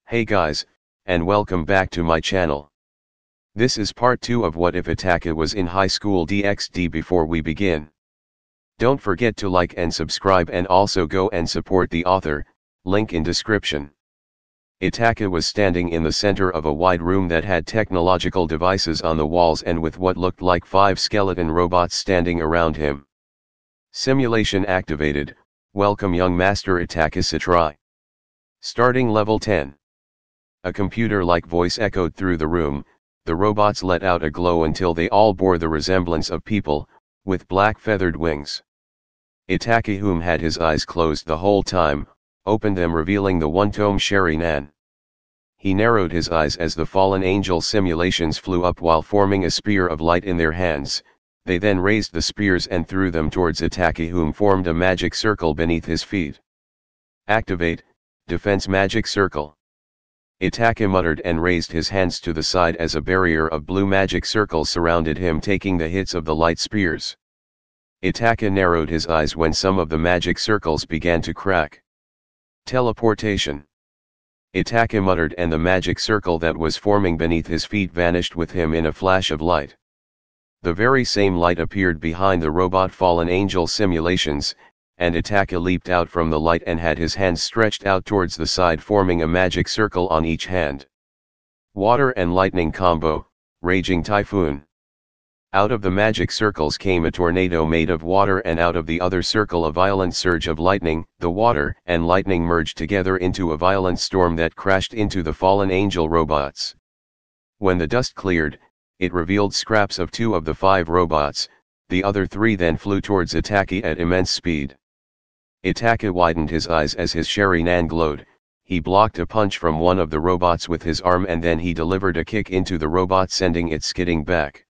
Hey guys, and welcome back to my channel. This is part 2 of What If Itachi Was in High School DxD. Before we begin, don't forget to like and subscribe, and also go and support the author, link in description. Itachi was standing in the center of a wide room that had technological devices on the walls and with what looked like 5 skeleton robots standing around him. Simulation activated. Welcome young master Itachi Satrai. Starting level 10. A computer-like voice echoed through the room. The robots let out a glow until they all bore the resemblance of people, with black feathered wings. Itachi, whom had his eyes closed the whole time, opened them, revealing the one-tome Sharingan. He narrowed his eyes as the fallen angel simulations flew up while forming a spear of light in their hands. They then raised the spears and threw them towards Itachi, whom formed a magic circle beneath his feet. Activate, Defense Magic Circle. Itachi muttered and raised his hands to the side as a barrier of blue magic circles surrounded him, taking the hits of the light spears. Itachi narrowed his eyes when some of the magic circles began to crack. Teleportation. Itachi muttered, and the magic circle that was forming beneath his feet vanished with him in a flash of light. The very same light appeared behind the robot fallen angel simulations, and Itachi leaped out from the light and had his hands stretched out towards the side, forming a magic circle on each hand. Water and lightning combo, Raging Typhoon. Out of the magic circles came a tornado made of water, and out of the other circle a violent surge of lightning. The water and lightning merged together into a violent storm that crashed into the fallen angel robots. When the dust cleared, it revealed scraps of 2 of the 5 robots. The other 3 then flew towards Itachi at immense speed. Itachi widened his eyes as his Sharingan glowed. He blocked a punch from one of the robots with his arm, and then he delivered a kick into the robot, sending it skidding back.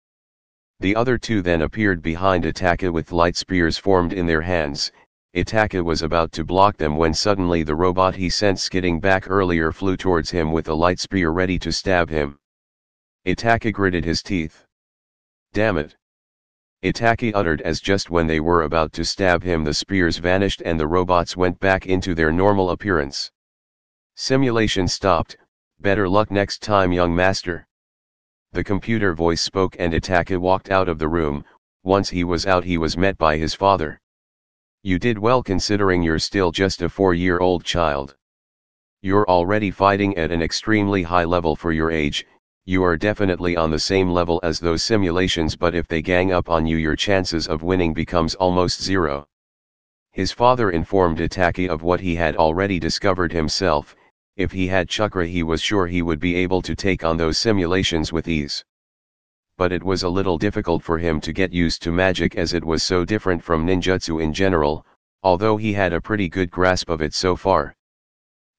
The other 2 then appeared behind Itachi with light spears formed in their hands. Itachi was about to block them when suddenly the robot he sent skidding back earlier flew towards him with a light spear ready to stab him. Itachi gritted his teeth. "Damn it!" Itachi uttered, as just when they were about to stab him the spears vanished and the robots went back into their normal appearance. Simulation stopped. Better luck next time, young master. The computer voice spoke, and Itachi walked out of the room. Once he was out, he was met by his father. "You did well considering you're still just a 4-year-old child. You're already fighting at an extremely high level for your age. You are definitely on the same level as those simulations, but if they gang up on you, your chances of winning becomes almost 0. His father informed Itachi of what he had already discovered himself. If he had chakra, he was sure he would be able to take on those simulations with ease. But it was a little difficult for him to get used to magic, as it was so different from ninjutsu in general, although he had a pretty good grasp of it so far.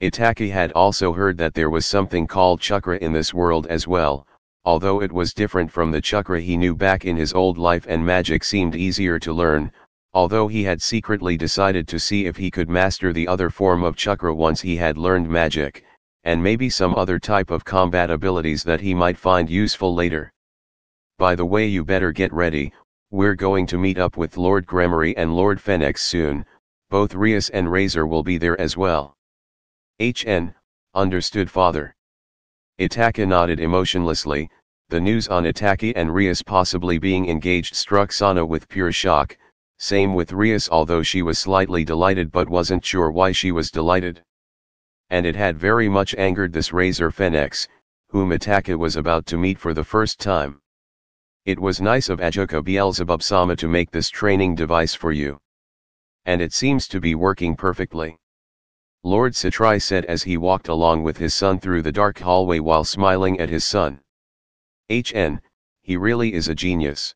Itachi had also heard that there was something called chakra in this world as well, although it was different from the chakra he knew back in his old life, and magic seemed easier to learn, although he had secretly decided to see if he could master the other form of chakra once he had learned magic, and maybe some other type of combat abilities that he might find useful later. By the way, you better get ready. We're going to meet up with Lord Gremory and Lord Phoenix soon. Both Rias and Razor will be there as well. Understood, father. Itachi nodded emotionlessly. The news on Itachi and Rias possibly being engaged struck Sana with pure shock. Same with Rias, although she was slightly delighted but wasn't sure why she was delighted. And it had very much angered this Razor Phoenix, whom Itachi was about to meet for the first time. "It was nice of Ajoka Beelzebub-sama to make this training device for you. And it seems to be working perfectly," Lord Satrai said as he walked along with his son through the dark hallway while smiling at his son. He really is a genius.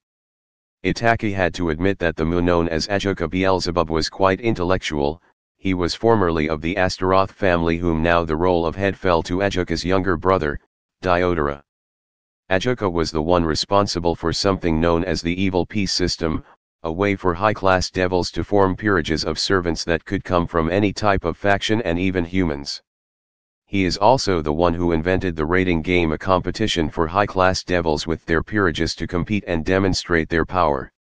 Itachi had to admit that the Mu known as Ajoka Beelzebub was quite intellectual. He was formerly of the Astaroth family, whom now the role of head fell to Ajoka's younger brother, Diodara. Ajoka was the one responsible for something known as the Evil Peace System, a way for high-class devils to form peerages of servants that could come from any type of faction and even humans. He is also the one who invented the rating game, a competition for high-class devils with their peerages to compete and demonstrate their power.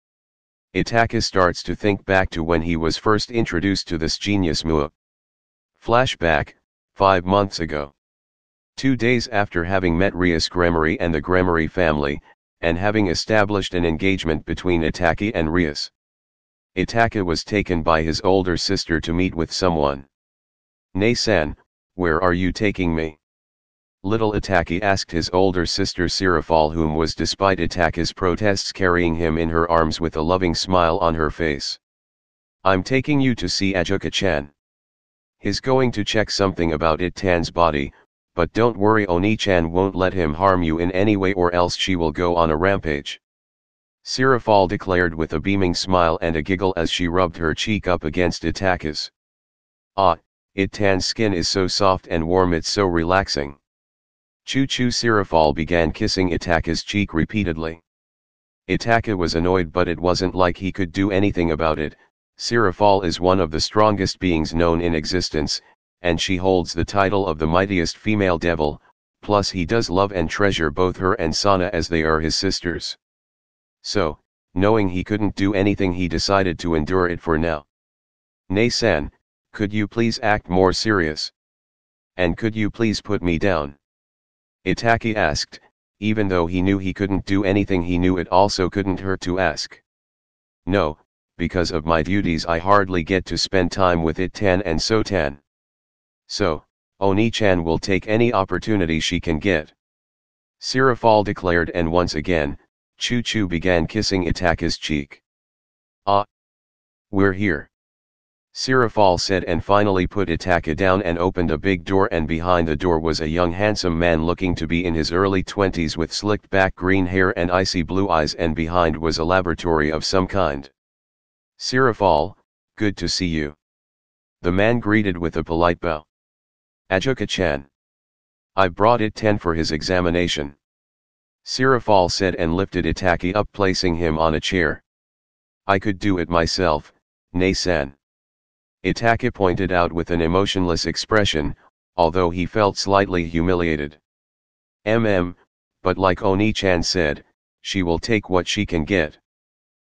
Itachi starts to think back to when he was first introduced to this genius Mua. Flashback, 5 months ago. 2 days after having met Rias Gremory and the Gremory family, and having established an engagement between Itachi and Rias, Itachi was taken by his older sister to meet with someone. "Nei-san, where are you taking me?" Little Itachi asked his older sister Sirafal, whom was despite Itachi's protests carrying him in her arms with a loving smile on her face. "I'm taking you to see Ajuka-chan. He's going to check something about It-tan's body, but don't worry, Oni-chan won't let him harm you in any way or else she will go on a rampage," Sirafal declared with a beaming smile and a giggle as she rubbed her cheek up against Itachi's. "Ah, It-tan's skin is so soft and warm, it's so relaxing." Choo-choo. Sirafal began kissing Itachi's cheek repeatedly. Itachi was annoyed, but it wasn't like he could do anything about it. Sirafal is one of the strongest beings known in existence, and she holds the title of the mightiest female devil, plus he does love and treasure both her and Sana as they are his sisters. So, knowing he couldn't do anything, he decided to endure it for now. "Nei-san, could you please act more serious? And could you please put me down?" Itachi asked, even though he knew he couldn't do anything. He knew it also couldn't hurt to ask. "No, because of my duties I hardly get to spend time with It-tan and So-tan. So, Oni-chan will take any opportunity she can get," Sirafal declared, and once again, Choo-choo began kissing Itachi's cheek. "Ah! We're here," Sirafal said, and finally put Itachi down and opened a big door, and behind the door was a young handsome man looking to be in his early 20s with slicked back green hair and icy blue eyes, and behind was a laboratory of some kind. "Sirafal, good to see you," the man greeted with a polite bow. "Ajuka-chan. I brought It-tan for his examination," Sirafal said, and lifted Itachi up, placing him on a chair. "I could do it myself, Nei-san," Itachi pointed out with an emotionless expression, although he felt slightly humiliated. But like Oni-chan said, she will take what she can get,"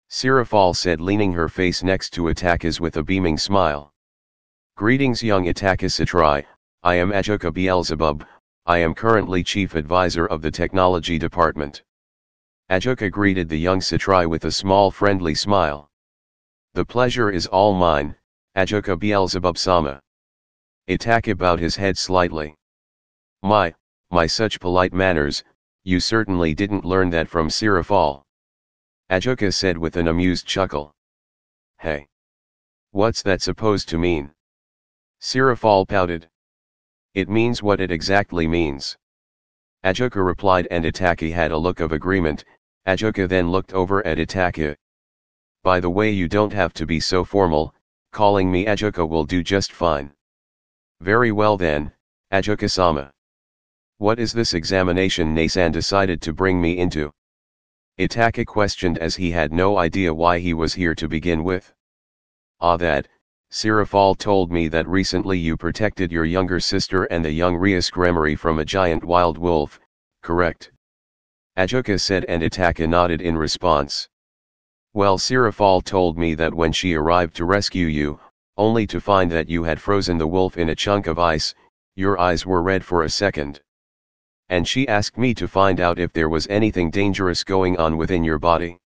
Sirafal said, leaning her face next to Itachi's with a beaming smile. "Greetings, young Itachi Satrai, I am Ajuka Beelzebub, I am currently Chief Advisor of the Technology Department." Ajuka greeted the young Satrai with a small friendly smile. "The pleasure is all mine, Ajuka Beelzebub-sama." Itachi bowed his head slightly. My, such polite manners, you certainly didn't learn that from Sirafal," Ajuka said with an amused chuckle. "Hey! What's that supposed to mean?" Sirafal pouted. "It means what it exactly means," Ajuka replied, and Itachi had a look of agreement. Ajuka then looked over at Itachi. "By the way, you don't have to be so formal, calling me Ajuka will do just fine." "Very well then, Ajuka-sama. What is this examination Nei-san decided to bring me into?" Itachi questioned, as he had no idea why he was here to begin with. "Ah, that, Sirafal told me that recently you protected your younger sister and the young Rias Gremory from a giant wild wolf, correct?" Ajuka said, and Itachi nodded in response. "Well, Sirafal told me that when she arrived to rescue you, only to find that you had frozen the wolf in a chunk of ice, your eyes were red for a second. And she asked me to find out if there was anything dangerous going on within your body,"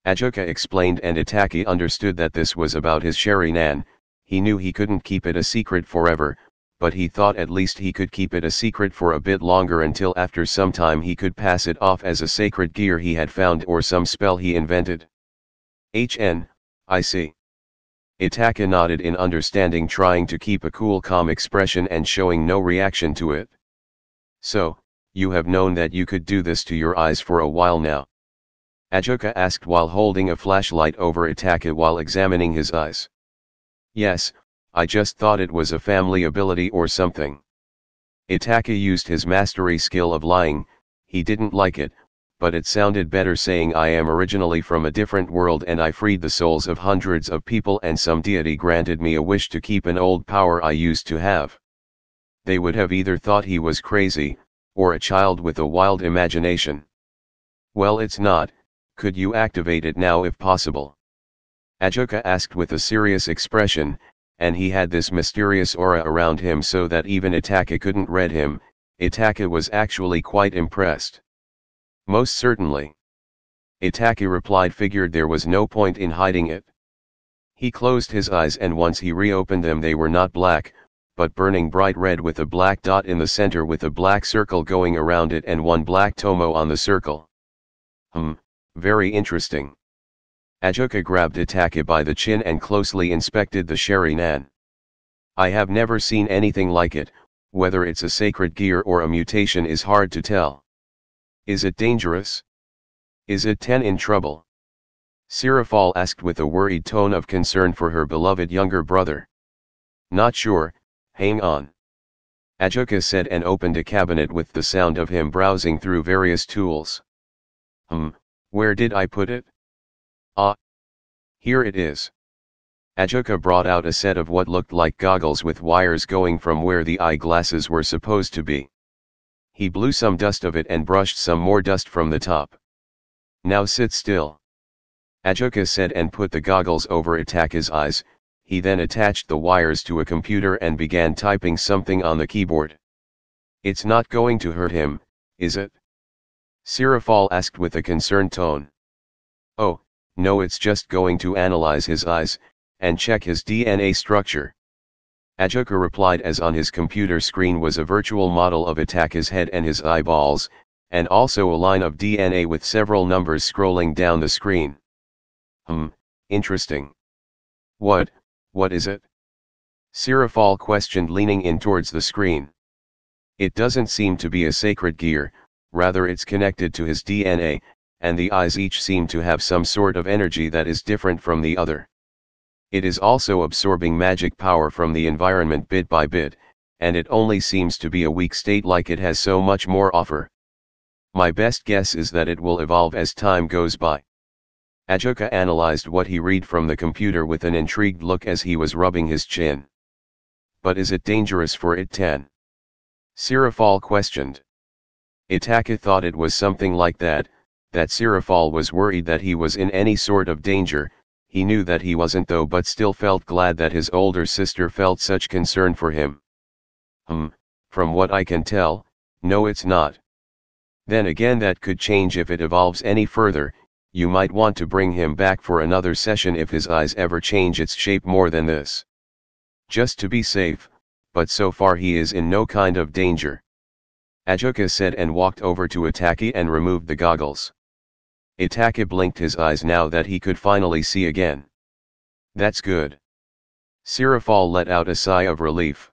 Ajuka explained, and Itachi understood that this was about his Sherry-nan. He knew he couldn't keep it a secret forever, but he thought at least he could keep it a secret for a bit longer, until after some time he could pass it off as a sacred gear he had found or some spell he invented. I see." Itachi nodded in understanding, trying to keep a cool, calm expression and showing no reaction to it. "So, you have known that you could do this to your eyes for a while now?" Ajuka asked while holding a flashlight over Itachi while examining his eyes. "Yes, I just thought it was a family ability or something." Itachi used his mastery skill of lying. He didn't like it, but it sounded better saying, "I am originally from a different world and I freed the souls of hundreds of people and some deity granted me a wish to keep an old power I used to have." They would have either thought he was crazy, or a child with a wild imagination. "Well, it's not. Could you activate it now if possible?" Ajuka asked with a serious expression, and he had this mysterious aura around him so that even Itachi couldn't read him. Itachi was actually quite impressed. Most certainly. Itachi replied, figured there was no point in hiding it. He closed his eyes, and once he reopened them they were not black, but burning bright red with a black dot in the center with a black circle going around it and one black tomo on the circle. Very interesting. Ajoka grabbed Itachi by the chin and closely inspected the Sharingan. I have never seen anything like it, whether it's a sacred gear or a mutation is hard to tell. Is it dangerous? Is it Ten in trouble? Sirafal asked with a worried tone of concern for her beloved younger brother. Not sure, hang on. Ajoka said and opened a cabinet with the sound of him browsing through various tools. Where did I put it? Ah. Here it is. Ajoka brought out a set of what looked like goggles with wires going from where the eyeglasses were supposed to be. He blew some dust of it and brushed some more dust from the top. Now sit still. Ajoka said and put the goggles over Itachi's eyes. He then attached the wires to a computer and began typing something on the keyboard. It's not going to hurt him, is it? Sirafal asked with a concerned tone. Oh, no, it's just going to analyze his eyes, and check his DNA structure. Ajoka replied as on his computer screen was a virtual model of Itachi's head and his eyeballs, and also a line of DNA with several numbers scrolling down the screen. Interesting. What is it? Sirafal questioned, leaning in towards the screen. It doesn't seem to be a sacred gear, rather it's connected to his DNA, and the eyes each seem to have some sort of energy that is different from the other. It is also absorbing magic power from the environment bit by bit, and it only seems to be a weak state, like it has so much more offer. My best guess is that it will evolve as time goes by. Ajoka analyzed what he read from the computer with an intrigued look as he was rubbing his chin. But is it dangerous for it, Ten? Sirafal questioned. Itachi thought it was something like that Sirafal was worried that he was in any sort of danger. He knew that he wasn't though, but still felt glad that his older sister felt such concern for him. From what I can tell, no, it's not. Then again, that could change if it evolves any further. You might want to bring him back for another session if his eyes ever change its shape more than this. Just to be safe, but so far he is in no kind of danger. Ajoka said and walked over to Itachi and removed the goggles. Itachi blinked his eyes now that he could finally see again. That's good. Sirafal let out a sigh of relief.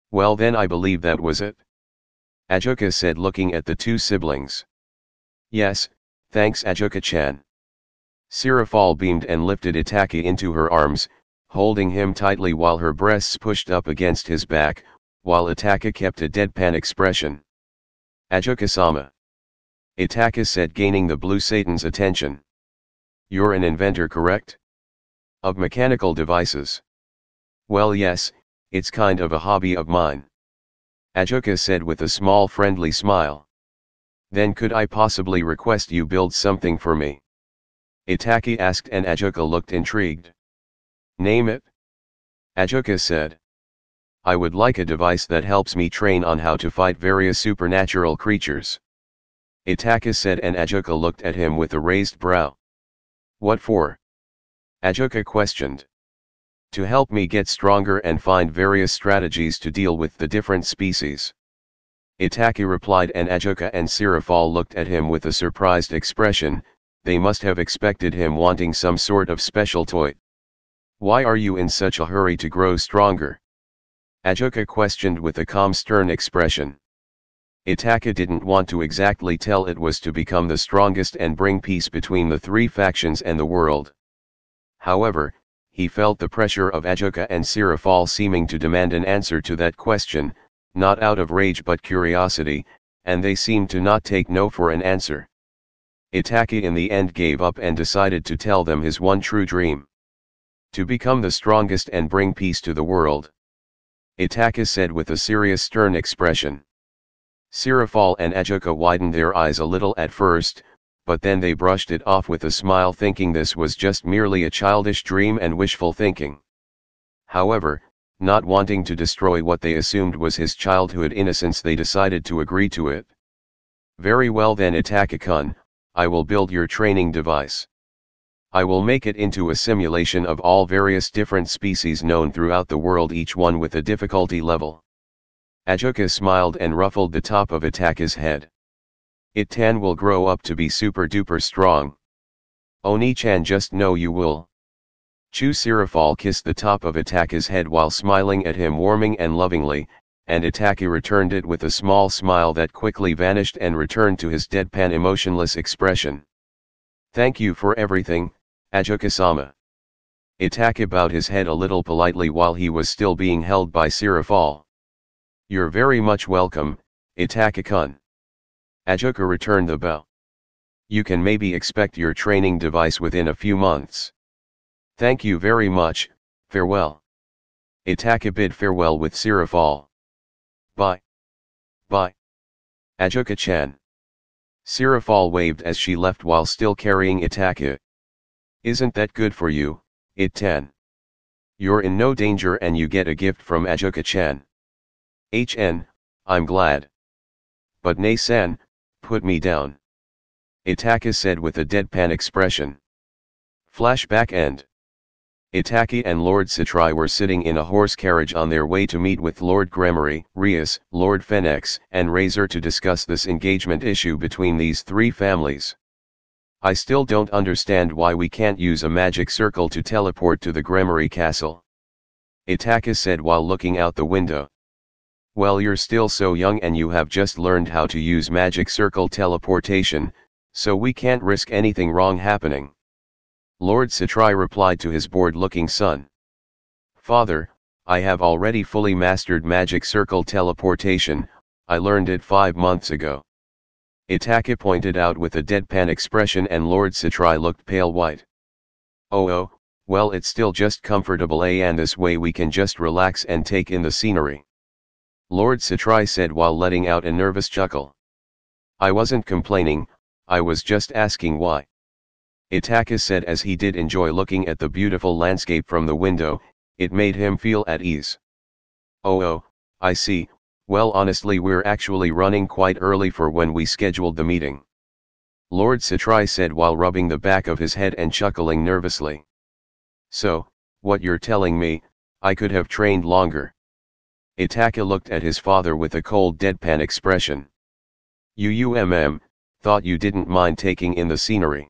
Well then, I believe that was it. Ajoka said, looking at the two siblings. Yes, thanks Ajoka-chan. Sirafal beamed and lifted Itachi into her arms, holding him tightly while her breasts pushed up against his back, while Itachi kept a deadpan expression. Ajoka-sama. Itachi said, gaining the blue Satan's attention. You're an inventor, correct? Of mechanical devices. Well, yes, it's kind of a hobby of mine. Ajoka said with a small friendly smile. Then could I possibly request you build something for me? Itachi asked and Ajoka looked intrigued. Name it? Ajoka said. I would like a device that helps me train on how to fight various supernatural creatures. Itachi said and Ajoka looked at him with a raised brow. What for? Ajoka questioned. To help me get stronger and find various strategies to deal with the different species. Itachi replied and Ajoka and Sirafal looked at him with a surprised expression. They must have expected him wanting some sort of special toy. Why are you in such a hurry to grow stronger? Ajoka questioned with a calm, stern expression. Itachi didn't want to exactly tell it was to become the strongest and bring peace between the three factions and the world. However, he felt the pressure of Ajoka and Sirafal seeming to demand an answer to that question, not out of rage but curiosity, and they seemed to not take no for an answer. Itachi in the end gave up and decided to tell them his one true dream. To become the strongest and bring peace to the world. Itachi said with a serious, stern expression. Sirafal and Ajoka widened their eyes a little at first, but then they brushed it off with a smile, thinking this was just merely a childish dream and wishful thinking. However, Not wanting to destroy what they assumed was his childhood innocence, they decided to agree to it. Very well then, Itachi-kun, I will build your training device. I will make it into a simulation of all various different species known throughout the world, each one with a difficulty level. Ajuka smiled and ruffled the top of Itachi's head. It-tan will grow up to be super duper strong. Oni-chan, just know you will. Chu Sirifal kissed the top of Itachi's head while smiling at him warming and lovingly, and Itachi returned it with a small smile that quickly vanished and returned to his deadpan emotionless expression. Thank you for everything, Ajuka-sama. Itachi bowed his head a little politely while he was still being held by Sirifal. You're very much welcome, Itachi-kun. Ajuka returned the bow. You can maybe expect your training device within a few months. Thank you very much, farewell. Itachi bid farewell with Sirifal. Bye. Bye. Ajuka-chan. Sirifal waved as she left while still carrying Itachi. Isn't that good for you, It-tan? You're in no danger and you get a gift from Ajuka-chan. I'm glad. But Nei-san, put me down. Itachi said with a deadpan expression. Flashback end. Itachi and Lord Satrai were sitting in a horse carriage on their way to meet with Lord Gremory, Rias, Lord Fennex, and Razor to discuss this engagement issue between these three families. I still don't understand why we can't use a magic circle to teleport to the Gremory castle. Itachi said while looking out the window. Well, you're still so young and you have just learned how to use magic circle teleportation, so we can't risk anything wrong happening. Lord Satrai replied to his bored-looking son. Father, I have already fully mastered magic circle teleportation, I learned it 5 months ago. Itachi pointed out with a deadpan expression and Lord Satrai looked pale white. Oh, well, it's still just comfortable, and this way we can just relax and take in the scenery. Lord Satrai said while letting out a nervous chuckle. I wasn't complaining, I was just asking why. Itachi said as he did enjoy looking at the beautiful landscape from the window, it made him feel at ease. Oh, I see, well honestly we're actually running quite early for when we scheduled the meeting. Lord Satrai said while rubbing the back of his head and chuckling nervously. So, what you're telling me, I could have trained longer. Itachi looked at his father with a cold deadpan expression. Thought you didn't mind taking in the scenery.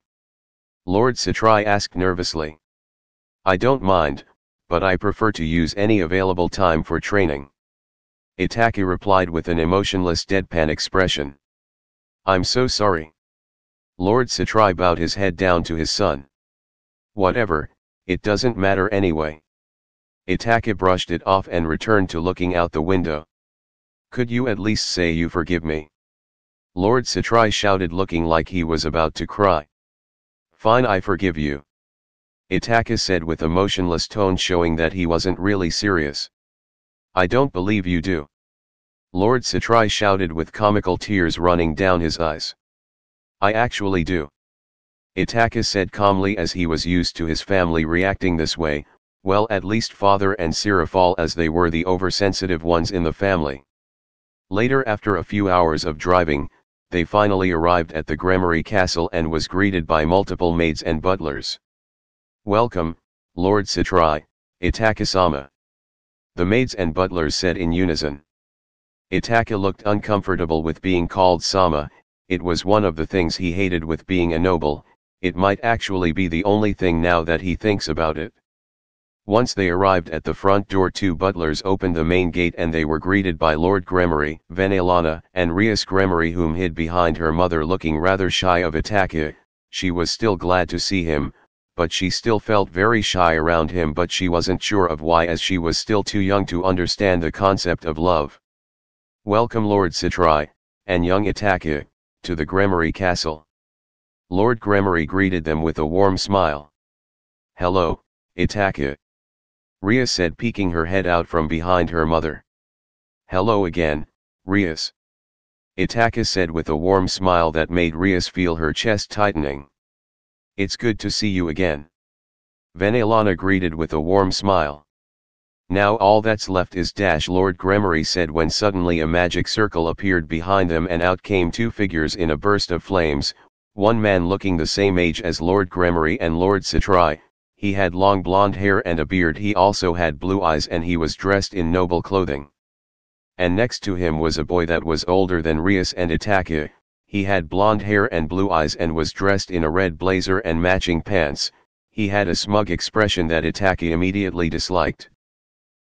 Lord Satrai asked nervously. I don't mind, but I prefer to use any available time for training. Itachi replied with an emotionless deadpan expression. I'm so sorry. Lord Satrai bowed his head down to his son. Whatever, it doesn't matter anyway. Itachi brushed it off and returned to looking out the window. Could you at least say you forgive me? Lord Satrai shouted, looking like he was about to cry. Fine, I forgive you. Itachi said with a motionless tone, showing that he wasn't really serious. I don't believe you do. Lord Satrai shouted with comical tears running down his eyes. I actually do. Itachi said calmly, as he was used to his family reacting this way, well, at least father and Sirifal, as they were the oversensitive ones in the family. Later, after a few hours of driving, they finally arrived at the Gremory castle and was greeted by multiple maids and butlers. Welcome, Lord Satrai, Itachi-sama. The maids and butlers said in unison. Itachi looked uncomfortable with being called Sama. It was one of the things he hated with being a noble. It might actually be the only thing now that he thinks about it. Once they arrived at the front door, 2 butlers opened the main gate and they were greeted by Lord Gremory, Vanelana, and Rias Gremory, whom hid behind her mother looking rather shy of Itachi. She was still glad to see him, but she still felt very shy around him, but she wasn't sure of why, as she was still too young to understand the concept of love. Welcome Lord Satrai, and young Itachi, to the Gremory castle. Lord Gremory greeted them with a warm smile. Hello, Itachi. Rias said, peeking her head out from behind her mother. Hello again, Rias. Itachi said with a warm smile that made Rias feel her chest tightening. It's good to see you again. Vanelana greeted with a warm smile. Now all that's left is Lord Gremory said when suddenly a magic circle appeared behind them and out came two figures in a burst of flames, one man looking the same age as Lord Gremory and Lord Citrai. He had long blonde hair and a beard, he also had blue eyes and he was dressed in noble clothing. And next to him was a boy that was older than Rias and Itachi. He had blonde hair and blue eyes and was dressed in a red blazer and matching pants. He had a smug expression that Itachi immediately disliked.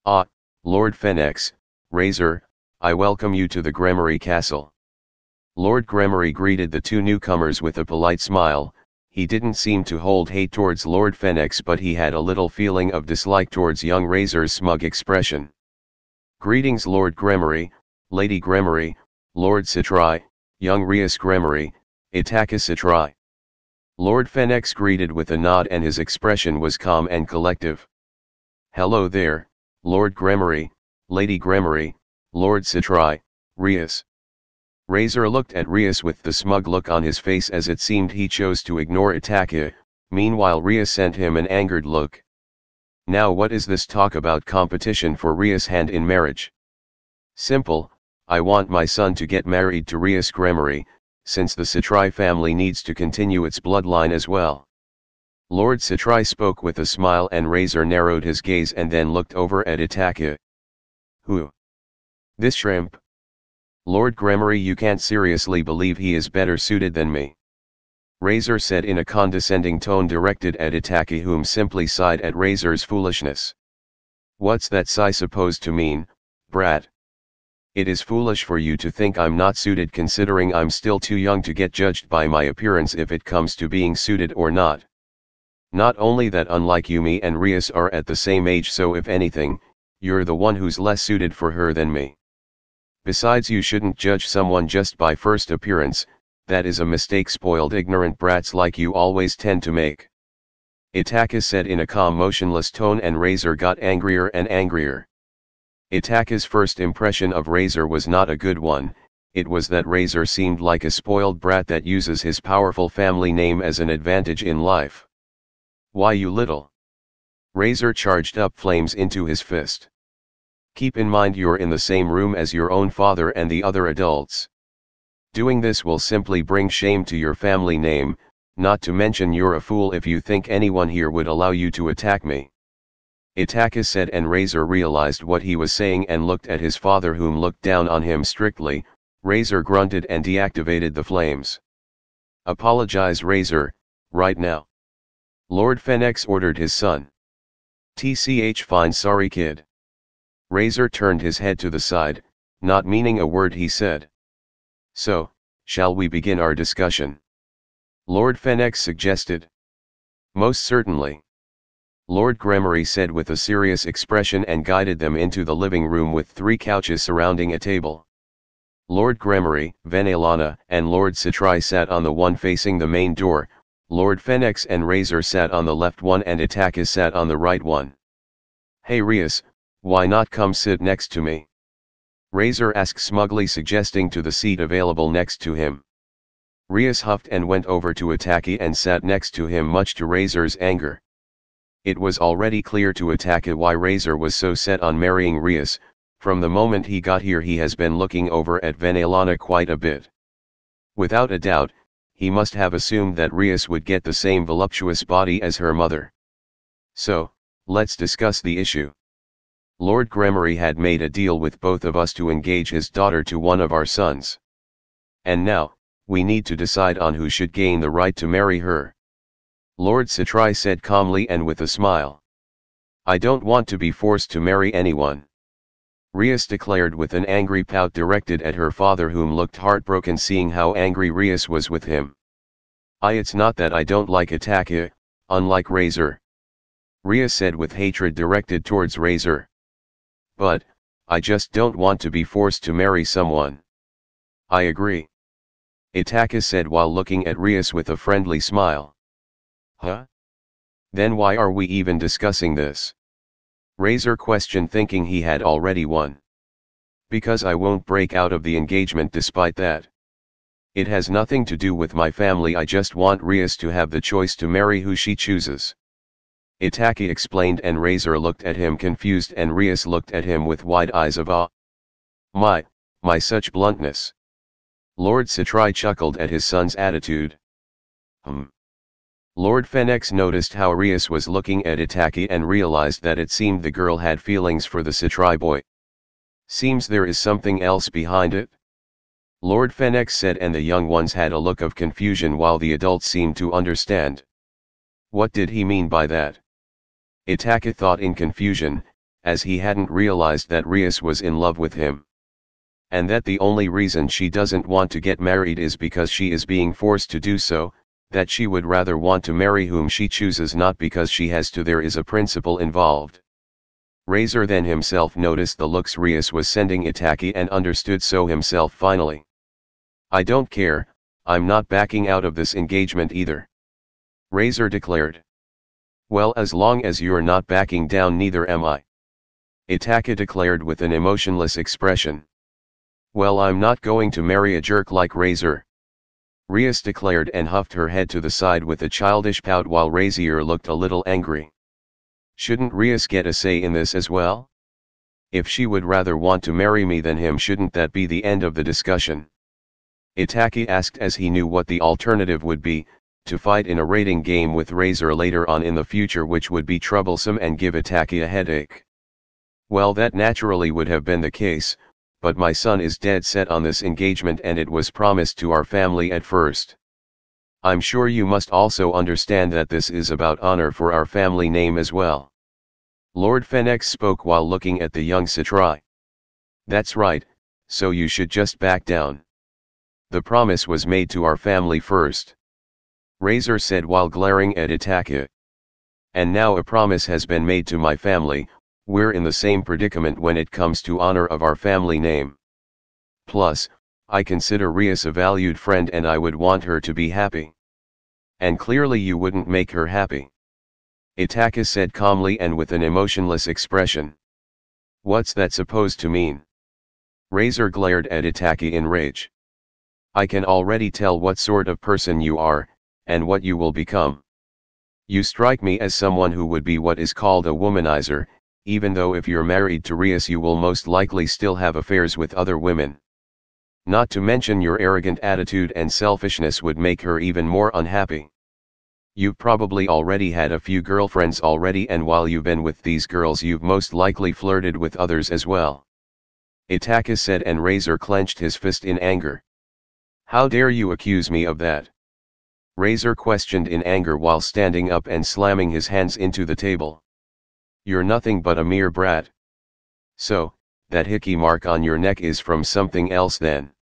"Ah, Lord Fenix, Razor, I welcome you to the Gremory Castle." Lord Gremory greeted the two newcomers with a polite smile. He didn't seem to hold hate towards Lord Fenix, but he had a little feeling of dislike towards young Razor's smug expression. "Greetings Lord Gremory, Lady Gremory, Lord Citrai, young Rias Gremory, Itachi Citrai." Lord Fenix greeted with a nod and his expression was calm and collective. "Hello there, Lord Gremory, Lady Gremory, Lord Citrai, Rias." Razor looked at Rias with the smug look on his face as it seemed he chose to ignore Itachi. Meanwhile Rias sent him an angered look. "Now what is this talk about competition for Rias' hand in marriage?" "Simple, I want my son to get married to Rias Gremory, since the Citrai family needs to continue its bloodline as well." Lord Citrai spoke with a smile and Razor narrowed his gaze and then looked over at Itachi. "Who? This shrimp? Lord Gremory, you can't seriously believe he is better suited than me?" Razor said in a condescending tone directed at Itachi, whom simply sighed at Razor's foolishness. "What's that sigh supposed to mean, brat? It is foolish for you to think I'm not suited, considering I'm still too young to get judged by my appearance if it comes to being suited or not. Not only that, unlike you, me and Rias are at the same age, so if anything, you're the one who's less suited for her than me. Besides, you shouldn't judge someone just by first appearance, that is a mistake spoiled ignorant brats like you always tend to make." Itachi said in a calm motionless tone and Razor got angrier and angrier. Itachi's first impression of Razor was not a good one. It was that Razor seemed like a spoiled brat that uses his powerful family name as an advantage in life. "Why, you little..." Razor charged up flames into his fist. "Keep in mind you're in the same room as your own father and the other adults. Doing this will simply bring shame to your family name, not to mention you're a fool if you think anyone here would allow you to attack me." Itachi said, and Razor realized what he was saying and looked at his father, whom looked down on him strictly. Razor grunted and deactivated the flames. "Apologize, Razor, right now," Lord Fenix ordered his son. "Tch, fine, sorry kid." Razor turned his head to the side, not meaning a word he said. "So, shall we begin our discussion?" Lord Fenix suggested. "Most certainly," Lord Gremory said with a serious expression and guided them into the living room with 3 couches surrounding a table. Lord Gremory, Vanelana, and Lord Citrai sat on the one facing the main door. Lord Fenix and Razor sat on the left one and Itachi sat on the right one. "Hey Rias, why not come sit next to me?" Razor asked smugly, suggesting to the seat available next to him. Rias huffed and went over to Itachi and sat next to him, much to Razor's anger. It was already clear to Itachi why Razor was so set on marrying Rias. From the moment he got here he has been looking over at Vanelana quite a bit. Without a doubt, he must have assumed that Rias would get the same voluptuous body as her mother. "So, let's discuss the issue. Lord Gremory had made a deal with both of us to engage his daughter to one of our sons. And now, we need to decide on who should gain the right to marry her." Lord Citrai said calmly and with a smile. "I don't want to be forced to marry anyone," Rias declared with an angry pout directed at her father, whom looked heartbroken seeing how angry Rias was with him. It's not that I don't like Itachi, unlike Razor," Rias said with hatred directed towards Razor. "But, I just don't want to be forced to marry someone." "I agree," Itachi said while looking at Rias with a friendly smile. "Huh? Then why are we even discussing this?" Razor questioned, thinking he had already won. "Because I won't break out of the engagement despite that. It has nothing to do with my family, I just want Rias to have the choice to marry who she chooses." Itachi explained, and Razor looked at him confused, and Rias looked at him with wide eyes of awe. My such bluntness. Lord Satrai chuckled at his son's attitude. Lord Fenix noticed how Rias was looking at Itachi and realized that it seemed the girl had feelings for the Satrai boy. Seems there is something else behind it? Lord Fenix said, and the young ones had a look of confusion while the adults seemed to understand. What did he mean by that? Itachi thought in confusion, as he hadn't realized that Rias was in love with him. And that the only reason she doesn't want to get married is because she is being forced to do so, that she would rather want to marry whom she chooses, not because she has to. There is a principle involved. Razor then himself noticed the looks Rias was sending Itachi and understood so himself finally. I don't care, I'm not backing out of this engagement either. Razor declared. Well, as long as you're not backing down, neither am I. Itachi declared with an emotionless expression. Well, I'm not going to marry a jerk like Razor. Rias declared and huffed her head to the side with a childish pout while Razor looked a little angry. Shouldn't Rias get a say in this as well? If she would rather want to marry me than him, shouldn't that be the end of the discussion? Itachi asked, as he knew what the alternative would be, to fight in a rating game with Razor later on in the future, which would be troublesome and give Itachi a headache. Well, that naturally would have been the case, but my son is dead set on this engagement and it was promised to our family at first. I'm sure you must also understand that this is about honor for our family name as well. Lord Fenix spoke while looking at the young Satrai. That's right, so you should just back down. The promise was made to our family first. Razor said while glaring at Itachi. And now a promise has been made to my family. We're in the same predicament when it comes to honor of our family name. Plus, I consider Rias a valued friend and I would want her to be happy. And clearly you wouldn't make her happy. Itachi said calmly and with an emotionless expression. What's that supposed to mean? Razor glared at Itachi in rage. I can already tell what sort of person you are, and what you will become. You strike me as someone who would be what is called a womanizer, even though if you're married to Rias you will most likely still have affairs with other women. Not to mention your arrogant attitude and selfishness would make her even more unhappy. You've probably already had a few girlfriends already, and while you've been with these girls you've most likely flirted with others as well. Itachi said, and Razor clenched his fist in anger. How dare you accuse me of that? Razor questioned in anger while standing up and slamming his hands into the table. You're nothing but a mere brat. So, that hickey mark on your neck is from something else then?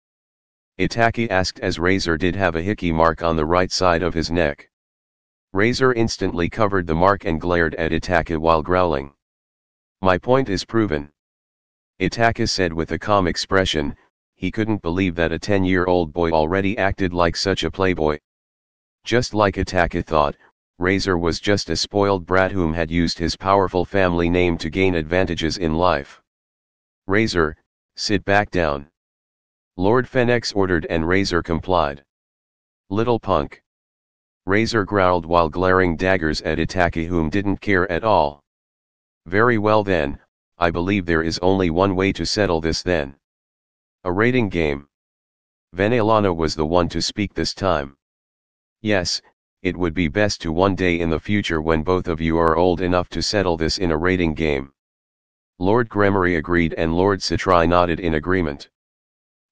Itachi asked, as Razor did have a hickey mark on the right side of his neck. Razor instantly covered the mark and glared at Itachi while growling. My point is proven. Itachi said with a calm expression. He couldn't believe that a 10-year-old boy already acted like such a playboy. Just like Itachi thought, Razor was just a spoiled brat whom had used his powerful family name to gain advantages in life. Razor, sit back down. Lord Fenix ordered, and Razor complied. Little punk. Razor growled while glaring daggers at Itachi, whom didn't care at all. Very well then, I believe there is only one way to settle this then. A rating game. Vanillana was the one to speak this time. Yes, it would be best to one day in the future when both of you are old enough to settle this in a rating game. Lord Gremory agreed, and Lord Satrai nodded in agreement.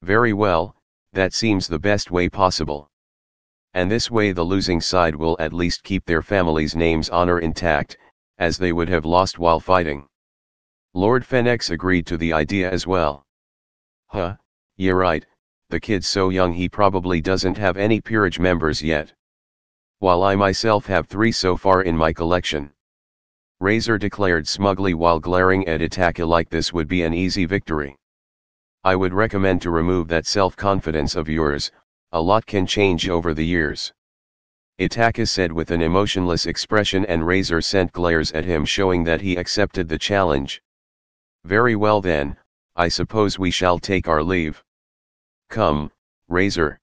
Very well, that seems the best way possible. And this way the losing side will at least keep their family's name's honor intact, as they would have lost while fighting. Lord Fenix agreed to the idea as well. Huh, yeah right, the kid's so young he probably doesn't have any peerage members yet. While I myself have 3 so far in my collection. Razor declared smugly while glaring at Itachi like this would be an easy victory. I would recommend to remove that self-confidence of yours, a lot can change over the years. Itachi said with an emotionless expression, and Razor sent glares at him showing that he accepted the challenge. Very well then, I suppose we shall take our leave. Come, Razor.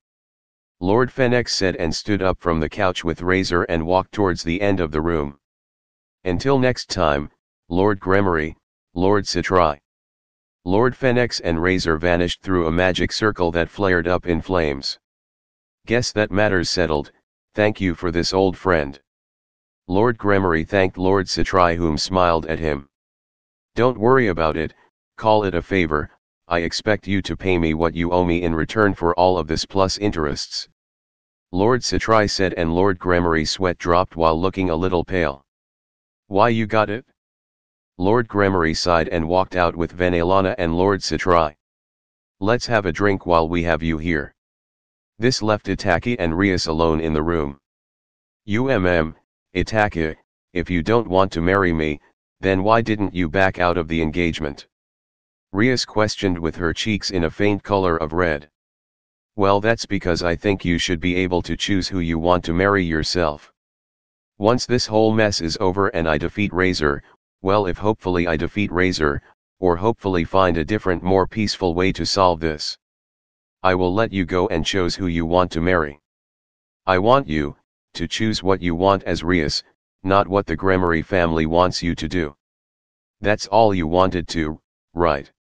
Lord Fenix said, and stood up from the couch with Razor and walked towards the end of the room. Until next time, Lord Gremory, Lord Citrai. Lord Fennex and Razor vanished through a magic circle that flared up in flames. Guess that matter's settled, thank you for this old friend. Lord Gremory thanked Lord Citrai, whom smiled at him. Don't worry about it, call it a favor, I expect you to pay me what you owe me in return for all of this plus interests. Lord Citrai said, and Lord Gremory's sweat dropped while looking a little pale. Why, you got it? Lord Gremory sighed and walked out with Vanelana and Lord Citrai. Let's have a drink while we have you here. This left Itachi and Rias alone in the room. Itachi, if you don't want to marry me, then why didn't you back out of the engagement? Rias questioned with her cheeks in a faint color of red. Well, that's because I think you should be able to choose who you want to marry yourself. Once this whole mess is over and I defeat Razor, well, if hopefully I defeat Razor, or hopefully find a different, more peaceful way to solve this, I will let you go and choose who you want to marry. I want you to choose what you want as Rias, not what the Gremory family wants you to do. That's all you wanted to, right?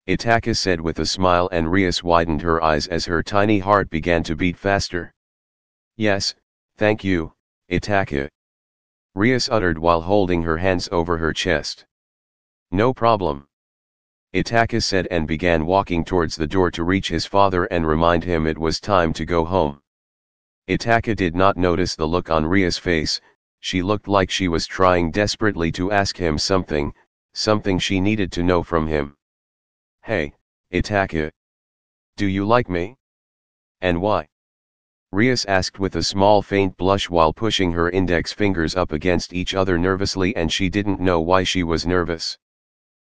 Itachi said with a smile, and Rias widened her eyes as her tiny heart began to beat faster. Yes, thank you, Itachi. Rias uttered while holding her hands over her chest. No problem. Itachi said, and began walking towards the door to reach his father and remind him it was time to go home. Itachi did not notice the look on Ria's face. She looked like she was trying desperately to ask him something she needed to know from him. Hey, Itachi. Do you like me? And why? Rias asked with a small faint blush while pushing her index fingers up against each other nervously, and she didn't know why she was nervous.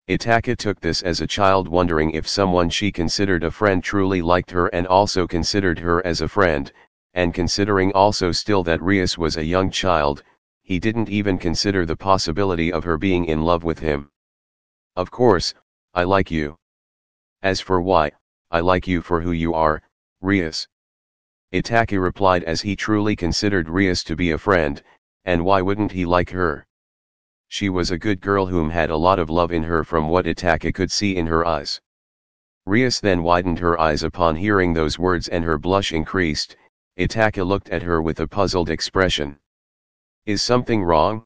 Itachi took this as a child wondering if someone she considered a friend truly liked her and also considered her as a friend, and considering also still that Rias was a young child, he didn't even consider the possibility of her being in love with him. Of course, I like you. As for why, I like you for who you are, Rias. Itachi replied, as he truly considered Rias to be a friend, and why wouldn't he like her? She was a good girl whom had a lot of love in her from what Itachi could see in her eyes. Rias then widened her eyes upon hearing those words and her blush increased. Itachi looked at her with a puzzled expression. Is something wrong?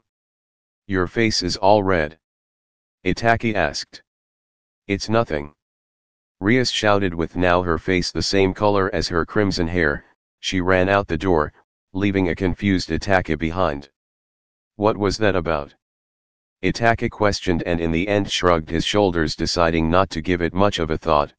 Your face is all red. Itachi asked. It's nothing. Rias shouted with now her face the same color as her crimson hair. She ran out the door, leaving a confused Itachi behind. What was that about? Itachi questioned, and in the end shrugged his shoulders, deciding not to give it much of a thought.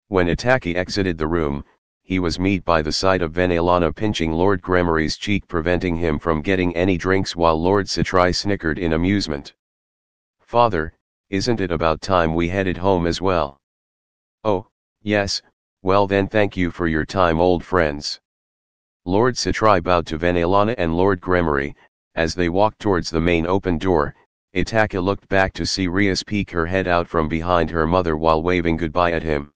When Itachi exited the room, he was met by the sight of Vanelana pinching Lord Gremory's cheek, preventing him from getting any drinks, while Lord Citrai snickered in amusement. Father, isn't it about time we headed home as well? Oh, yes, well then thank you for your time, old friends. Lord Citrai bowed to Vanelana and Lord Gremory. As they walked towards the main open door, Itachi looked back to see Rias peek her head out from behind her mother while waving goodbye at him.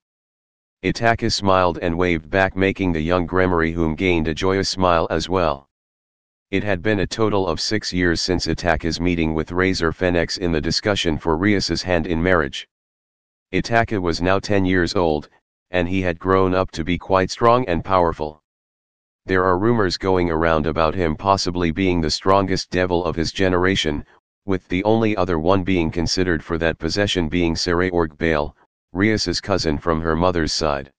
Itachi smiled and waved back, making the young Gremory whom gained a joyous smile as well. It had been a total of 6 years since Itachi's meeting with Razor Fennex in the discussion for Rias's hand in marriage. Itachi was now 10 years old, and he had grown up to be quite strong and powerful. There are rumors going around about him possibly being the strongest devil of his generation, with the only other one being considered for that possession being Saraorg Bale, Rias's cousin from her mother's side.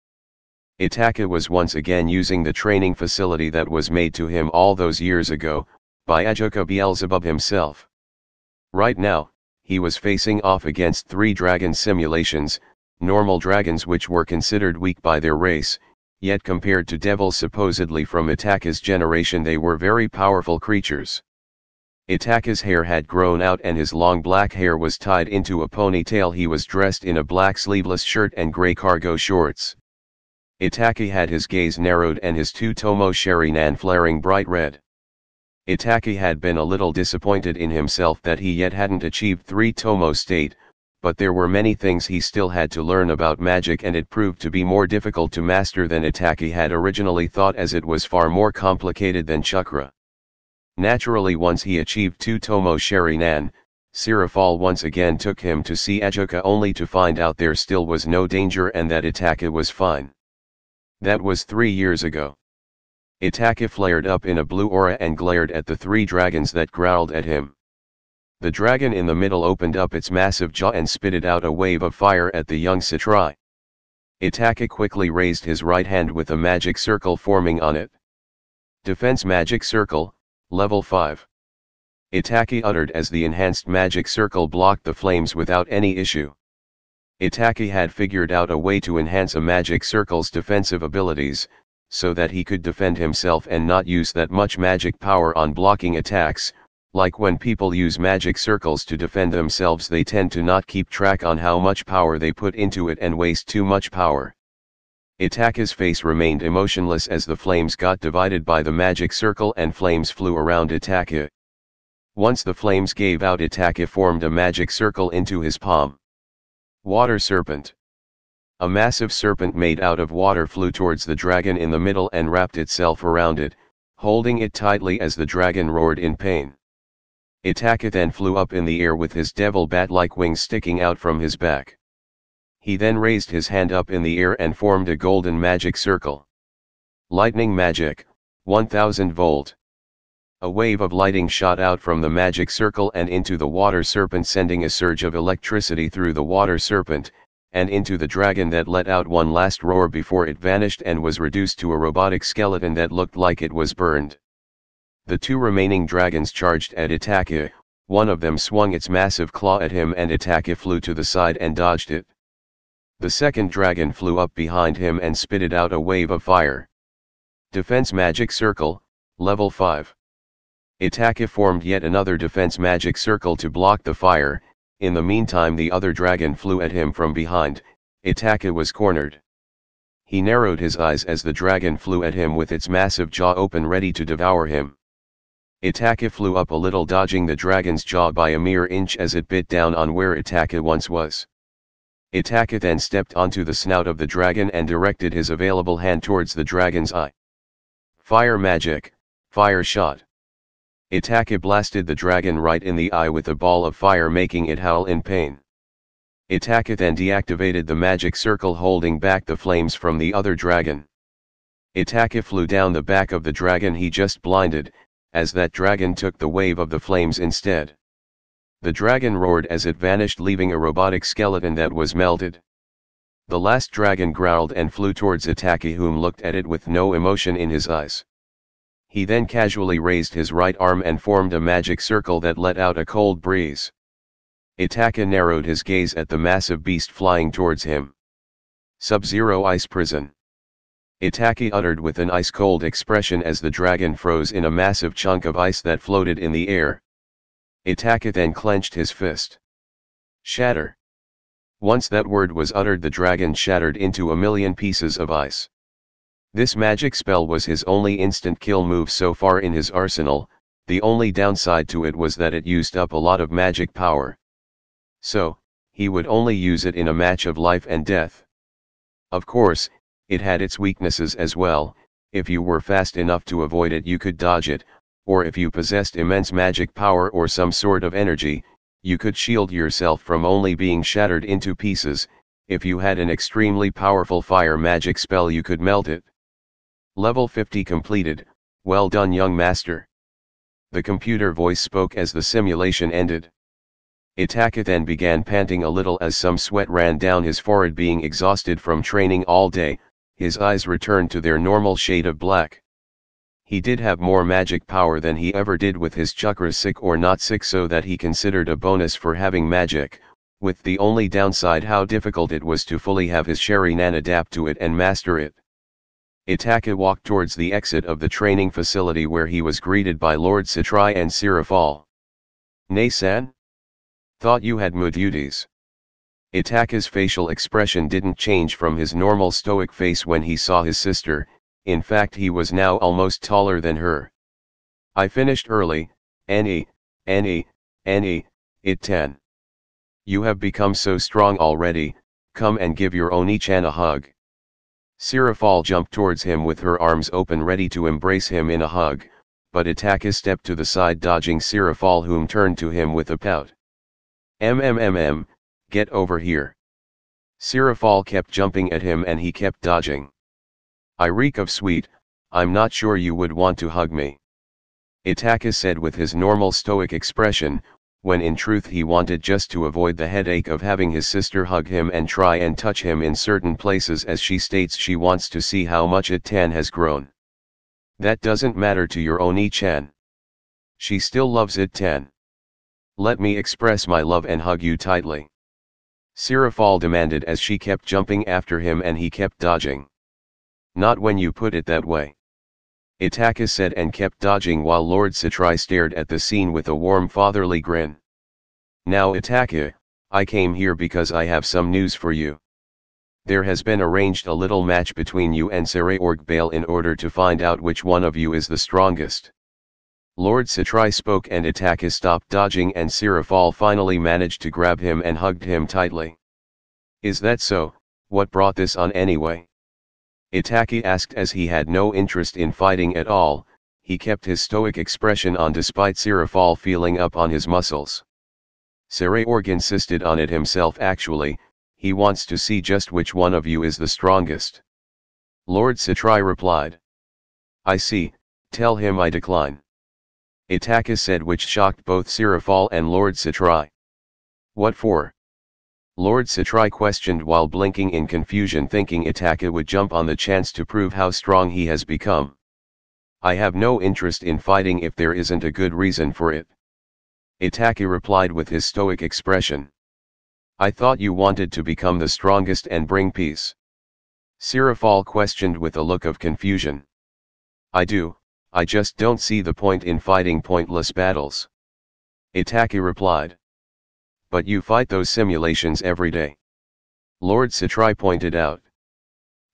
Itachi was once again using the training facility that was made to him all those years ago, by Ajuka Beelzebub himself. Right now, he was facing off against 3 dragon simulations, normal dragons which were considered weak by their race, yet compared to devils supposedly from Itachi's generation they were very powerful creatures. Itachi's hair had grown out and his long black hair was tied into a ponytail. He was dressed in a black sleeveless shirt and grey cargo shorts. Itachi had his gaze narrowed and his 2 tomo sharinan flaring bright red. Itachi had been a little disappointed in himself that he yet hadn't achieved 3 tomo state, but there were many things he still had to learn about magic, and it proved to be more difficult to master than Itachi had originally thought, as it was far more complicated than chakra. Naturally, once he achieved 2 Tomo Sharinan, Sirafal once again took him to see Ejuka only to find out there still was no danger and that Itachi was fine. That was 3 years ago. Itachi flared up in a blue aura and glared at the 3 dragons that growled at him. The dragon in the middle opened up its massive jaw and spitted out a wave of fire at the young Satrai. Itachi quickly raised his right hand with a magic circle forming on it. Defense Magic Circle, Level 5. Itachi uttered as the enhanced magic circle blocked the flames without any issue. Itachi had figured out a way to enhance a magic circle's defensive abilities, so that he could defend himself and not use that much magic power on blocking attacks. Like when people use magic circles to defend themselves, they tend to not keep track on how much power they put into it and waste too much power. Itachi's face remained emotionless as the flames got divided by the magic circle and flames flew around Itachi. Once the flames gave out, Itachi formed a magic circle into his palm. Water Serpent. A massive serpent made out of water flew towards the dragon in the middle and wrapped itself around it, holding it tightly as the dragon roared in pain. Itachi then flew up in the air with his devil bat-like wings sticking out from his back. He then raised his hand up in the air and formed a golden magic circle. Lightning Magic, 1000 volt. A wave of lighting shot out from the magic circle and into the water serpent, sending a surge of electricity through the water serpent, and into the dragon that let out one last roar before it vanished and was reduced to a robotic skeleton that looked like it was burned. The 2 remaining dragons charged at Itachi, one of them swung its massive claw at him and Itachi flew to the side and dodged it. The second dragon flew up behind him and spitted out a wave of fire. Defense Magic Circle, Level 5. Itachi formed yet another defense magic circle to block the fire. In the meantime, the other dragon flew at him from behind. Itachi was cornered. He narrowed his eyes as the dragon flew at him with its massive jaw open ready to devour him. Itachi flew up a little, dodging the dragon's jaw by a mere inch as it bit down on where Itachi once was. Itachi then stepped onto the snout of the dragon and directed his available hand towards the dragon's eye. Fire Magic, Fire Shot. Itachi blasted the dragon right in the eye with a ball of fire, making it howl in pain. Itachi then deactivated the magic circle, holding back the flames from the other dragon. Itachi flew down the back of the dragon he just blinded, as that dragon took the wave of the flames instead. The dragon roared as it vanished, leaving a robotic skeleton that was melted. The last dragon growled and flew towards Itachi, whom looked at it with no emotion in his eyes. He then casually raised his right arm and formed a magic circle that let out a cold breeze. Itachi narrowed his gaze at the massive beast flying towards him. Sub-Zero Ice Prison. Itachi uttered with an ice-cold expression as the dragon froze in a massive chunk of ice that floated in the air. Itachi then clenched his fist. Shatter. Once that word was uttered, the dragon shattered into a million pieces of ice. This magic spell was his only instant kill move so far in his arsenal. The only downside to it was that it used up a lot of magic power. So, he would only use it in a match of life and death. Of course, it had its weaknesses as well. If you were fast enough to avoid it, you could dodge it, or if you possessed immense magic power or some sort of energy, you could shield yourself from only being shattered into pieces. If you had an extremely powerful fire magic spell, you could melt it. Level 50 completed. Well done, young master. The computer voice spoke as the simulation ended. Itachi then began panting a little as some sweat ran down his forehead. Being exhausted from training all day, his eyes returned to their normal shade of black. He did have more magic power than he ever did with his chakras, sick or not sick, so that he considered a bonus for having magic, with the only downside how difficult it was to fully have his Sharingan adapt to it and master it. Itachi walked towards the exit of the training facility, where he was greeted by Lord Satrai and Sirafal. "Nay-san? Thought you had more duties." Itachi's facial expression didn't change from his normal stoic face when he saw his sister. In fact, he was now almost taller than her. "I finished early, it 10. You have become so strong already. Come and give your Oni-chan a hug." Sirafal jumped towards him with her arms open, ready to embrace him in a hug, but Itachi stepped to the side dodging Sirafal, whom turned to him with a pout. Get over here. Sirafal kept jumping at him and he kept dodging. I reek of sweet, I'm not sure you would want to hug me. Itachi said with his normal stoic expression, when in truth he wanted just to avoid the headache of having his sister hug him and try and touch him in certain places, as she states she wants to see how much It-tan has grown. That doesn't matter to your Oni-chan. She still loves It-tan. Let me express my love and hug you tightly. Sirafal demanded as she kept jumping after him and he kept dodging. Not when you put it that way. Itachi said and kept dodging while Lord Satrai stared at the scene with a warm fatherly grin. Now Itachi, I came here because I have some news for you. There has been arranged a little match between you and Saray Orgbale in order to find out which one of you is the strongest. Lord Satrai spoke and Itachi stopped dodging and Sirafal finally managed to grab him and hugged him tightly. Is that so? What brought this on anyway? Itachi asked as he had no interest in fighting at all. He kept his stoic expression on despite Sirafal feeling up on his muscles. Saray Org insisted on it himself actually, he wants to see just which one of you is the strongest. Lord Satrai replied. I see, tell him I decline. Itachi said, which shocked both Sirafal and Lord Satrai. What for? Lord Satrai questioned while blinking in confusion, thinking Itachi would jump on the chance to prove how strong he has become. I have no interest in fighting if there isn't a good reason for it. Itachi replied with his stoic expression. I thought you wanted to become the strongest and bring peace. Sirafal questioned with a look of confusion. I do, I just don't see the point in fighting pointless battles. Itachi replied. But you fight those simulations every day. Lord Satrai pointed out.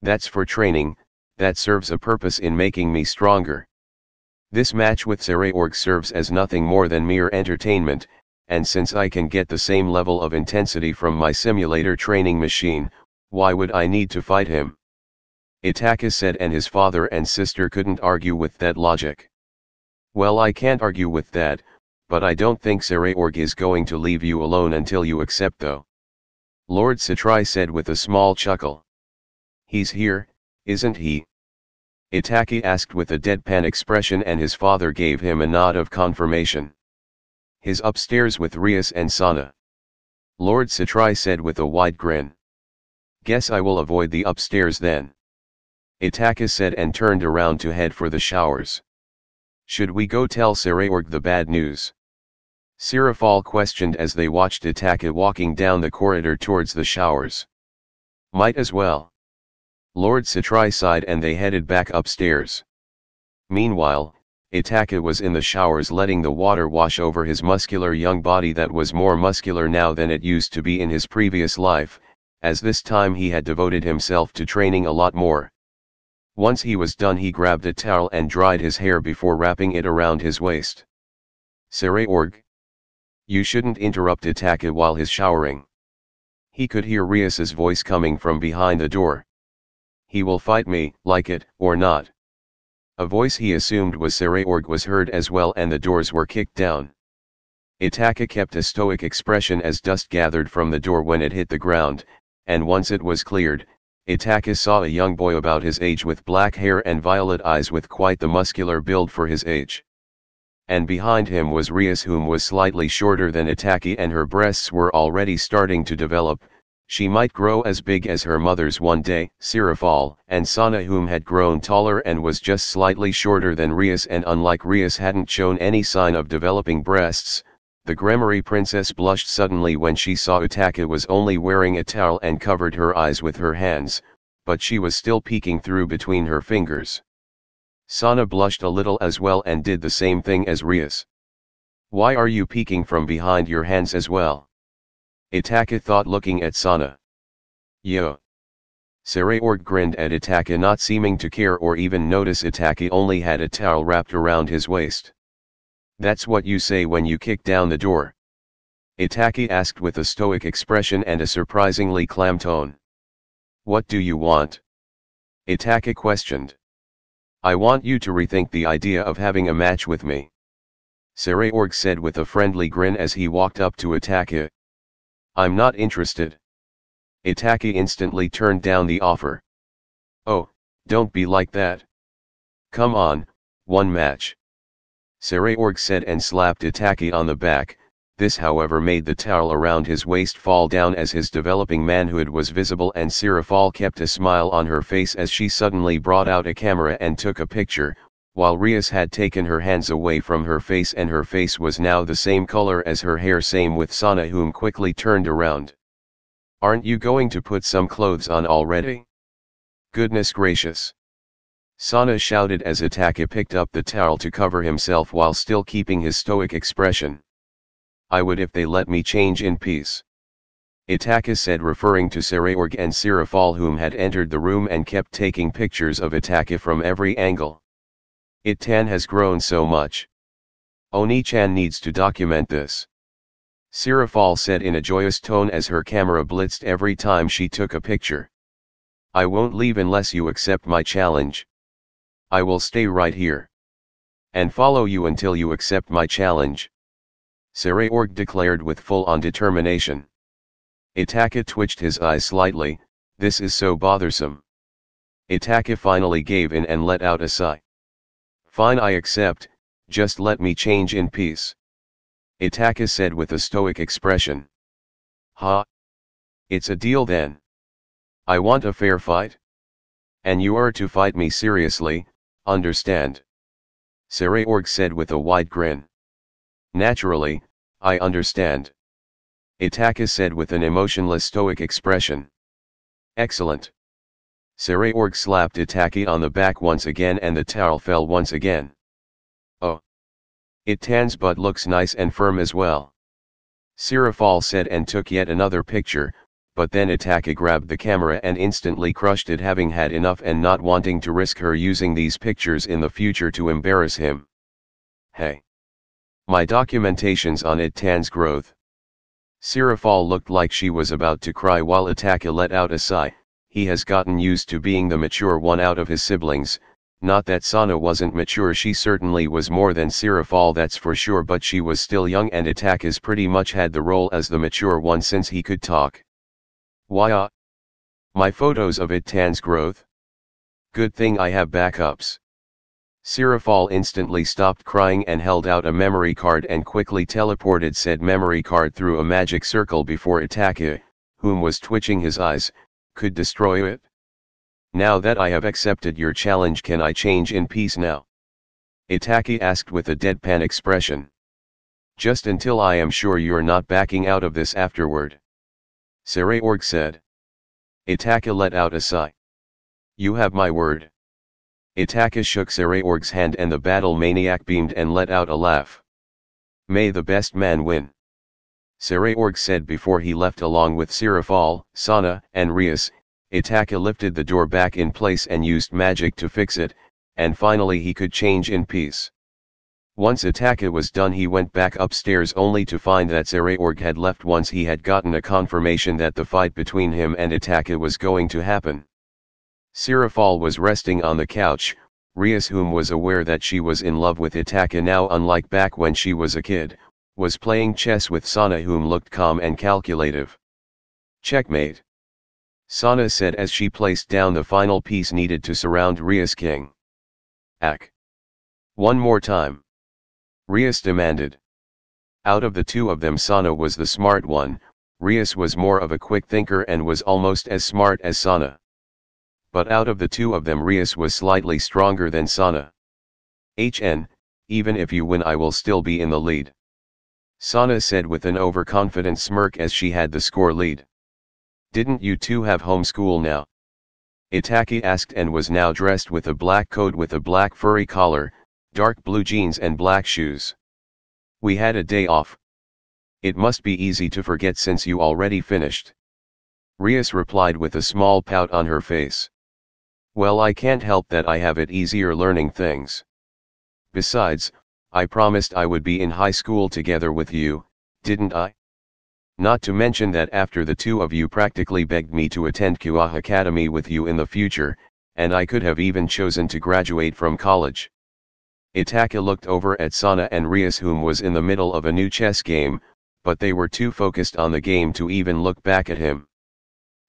That's for training, that serves a purpose in making me stronger. This match with Saray Org serves as nothing more than mere entertainment, and since I can get the same level of intensity from my simulator training machine, why would I need to fight him? Itachi said, and his father and sister couldn't argue with that logic. Well, I can't argue with that, but I don't think Saray Org is going to leave you alone until you accept though. Lord Satrai said with a small chuckle. He's here, isn't he? Itachi asked with a deadpan expression, and his father gave him a nod of confirmation. He's upstairs with Rias and Sana. Lord Satrai said with a wide grin. Guess I will avoid the upstairs then. Itachi said and turned around to head for the showers. Should we go tell Saray Org the bad news? Sirafal questioned as they watched Itachi walking down the corridor towards the showers. Might as well. Lord Satrai sighed and they headed back upstairs. Meanwhile, Itachi was in the showers letting the water wash over his muscular young body that was more muscular now than it used to be in his previous life, as this time he had devoted himself to training a lot more. Once he was done, he grabbed a towel and dried his hair before wrapping it around his waist. Saray Org. You shouldn't interrupt Itachi while he's showering. He could hear Rias's voice coming from behind the door. He will fight me, like it or not. A voice he assumed was Saray Org was heard as well, and the doors were kicked down. Itachi kept a stoic expression as dust gathered from the door when it hit the ground, and once it was cleared, Itachi saw a young boy about his age with black hair and violet eyes with quite the muscular build for his age. And behind him was Rias, whom was slightly shorter than Itachi, and her breasts were already starting to develop. She might grow as big as her mother's one day. Sirafal and Sana, whom had grown taller and was just slightly shorter than Rias, and unlike Rias hadn't shown any sign of developing breasts. The Gremory princess blushed suddenly when she saw Itachi was only wearing a towel and covered her eyes with her hands, but she was still peeking through between her fingers. Sana blushed a little as well and did the same thing as Rias. Why are you peeking from behind your hands as well? Itachi thought, looking at Sana. Yo. Saray Org grinned at Itachi, not seeming to care or even notice Itachi only had a towel wrapped around his waist. That's what you say when you kick down the door? Itachi asked with a stoic expression and a surprisingly calm tone. What do you want? Itachi questioned. I want you to rethink the idea of having a match with me. Saraorg said with a friendly grin as he walked up to Itachi. I'm not interested. Itachi instantly turned down the offer. Oh, don't be like that. Come on, one match. Saraorg said and slapped Itachi on the back. This however made the towel around his waist fall down as his developing manhood was visible, and Sirafal kept a smile on her face as she suddenly brought out a camera and took a picture, while Rias had taken her hands away from her face and her face was now the same color as her hair, same with Sana, whom quickly turned around. Aren't you going to put some clothes on already? Goodness gracious. Sana shouted as Itachi picked up the towel to cover himself while still keeping his stoic expression. I would if they let me change in peace. Itachi said, referring to Saraorg and Sirafal, whom had entered the room and kept taking pictures of Itachi from every angle. It-tan has grown so much. Oni-chan needs to document this. Sirafal said in a joyous tone as her camera blitzed every time she took a picture. I won't leave unless you accept my challenge. I will stay right here and follow you until you accept my challenge. Saraorg declared with full-on determination. Itachi twitched his eyes slightly. This is so bothersome. Itachi finally gave in and let out a sigh. Fine, I accept, just let me change in peace. Itachi said with a stoic expression. Ha! It's a deal then. I want a fair fight. And you are to fight me seriously, understand? Saraorg said with a wide grin. Naturally, I understand. Itachi said with an emotionless stoic expression. Excellent. Saraorg slapped Itachi on the back once again and the towel fell once again. Oh. It tans but looks nice and firm as well. Sirafal said and took yet another picture, but then Itachi grabbed the camera and instantly crushed it, having had enough and not wanting to risk her using these pictures in the future to embarrass him. Hey. My documentation's on it-tan's growth. Sirafal looked like she was about to cry while Itachi let out a sigh. He has gotten used to being the mature one out of his siblings. Not that Sana wasn't mature, she certainly was more than Sirafal, that's for sure, but she was still young and Itachi's pretty much had the role as the mature one since he could talk. Why my photos of it-tan's growth? Good thing I have backups. Sirafal instantly stopped crying and held out a memory card and quickly teleported said memory card through a magic circle before Itachi, whom was twitching his eyes, could destroy it. Now that I have accepted your challenge, can I change in peace now? Itachi asked with a deadpan expression. Just until I am sure you're not backing out of this afterward. Saraorg said. Itachi let out a sigh. You have my word. Itachi shook Saraorg's hand and the battle maniac beamed and let out a laugh. May the best man win. Saraorg said before he left along with Sirafal, Sana, and Rias. Itachi lifted the door back in place and used magic to fix it, and finally he could change in peace. Once Itachi was done, he went back upstairs only to find that Saraorg had left once he had gotten a confirmation that the fight between him and Itachi was going to happen. Sirafal was resting on the couch. Rias, whom was aware that she was in love with Itachi now unlike back when she was a kid, was playing chess with Sana, whom looked calm and calculative. Checkmate. Sana said as she placed down the final piece needed to surround Rias' king. Ack. One more time. Rias demanded. Out of the two of them, Sana was the smart one. Rias was more of a quick thinker and was almost as smart as Sana. But out of the two of them, Rias was slightly stronger than Sana. Even if you win, I will still be in the lead. Sana said with an overconfident smirk as she had the score lead. Didn't you two have homeschool now? Itachi asked and was now dressed with a black coat with a black furry collar, dark blue jeans and black shoes. We had a day off. It must be easy to forget since you already finished. Rias replied with a small pout on her face. Well, I can't help that I have it easier learning things. Besides, I promised I would be in high school together with you, didn't I? Not to mention that after the two of you practically begged me to attend Kyoa Academy with you in the future, and I could have even chosen to graduate from college. Itachi looked over at Sana and Rias, whom was in the middle of a new chess game, but they were too focused on the game to even look back at him.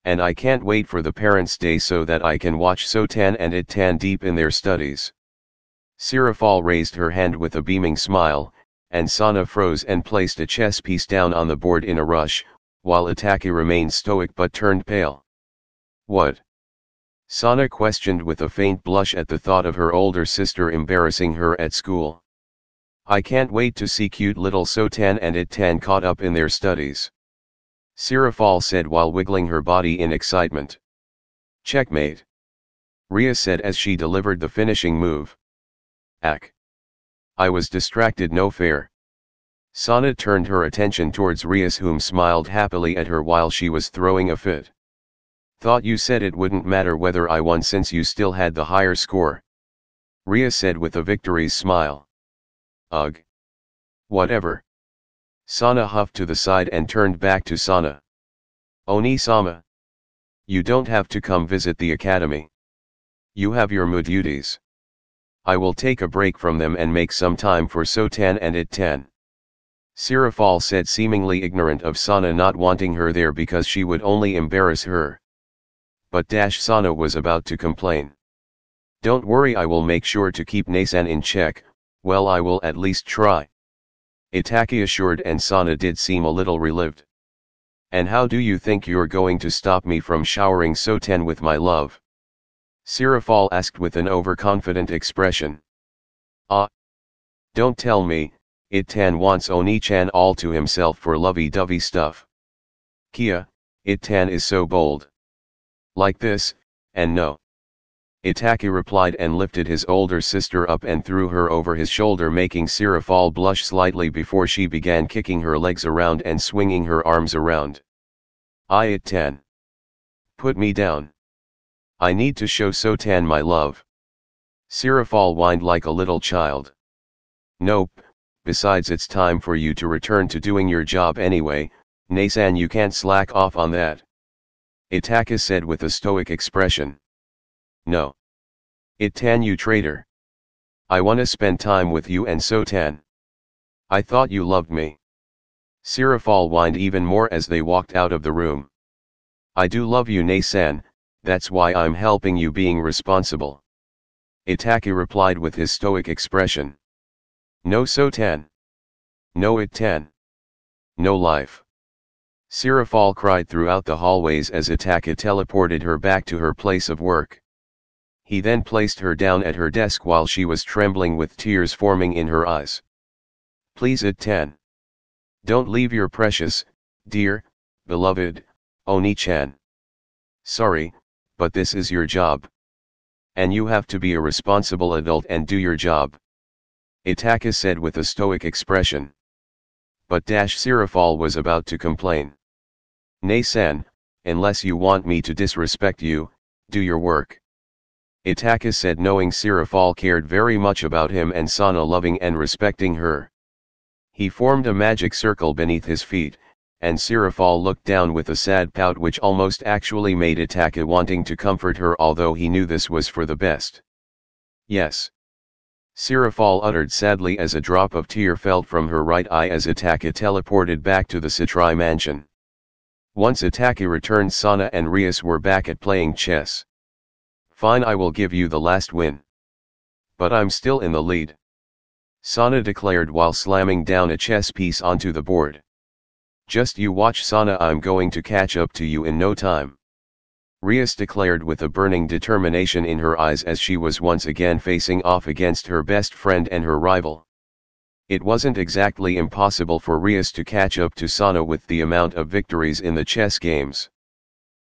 And I can't wait for the Parents' Day so that I can watch Sotan and Itan deep in their studies. Sirafal raised her hand with a beaming smile, and Sana froze and placed a chess piece down on the board in a rush, while Itachi remained stoic but turned pale. What? Sana questioned with a faint blush at the thought of her older sister embarrassing her at school. I can't wait to see cute little Sotan and Itan caught up in their studies. Sirafal said while wiggling her body in excitement. Checkmate. Ria said as she delivered the finishing move. Ack. I was distracted, no fair. Sana turned her attention towards Rias, whom smiled happily at her while she was throwing a fit. Thought you said it wouldn't matter whether I won since you still had the higher score. Ria said with a victory's smile. Ugh. Whatever. Sana huffed to the side and turned back to Sana. Oni-sama. You don't have to come visit the academy. You have your duties. I will take a break from them and make some time for Sotan and Itan. Sirafal said, seemingly ignorant of Sana not wanting her there because she would only embarrass her. But Sana was about to complain. Don't worry, I will make sure to keep Nasan in check. Well, I will at least try. Itachi assured, and Sana did seem a little relieved. And how do you think you're going to stop me from showering Sotan with my love? Sirafal asked with an overconfident expression. Ah! Don't tell me, Itan wants Oni-chan all to himself for lovey-dovey stuff. Kia, Itan is so bold. Like this, and no. Itachi replied and lifted his older sister up and threw her over his shoulder, making Sirafal blush slightly before she began kicking her legs around and swinging her arms around. Itan. Put me down. I need to show Sotan my love. Sirafal whined like a little child. Nope, besides it's time for you to return to doing your job anyway, Nasan, you can't slack off on that. Itachi said with a stoic expression. No. Itan, you traitor. I wanna spend time with you and Sotan. I thought you loved me. Sirafal whined even more as they walked out of the room. I do love you, Nasan, that's why I'm helping you being responsible. Itachi replied with his stoic expression. No Sotan. No Itan. No life. Sirafal cried throughout the hallways as Itachi teleported her back to her place of work. He then placed her down at her desk while she was trembling with tears forming in her eyes. Please, Itan. Don't leave your precious, dear, beloved, Oni-chan. Sorry, but this is your job. And you have to be a responsible adult and do your job. Itachi said with a stoic expression. But Sirafal was about to complain. Nasan, unless you want me to disrespect you, do your work. Itachi said, knowing Sirafal cared very much about him and Sana loving and respecting her. He formed a magic circle beneath his feet, and Sirafal looked down with a sad pout which almost actually made Itachi wanting to comfort her, although he knew this was for the best. Yes. Sirafal uttered sadly as a drop of tear fell from her right eye as Itachi teleported back to the Satrai mansion. Once Itachi returned, Sana and Rias were back at playing chess. Fine, I will give you the last win. But I'm still in the lead. Sana declared while slamming down a chess piece onto the board. Just you watch, Sana, I'm going to catch up to you in no time. Rias declared with a burning determination in her eyes as she was once again facing off against her best friend and her rival. It wasn't exactly impossible for Rias to catch up to Sana with the amount of victories in the chess games.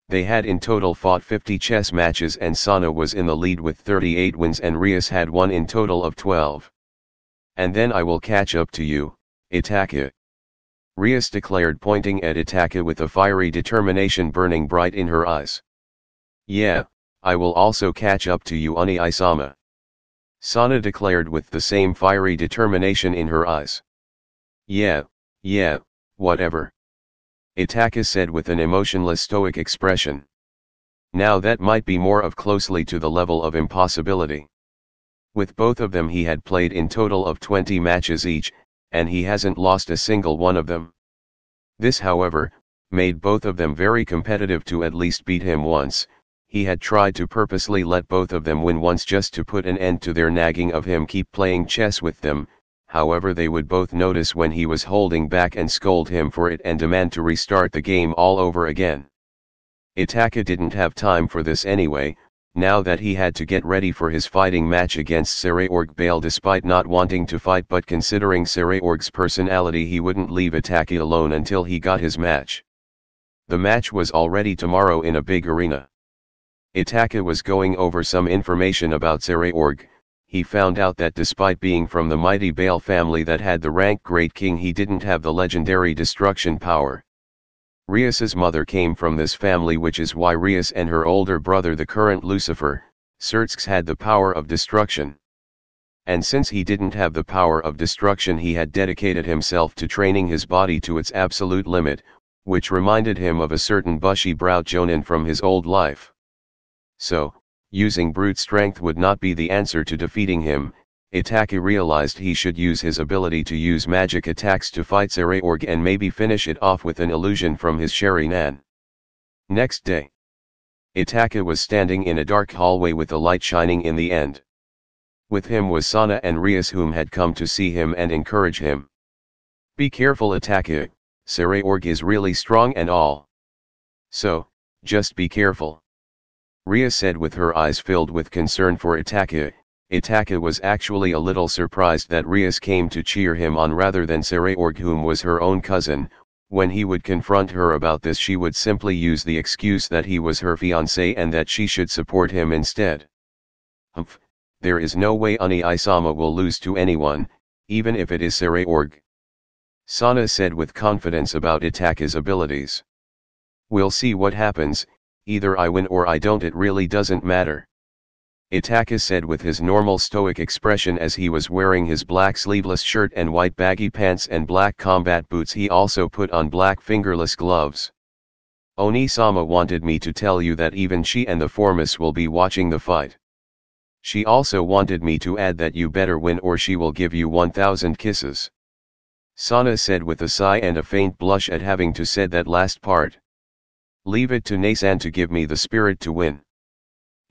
They had in total fought 50 chess matches and Sana was in the lead with 38 wins and Rias had won in total of 12. And then I will catch up to you, Itachi. Rias declared, pointing at Itachi with a fiery determination burning bright in her eyes. Yeah, I will also catch up to you, Oni-sama. Sana declared with the same fiery determination in her eyes. Yeah, whatever. Itachi said with an emotionless stoic expression. Now that might be more of closely to the level of impossibility. With both of them he had played in total of 20 matches each, and he hasn't lost a single one of them. This however, made both of them very competitive to at least beat him once. He had tried to purposely let both of them win once just to put an end to their nagging of him keep playing chess with them, however they would both notice when he was holding back and scold him for it and demand to restart the game all over again. Itachi didn't have time for this anyway, now that he had to get ready for his fighting match against Saraorg Bale despite not wanting to fight, but considering Saraorg's personality he wouldn't leave Itachi alone until he got his match. The match was already tomorrow in a big arena. Itachi was going over some information about Saraorg. He found out that despite being from the mighty Bale family that had the rank Great King, he didn't have the legendary destruction power. Rias's mother came from this family, which is why Rias and her older brother the current Lucifer, Xerxes, had the power of destruction. And since he didn't have the power of destruction, he had dedicated himself to training his body to its absolute limit, which reminded him of a certain bushy-browed Jonin from his old life. So, using brute strength would not be the answer to defeating him. Itachi realized he should use his ability to use magic attacks to fight Saraorg and maybe finish it off with an illusion from his Sharingan. Next day, Itachi was standing in a dark hallway with a light shining in the end. With him was Sana and Rias, whom had come to see him and encourage him. "Be careful, Itachi, Saraorg is really strong and all. So, just be careful," Rias said with her eyes filled with concern for Itachi. Itachi was actually a little surprised that Rias came to cheer him on rather than Saraorg, whom was her own cousin. When he would confront her about this, she would simply use the excuse that he was her fiancé and that she should support him instead. "Humph, there is no way Oni-sama will lose to anyone, even if it is Saraorg," Sana said with confidence about Itachi's abilities. "We'll see what happens, either I win or I don't, it really doesn't matter," Itachi said with his normal stoic expression as he was wearing his black sleeveless shirt and white baggy pants and black combat boots. He also put on black fingerless gloves. "Oni-sama wanted me to tell you that even she and the Formus will be watching the fight. She also wanted me to add that you better win or she will give you 1,000 kisses," Sana said with a sigh and a faint blush at having to said that last part. "Leave it to Nasan to give me the spirit to win,"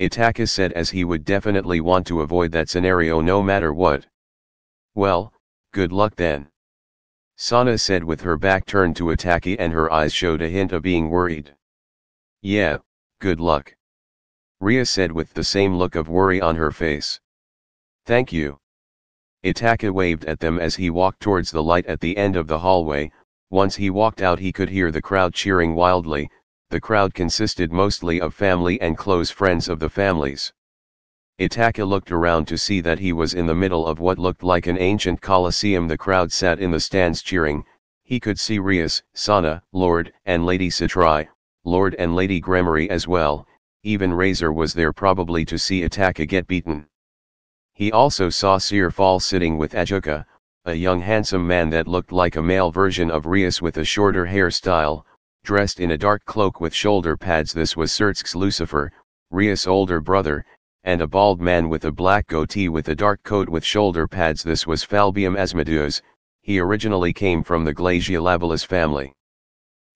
Itachi said, as he would definitely want to avoid that scenario no matter what. "Well, good luck then," Sana said with her back turned to Itachi and her eyes showed a hint of being worried. "Yeah, good luck," Ria said with the same look of worry on her face. "Thank you." Itachi waved at them as he walked towards the light at the end of the hallway. Once he walked out, he could hear the crowd cheering wildly. The crowd consisted mostly of family and close friends of the families. Itachi looked around to see that he was in the middle of what looked like an ancient coliseum. The crowd sat in the stands cheering. He could see Rias, Sana, Lord and Lady Satrai, Lord and Lady Gremory as well. Even Razor was there, probably to see Itachi get beaten. He also saw Seer Fall sitting with Ajuka, a young handsome man that looked like a male version of Rias with a shorter hairstyle, dressed in a dark cloak with shoulder pads. This was Xerxes Lucifer, Rias' older brother, and a bald man with a black goatee with a dark coat with shoulder pads. This was Falbium Asmodeus. He originally came from the Glaciolabilis family.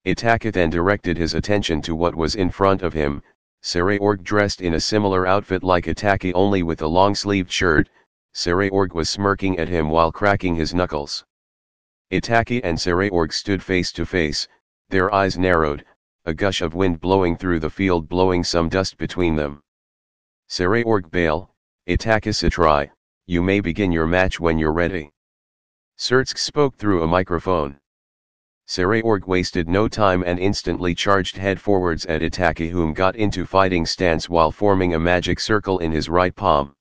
Itachi then directed his attention to what was in front of him. Saraorg, dressed in a similar outfit like Itachi only with a long-sleeved shirt. Saraorg was smirking at him while cracking his knuckles. Itachi and Saraorg stood face to face. Their eyes narrowed, a gush of wind blowing through the field, blowing some dust between them. "Saraorg Bale, Itachi Satrai, you may begin your match when you're ready," Xerxes spoke through a microphone. Saraorg wasted no time and instantly charged head forwards at Itachi, whom got into fighting stance while forming a magic circle in his right palm.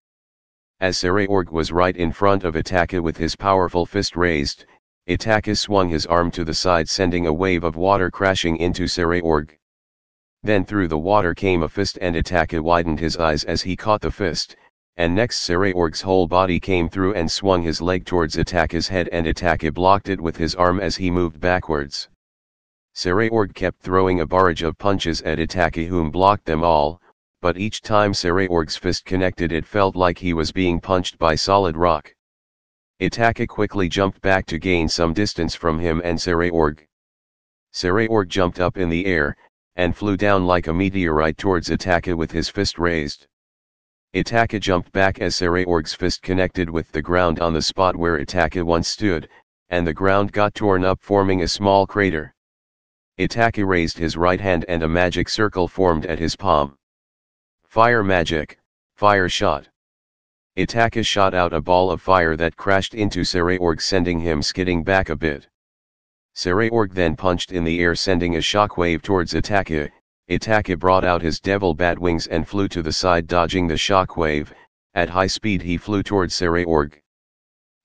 As Saraorg was right in front of Itachi with his powerful fist raised, Itachi swung his arm to the side, sending a wave of water crashing into Saraorg. Then through the water came a fist and Itachi widened his eyes as he caught the fist, and next Saraorg's whole body came through and swung his leg towards Itachi's head, and Itachi blocked it with his arm as he moved backwards. Saraorg kept throwing a barrage of punches at Itachi, whom blocked them all, but each time Saraorg's fist connected it felt like he was being punched by solid rock. Itachi quickly jumped back to gain some distance from him and Saraorg. Saraorg jumped up in the air, and flew down like a meteorite towards Itachi with his fist raised. Itachi jumped back as Saraorg's fist connected with the ground on the spot where Itachi once stood, and the ground got torn up, forming a small crater. Itachi raised his right hand and a magic circle formed at his palm. Fire magic, fire shot. Itachi shot out a ball of fire that crashed into Saraorg, sending him skidding back a bit. Saraorg then punched in the air, sending a shockwave towards Itachi. Itachi brought out his devil bat wings and flew to the side, dodging the shockwave. At high speed he flew towards Saraorg.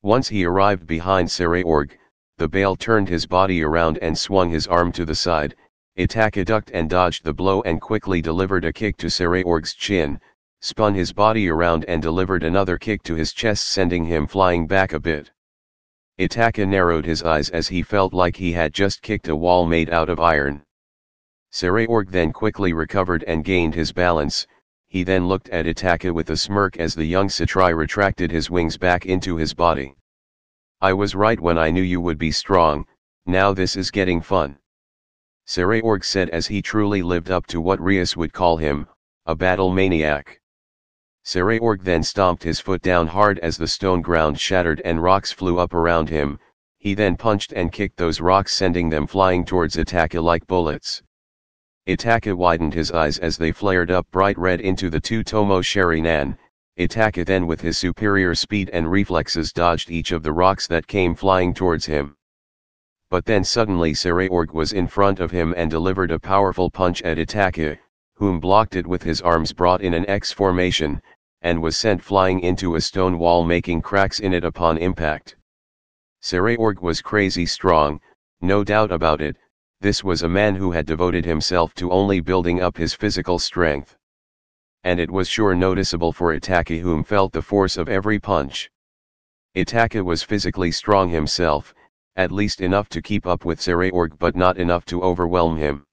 Once he arrived behind Saraorg, the Baal turned his body around and swung his arm to the side. Itachi ducked and dodged the blow and quickly delivered a kick to Saraorg's chin, spun his body around and delivered another kick to his chest, sending him flying back a bit. Itachi narrowed his eyes as he felt like he had just kicked a wall made out of iron. Saraorg then quickly recovered and gained his balance. He then looked at Itachi with a smirk as the young Satrai retracted his wings back into his body. "I was right when I knew you would be strong. Now this is getting fun," Saraorg said as he truly lived up to what Rias would call him, a battle maniac. Saraorg then stomped his foot down hard as the stone ground shattered and rocks flew up around him. He then punched and kicked those rocks, sending them flying towards Itachi like bullets. Itachi widened his eyes as they flared up bright red into the two Tomo Sharinan. Itachi then with his superior speed and reflexes dodged each of the rocks that came flying towards him. But then suddenly Saraorg was in front of him and delivered a powerful punch at Itachi, whom blocked it with his arms brought in an X formation, and was sent flying into a stone wall, making cracks in it upon impact. Saraorg was crazy strong, no doubt about it. This was a man who had devoted himself to only building up his physical strength. And it was sure noticeable for Itachi, whom felt the force of every punch. Itachi was physically strong himself, at least enough to keep up with Saraorg but not enough to overwhelm him.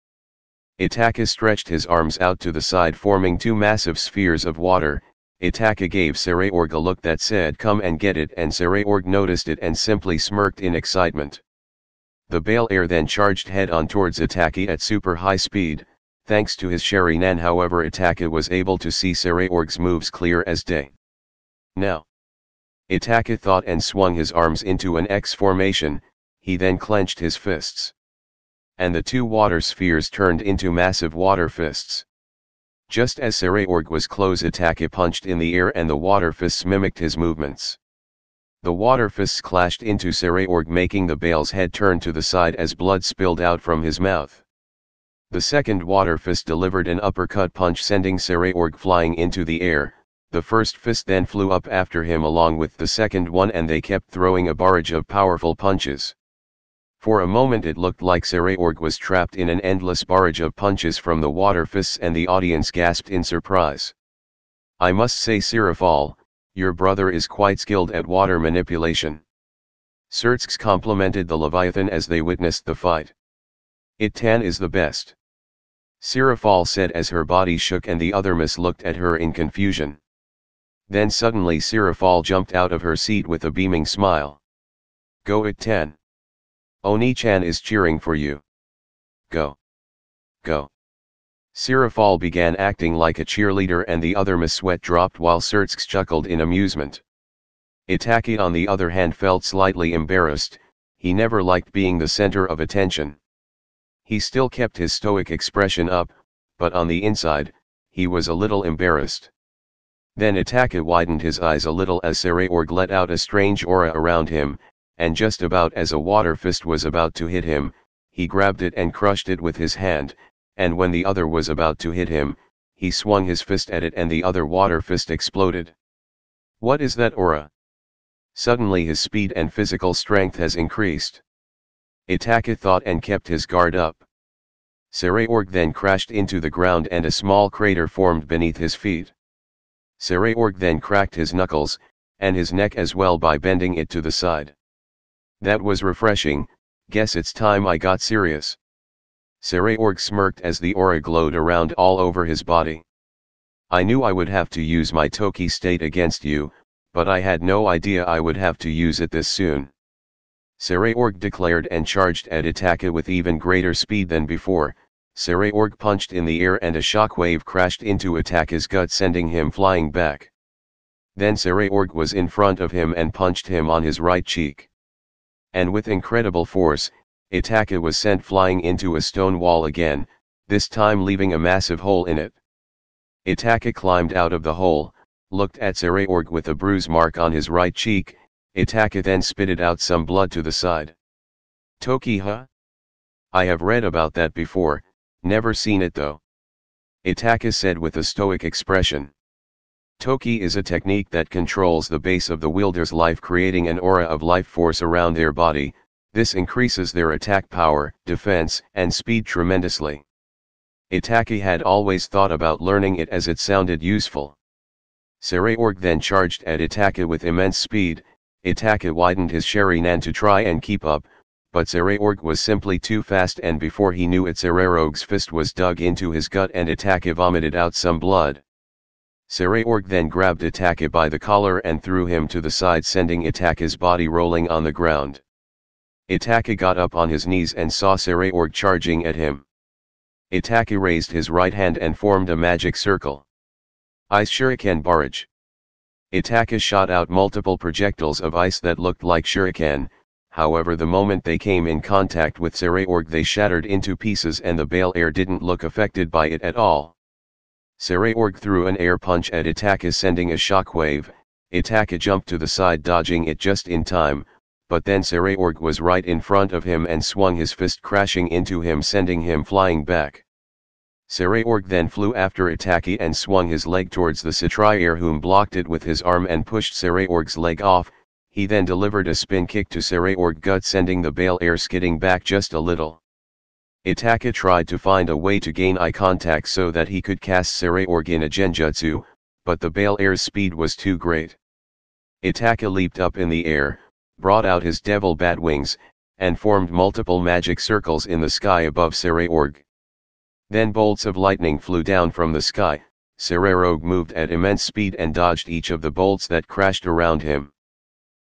Itachi stretched his arms out to the side, forming two massive spheres of water. Itachi gave Saraorg a look that said, "Come and get it," and Saraorg noticed it and simply smirked in excitement. The Baal Air then charged head-on towards Itachi at super high speed. Thanks to his Sharinan, however, Itachi was able to see Saraorg's moves clear as day. Now, Itachi thought and swung his arms into an X formation. He then clenched his fists. And the two water spheres turned into massive water fists. Just as Saraorg was close, Itachi punched in the air and the water fists mimicked his movements. The water fists clashed into Saraorg, making the Baal's head turn to the side as blood spilled out from his mouth. The second water fist delivered an uppercut punch, sending Saraorg flying into the air. The first fist then flew up after him along with the second one, and they kept throwing a barrage of powerful punches. For a moment it looked like Saraorg was trapped in an endless barrage of punches from the water fists, and the audience gasped in surprise. "I must say, Sirafal, your brother is quite skilled at water manipulation," Surtsk complimented the Leviathan as they witnessed the fight. "Itan is the best," Sirafal said as her body shook and the other miss looked at her in confusion. Then suddenly Sirafal jumped out of her seat with a beaming smile. "Go Itan! Oni-chan is cheering for you. Go! Go!" Sirafal began acting like a cheerleader and the other miss sweat dropped while Surtsk chuckled in amusement. Itachi on the other hand felt slightly embarrassed. He never liked being the center of attention. He still kept his stoic expression up, but on the inside, he was a little embarrassed. Then Itachi widened his eyes a little as Saraorg let out a strange aura around him, and just about as a water fist was about to hit him, he grabbed it and crushed it with his hand, and when the other was about to hit him, he swung his fist at it and the other water fist exploded. "What is that aura?" Suddenly his speed and physical strength has increased. Itachi thought and kept his guard up. Saraorg then crashed into the ground and a small crater formed beneath his feet. Saraorg then cracked his knuckles, and his neck as well, by bending it to the side. "That was refreshing. Guess it's time I got serious." Saraorg smirked as the aura glowed around all over his body. I knew I would have to use my Toki state against you, but I had no idea I would have to use it this soon. Saraorg declared and charged at Itachi with even greater speed than before. Saraorg punched in the air and a shockwave crashed into Itachi's gut, sending him flying back. Then Saraorg was in front of him and punched him on his right cheek. And with incredible force, Itachi was sent flying into a stone wall again, this time leaving a massive hole in it. Itachi climbed out of the hole, looked at Saraorg with a bruise mark on his right cheek. Itachi then spitted out some blood to the side. Toki, huh? I have read about that before, never seen it though. Itachi said with a stoic expression. Toki is a technique that controls the base of the wielder's life, creating an aura of life force around their body. This increases their attack power, defense, and speed tremendously. Itachi had always thought about learning it as it sounded useful. Saraorg then charged at Itachi with immense speed. Itachi widened his Sharingan to try and keep up, but Saraorg was simply too fast, and before he knew it, Saraorg's fist was dug into his gut and Itachi vomited out some blood. Saraorg then grabbed Itachi by the collar and threw him to the side, sending Itachi's body rolling on the ground. Itachi got up on his knees and saw Saraorg charging at him. Itachi raised his right hand and formed a magic circle. Ice Shuriken Barrage. Itachi shot out multiple projectiles of ice that looked like shuriken. However, the moment they came in contact with Saraorg, they shattered into pieces and the Bale Air didn't look affected by it at all. Saraorg threw an air punch at Itachi, sending a shockwave. Itachi jumped to the side, dodging it just in time, but then Saraorg was right in front of him and swung his fist, crashing into him, sending him flying back. Saraorg then flew after Itachi and swung his leg towards the Satrier, whom blocked it with his arm and pushed Saraorg's leg off. He then delivered a spin kick to Saraorg's gut, sending the Bale Air skidding back just a little. Itachi tried to find a way to gain eye contact so that he could cast Saraorg in a genjutsu, but the Bale Air's speed was too great. Itachi leaped up in the air, brought out his devil bat wings, and formed multiple magic circles in the sky above Saraorg. Then bolts of lightning flew down from the sky. Saraorg moved at immense speed and dodged each of the bolts that crashed around him.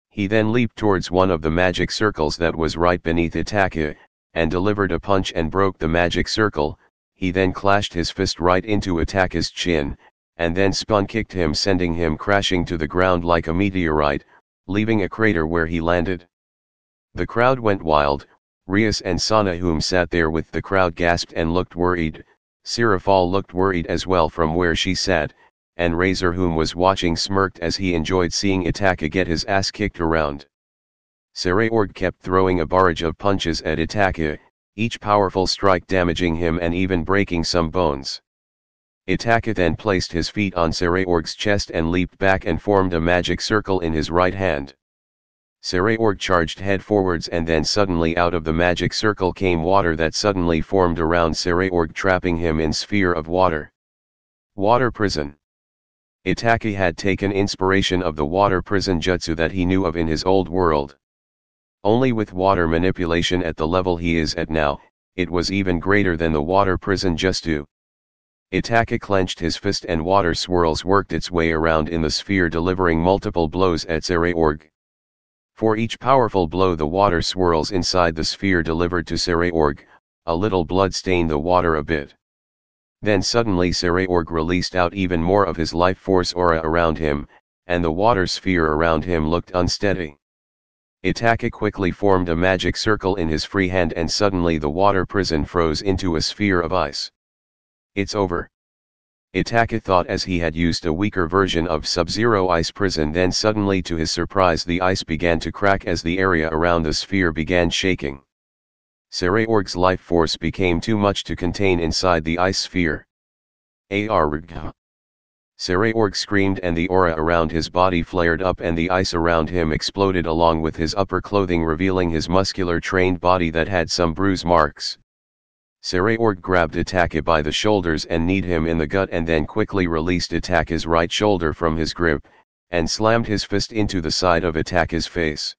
He then leaped towards one of the magic circles that was right beneath Itachi, and delivered a punch and broke the magic circle. He then clashed his fist right into Itachi's chin, and then spun kicked him, sending him crashing to the ground like a meteorite, leaving a crater where he landed. The crowd went wild. Rias and Sana, whom sat there with the crowd, gasped and looked worried. Sirafal looked worried as well from where she sat, and Razor, whom was watching, smirked as he enjoyed seeing Itachi get his ass kicked around. Saraorg kept throwing a barrage of punches at Itachi, each powerful strike damaging him and even breaking some bones. Itachi then placed his feet on Saraorg's chest and leaped back and formed a magic circle in his right hand. Saraorg charged head forwards, and then suddenly out of the magic circle came water that suddenly formed around Saraorg, trapping him in sphere of water. Water prison. Itachi had taken inspiration of the water prison jutsu that he knew of in his old world. Only with water manipulation at the level he is at now, it was even greater than the water prison jutsu. Itachi clenched his fist and water swirls worked its way around in the sphere, delivering multiple blows at Saraorg. For each powerful blow the water swirls inside the sphere delivered to Saraorg, a little blood stained the water a bit. Then suddenly Saraorg released out even more of his life force aura around him, and the water sphere around him looked unsteady. Itachi quickly formed a magic circle in his free hand, and suddenly the water prison froze into a sphere of ice. It's over. Itachi thought as he had used a weaker version of Sub-Zero ice prison. Then suddenly, to his surprise, the ice began to crack as the area around the sphere began shaking. Saraorg's life force became too much to contain inside the ice sphere. Arg! Saraorg screamed and the aura around his body flared up and the ice around him exploded along with his upper clothing, revealing his muscular trained body that had some bruise marks. Saraorg grabbed Itachi by the shoulders and kneed him in the gut, and then quickly released Itachi's right shoulder from his grip, and slammed his fist into the side of Itachi's face.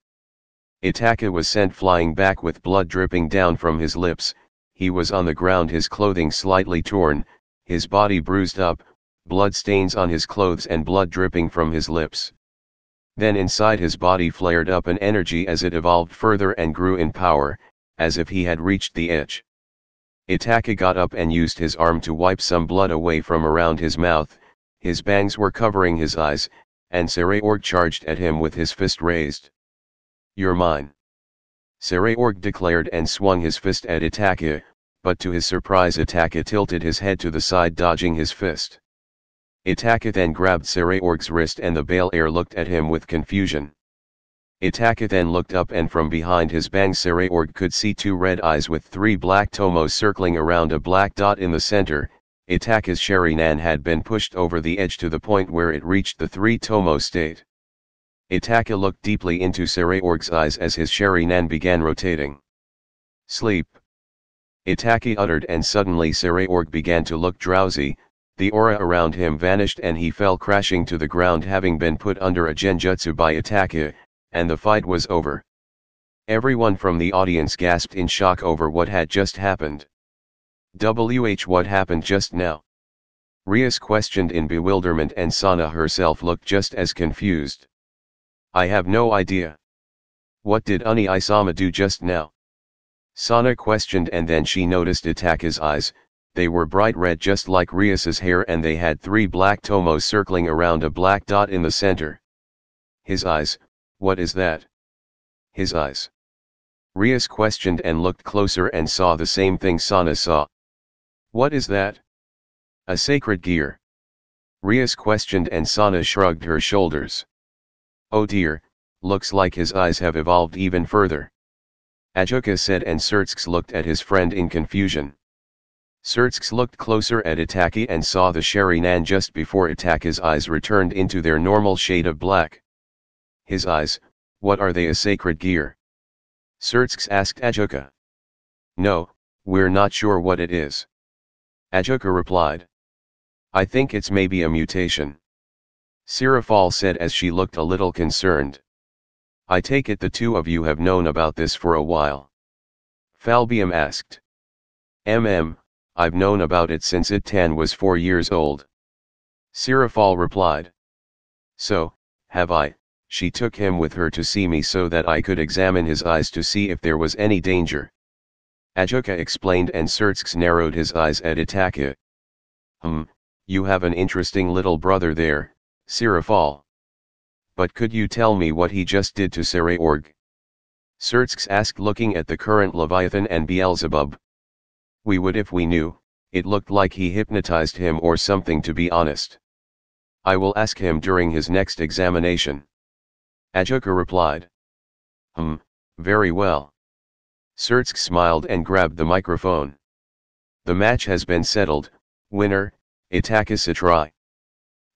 Itachi was sent flying back with blood dripping down from his lips. he was on the ground, his clothing slightly torn, his body bruised up, blood stains on his clothes and blood dripping from his lips. Then inside his body flared up an energy as it evolved further and grew in power, as if he had reached the edge. Itachi got up and used his arm to wipe some blood away from around his mouth, his bangs were covering his eyes, and Saraorg charged at him with his fist raised. "You're mine," Saraorg declared and swung his fist at Itachi, but to his surprise Itachi tilted his head to the side, dodging his fist. Itachi then grabbed Saraorg's wrist and the Bale Air looked at him with confusion. Itachi then looked up and from behind his bangs Saraorg could see two red eyes with three black tomos circling around a black dot in the center. Itachi's Sharingan had been pushed over the edge to the point where it reached the three tomo state. Itachi looked deeply into Saraorg's eyes as his Sharingan began rotating. "Sleep," Itachi uttered, and suddenly Saraorg began to look drowsy, the aura around him vanished and he fell crashing to the ground, having been put under a genjutsu by Itachi, and the fight was over. Everyone from the audience gasped in shock over what had just happened. What happened just now? Rias questioned in bewilderment, and Sana herself looked just as confused. "I have no idea. What did Uni-sama do just now?" Sana questioned, and then she noticed Itachi's eyes. They were bright red just like Rias's hair, and they had three black tomos circling around a black dot in the center. "His eyes, what is that?" "His eyes?" Rias questioned and looked closer and saw the same thing Sana saw. "What is that?" "A sacred gear." Rias questioned and Sana shrugged her shoulders. "Oh dear, looks like his eyes have evolved even further," Ajuka said, and Surtsk looked at his friend in confusion. Surtsk looked closer at Itachi and saw the Sharingan just before Itachi's eyes returned into their normal shade of black. "His eyes, what are they, a sacred gear?" Surtsk asked Ajuka. "No, we're not sure what it is," Ajuka replied. "I think it's maybe a mutation," Sirafal said as she looked a little concerned. "I take it the two of you have known about this for a while?" Falbium asked. I've known about it since Itan was 4 years old," Sirafal replied. "So, have I. She took him with her to see me so that I could examine his eyes to see if there was any danger," Ajuka explained, and Surtsk narrowed his eyes at Itachi. You have an interesting little brother there, Sirafal. But could you tell me what he just did to Saraorg?" Surtsk asked, looking at the current Leviathan and Beelzebub. "We would if we knew. It looked like he hypnotized him or something, to be honest. I will ask him during his next examination," Ajuka replied. Very well." Surtsk smiled and grabbed the microphone. "The match has been settled. Winner, Itachi Satrai,"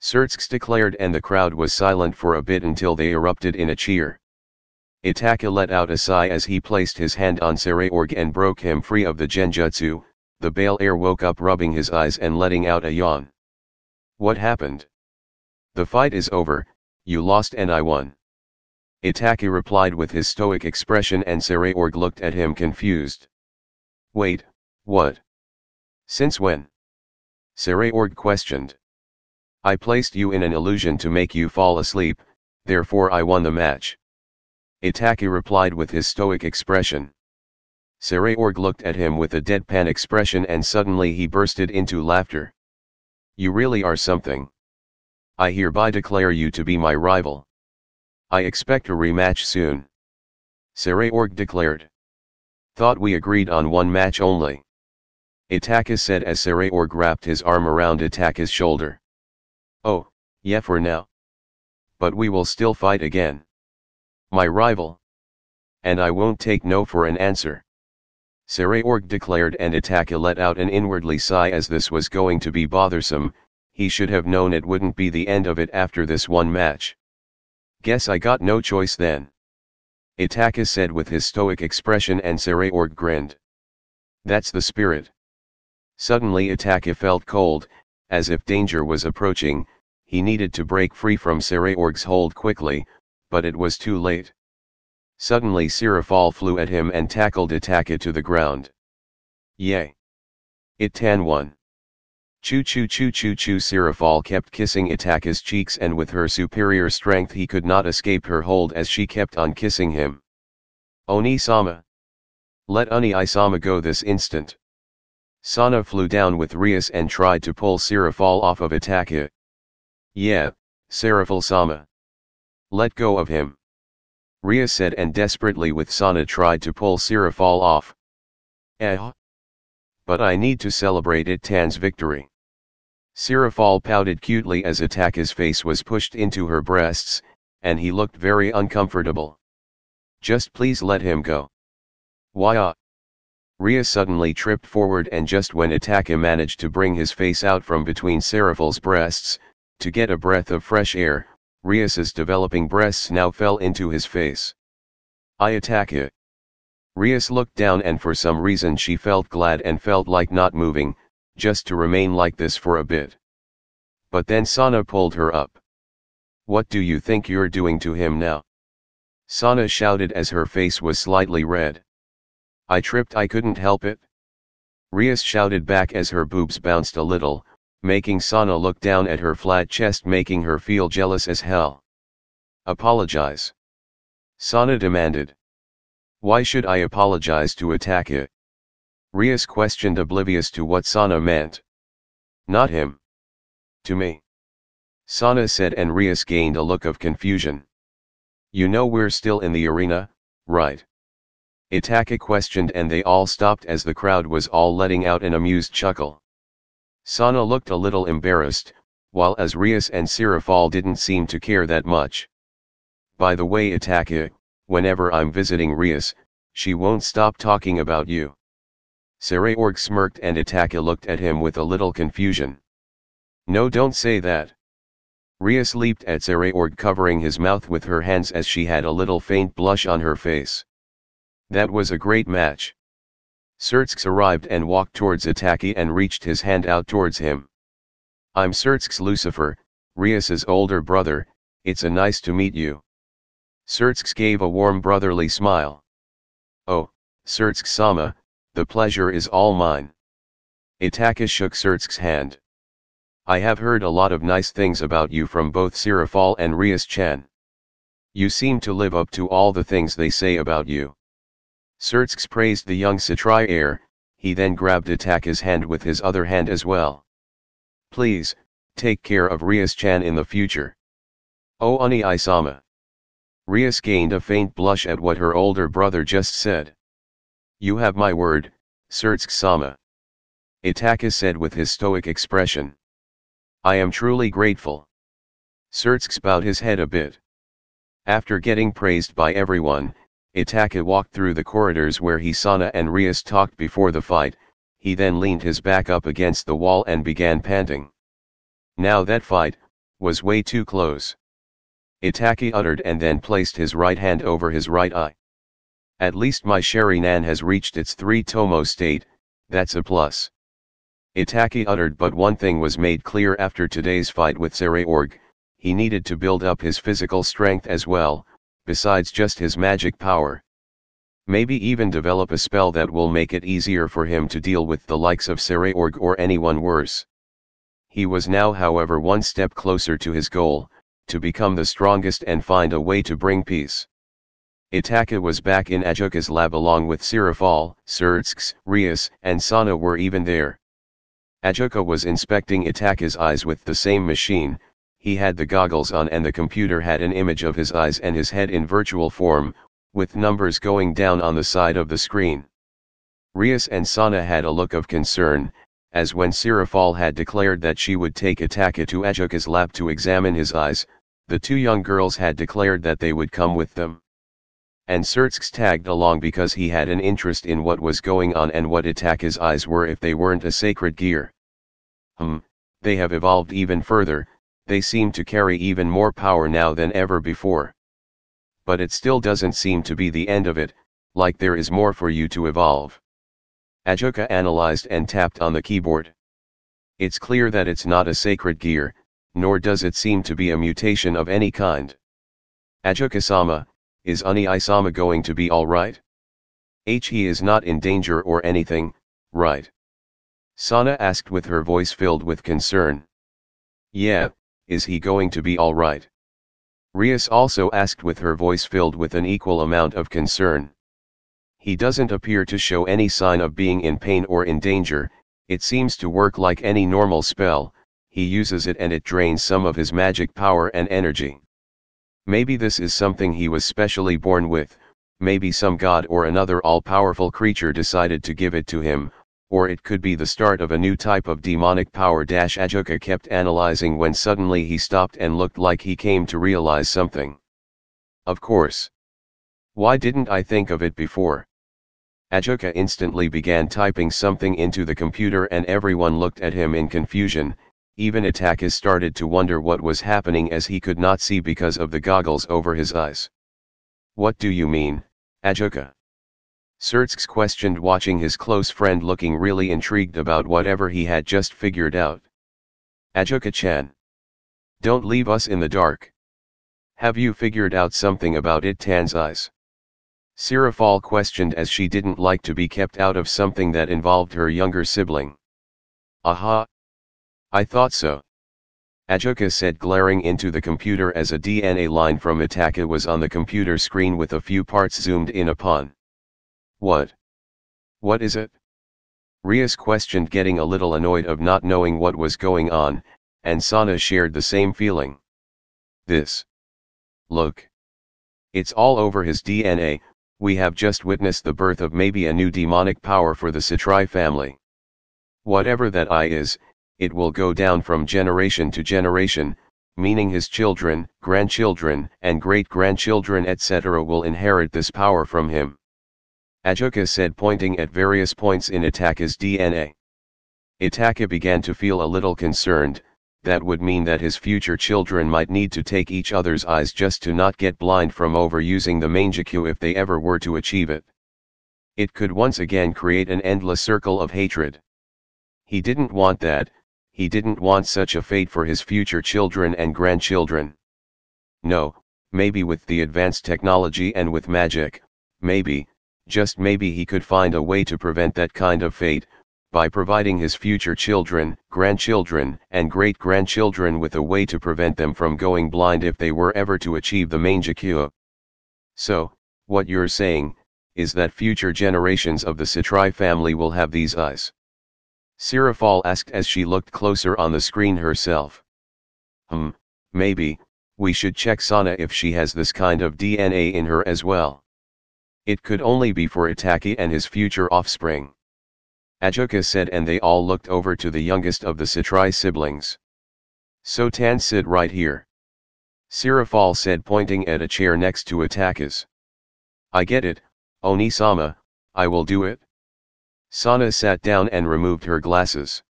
Surtsk declared, and the crowd was silent for a bit until they erupted in a cheer. Itachi let out a sigh as he placed his hand on Saraorg and broke him free of the genjutsu. The Bale Air woke up, rubbing his eyes and letting out a yawn. "What happened?" "The fight is over, you lost and I won," Itachi replied with his stoic expression, and Saraorg looked at him confused. "Wait, what? Since when?" Saraorg questioned. "I placed you in an illusion to make you fall asleep, therefore I won the match," Itachi replied with his stoic expression. Saraorg looked at him with a deadpan expression, and suddenly he bursted into laughter. "You really are something. I hereby declare you to be my rival. I expect a rematch soon," Saraorg declared. "Thought we agreed on one match only," Itachi said as Saraorg wrapped his arm around Itachi's shoulder. "Oh, yeah, for now. But we will still fight again. My rival. And I won't take no for an answer," Saraorg declared, and Itachi let out an inwardly sigh as this was going to be bothersome. He should have known it wouldn't be the end of it after this one match. "Guess I got no choice then," Itachi said with his stoic expression, and Saraorg grinned. "That's the spirit." Suddenly Itachi felt cold, as if danger was approaching. He needed to break free from Saraorg's hold quickly, but it was too late. Suddenly Sirafal flew at him and tackled Itachi to the ground. Yay. It tan one. Choo choo choo choo choo. Sirafal kept kissing Itachi's cheeks, and with her superior strength he could not escape her hold as she kept on kissing him. Oni-sama. Let Oni-sama go this instant. Sana flew down with Rias and tried to pull Sirafal off of Itachi. Yeah, Sirafal-sama. Let go of him. Rias said, and desperately with Sana tried to pull Sirafal off. But I need to celebrate Itan's victory. Sirafal pouted cutely as Itachi's face was pushed into her breasts, and he looked very uncomfortable. Just please let him go. Why? Ria suddenly tripped forward, and just when Itachi managed to bring his face out from between Sirafal's breasts, to get a breath of fresh air, Rias's developing breasts now fell into his face. Itachi. Rias looked down, and for some reason she felt glad and felt like not moving, just to remain like this for a bit. But then Sana pulled her up. What do you think you're doing to him now? Sana shouted as her face was slightly red. I tripped, I couldn't help it. Rias shouted back as her boobs bounced a little, making Sana look down at her flat chest, making her feel jealous as hell. Apologize. Sana demanded. Why should I apologize to Itachi? Rias questioned, oblivious to what Sana meant. Not him. To me. Sana said, and Rias gained a look of confusion. You know we're still in the arena, right? Itachi questioned, and they all stopped as the crowd was all letting out an amused chuckle. Sana looked a little embarrassed, while as Rias and Sirafal didn't seem to care that much. By the way, Itachi, whenever I'm visiting Rias, she won't stop talking about you. Saraorg smirked, and Itachi looked at him with a little confusion. No, don't say that. Rias leaped at Saraorg, covering his mouth with her hands as she had a little faint blush on her face. That was a great match. Surtsk arrived and walked towards Itachi and reached his hand out towards him. I'm Surtsk's Lucifer, Rias's older brother. It's a nice to meet you. Surtsk gave a warm brotherly smile. Oh, Surtsk-sama, the pleasure is all mine. Itachi shook Surtsk's hand. I have heard a lot of nice things about you from both Sirafal and Rias-chan. You seem to live up to all the things they say about you. Surtsk praised the young Satrier. He then grabbed Itachi's hand with his other hand as well. Please, take care of Rias-chan in the future. Oh, Oni-sama. Rias gained a faint blush at what her older brother just said. You have my word, Surtsk-sama. Itachi said with his stoic expression. I am truly grateful. Surtsk bowed his head a bit. After getting praised by everyone, Itachi walked through the corridors where Sana and Rias talked before the fight. He then leaned his back up against the wall and began panting. Now that fight was way too close. Itachi uttered, and then placed his right hand over his right eye. At least my Sharingan has reached its 3-tomo state, that's a plus. Itachi uttered, but one thing was made clear after today's fight with Saraorg: he needed to build up his physical strength as well, besides just his magic power. Maybe even develop a spell that will make it easier for him to deal with the likes of Saraorg or anyone worse. He was now, however, one step closer to his goal, to become the strongest and find a way to bring peace. Itachi was back in Ajuka's lab along with Sirafal, Surtsk, Rias, and Sana were even there. Ajuka was inspecting Itachi's eyes with the same machine. He had the goggles on, and the computer had an image of his eyes and his head in virtual form, with numbers going down on the side of the screen. Rias and Sana had a look of concern, as when Sirafal had declared that she would take Itachi to Ajuka's lab to examine his eyes, the two young girls had declared that they would come with them. And Surtsk tagged along because he had an interest in what was going on and what Itachi's eyes were if they weren't a sacred gear. They have evolved even further. They seem to carry even more power now than ever before. But it still doesn't seem to be the end of it, like there is more for you to evolve. Ajuka analyzed and tapped on the keyboard. It's clear that it's not a sacred gear, nor does it seem to be a mutation of any kind. Ajuka-sama, is Oni-sama going to be alright? He is not in danger or anything, right? Sana asked with her voice filled with concern. Yeah, is he going to be alright? Rias also asked with her voice filled with an equal amount of concern. He doesn't appear to show any sign of being in pain or in danger. It seems to work like any normal spell. He uses it and it drains some of his magic power and energy. Maybe this is something he was specially born with, maybe some god or another all-powerful creature decided to give it to him, or it could be the start of a new type of demonic power. Ajoka kept analyzing when suddenly he stopped and looked like he came to realize something. Of course. Why didn't I think of it before? Ajoka instantly began typing something into the computer and everyone looked at him in confusion. Even Itachi started to wonder what was happening as he could not see because of the goggles over his eyes. What do you mean, Ajoka? Surtsk questioned, watching his close friend looking really intrigued about whatever he had just figured out. Ajoka-chan. Don't leave us in the dark. Have you figured out something about it? Tan's eyes. Sirafal questioned as she didn't like to be kept out of something that involved her younger sibling. Aha! I thought so. Ajoka said, glaring into the computer as a DNA line from Itachi was on the computer screen with a few parts zoomed in upon. What? What is it? Rias questioned, getting a little annoyed of not knowing what was going on, and Sana shared the same feeling. This. Look. It's all over his DNA. We have just witnessed the birth of maybe a new demonic power for the Citrai family. Whatever that eye is, it will go down from generation to generation, meaning his children, grandchildren, and great-grandchildren etc. will inherit this power from him. Ajoka said, pointing at various points in Itachi's DNA. Itachi began to feel a little concerned. That would mean that his future children might need to take each other's eyes just to not get blind from overusing the Mangekyou if they ever were to achieve it. It could once again create an endless circle of hatred. He didn't want that. He didn't want such a fate for his future children and grandchildren. No, maybe with the advanced technology and with magic, maybe, just maybe he could find a way to prevent that kind of fate, by providing his future children, grandchildren, and great-grandchildren with a way to prevent them from going blind if they were ever to achieve the Mangekyou. So, what you're saying, is that future generations of the Citrai family will have these eyes? Sirafal asked as she looked closer on the screen herself. Maybe, we should check Sana if she has this kind of DNA in her as well. It could only be for Itachi and his future offspring. Ajoka said, and they all looked over to the youngest of the Citrai siblings. So Tan, sit right here. Sirafal said, pointing at a chair next to Itachi's. I get it, Oni-sama, I will do it. Sana sat down and removed her glasses.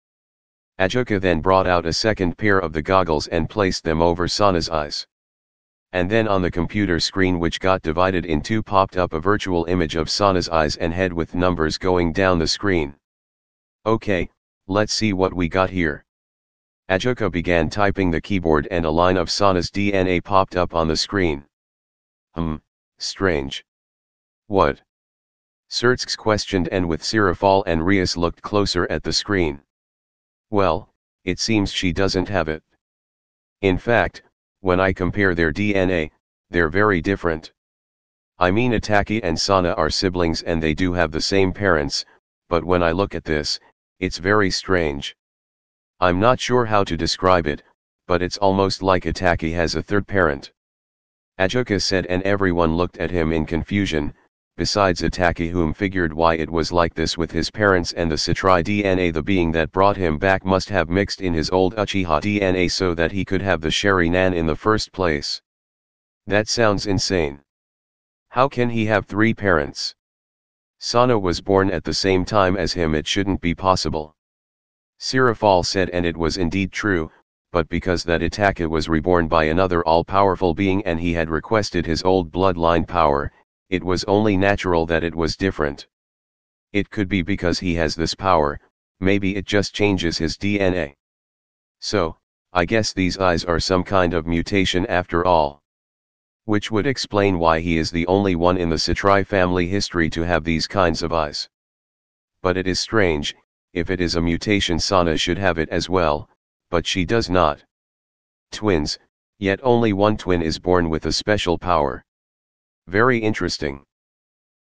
Ajoka then brought out a second pair of the goggles and placed them over Sana's eyes. And then on the computer screen, which got divided in two, popped up a virtual image of Sana's eyes and head with numbers going down the screen. Okay, let's see what we got here. Ajoka began typing the keyboard and a line of Sana's DNA popped up on the screen. Strange. What? Surtsk questioned, and with Sirafal and Rias looked closer at the screen. Well, it seems she doesn't have it. In fact, when I compare their DNA, they're very different. I mean, Itachi and Sana are siblings and they do have the same parents, but when I look at this, it's very strange. I'm not sure how to describe it, but it's almost like Itachi has a third parent. Ajoka said, and everyone looked at him in confusion, besides Itachi, whom figured why it was like this with his parents and the Citrai DNA. The being that brought him back must have mixed in his old Uchiha DNA so that he could have the Sharingan in the first place. That sounds insane. How can he have three parents? Sana was born at the same time as him. It shouldn't be possible. Sirafal said, and it was indeed true, but because that Itachi was reborn by another all-powerful being and he had requested his old bloodline power, it was only natural that it was different. It could be because he has this power, maybe it just changes his DNA. So, I guess these eyes are some kind of mutation after all. Which would explain why he is the only one in the Citrai family history to have these kinds of eyes. But it is strange, if it is a mutation Sana should have it as well, but she does not. Twins, yet only one twin is born with a special power. Very interesting.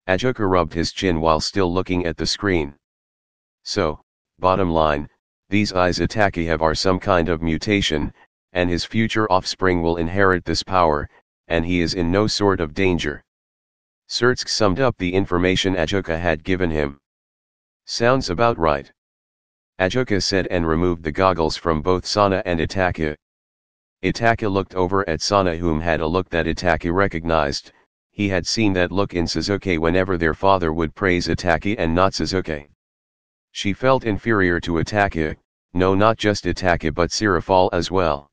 Ajoka rubbed his chin while still looking at the screen. So, bottom line, these eyes Itachi have are some kind of mutation, and his future offspring will inherit this power, and he is in no sort of danger. Surtsk summed up the information Ajoka had given him. Sounds about right. Ajoka said and removed the goggles from both Sana and Itachi. Itachi looked over at Sana, whom had a look that Itachi recognized. He had seen that look in Suzuki whenever their father would praise Itachi and not Suzuki. She felt inferior to Itachi, no, not just Itachi but Sirafal as well.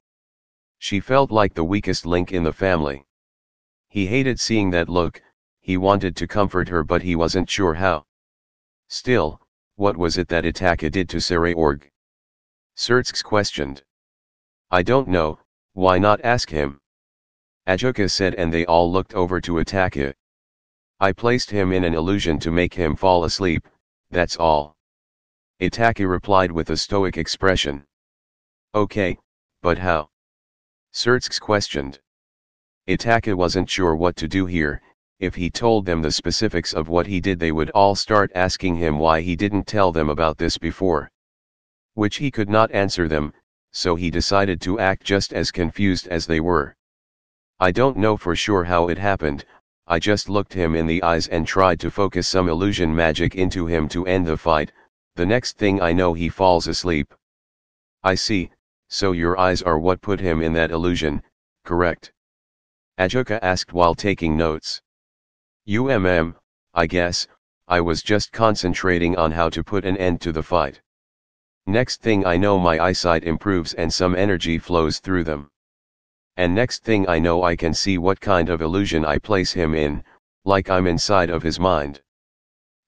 She felt like the weakest link in the family. He hated seeing that look. He wanted to comfort her but he wasn't sure how. Still, what was it that Itachi did to Saraorg? Surtsk questioned. I don't know, why not ask him? Ajoka said, and they all looked over to Itachi. I placed him in an illusion to make him fall asleep, that's all. Itachi replied with a stoic expression. Okay, but how? Surtsk questioned. Itachi wasn't sure what to do here. If he told them the specifics of what he did, they would all start asking him why he didn't tell them about this before. Which he could not answer them, so he decided to act just as confused as they were. I don't know for sure how it happened, I just looked him in the eyes and tried to focus some illusion magic into him to end the fight. The next thing I know he falls asleep. I see, so your eyes are what put him in that illusion, correct? Ajoka asked while taking notes. I guess, I was just concentrating on how to put an end to the fight. Next thing I know my eyesight improves and some energy flows through them. And next thing I know I can see what kind of illusion I place him in, like I'm inside of his mind.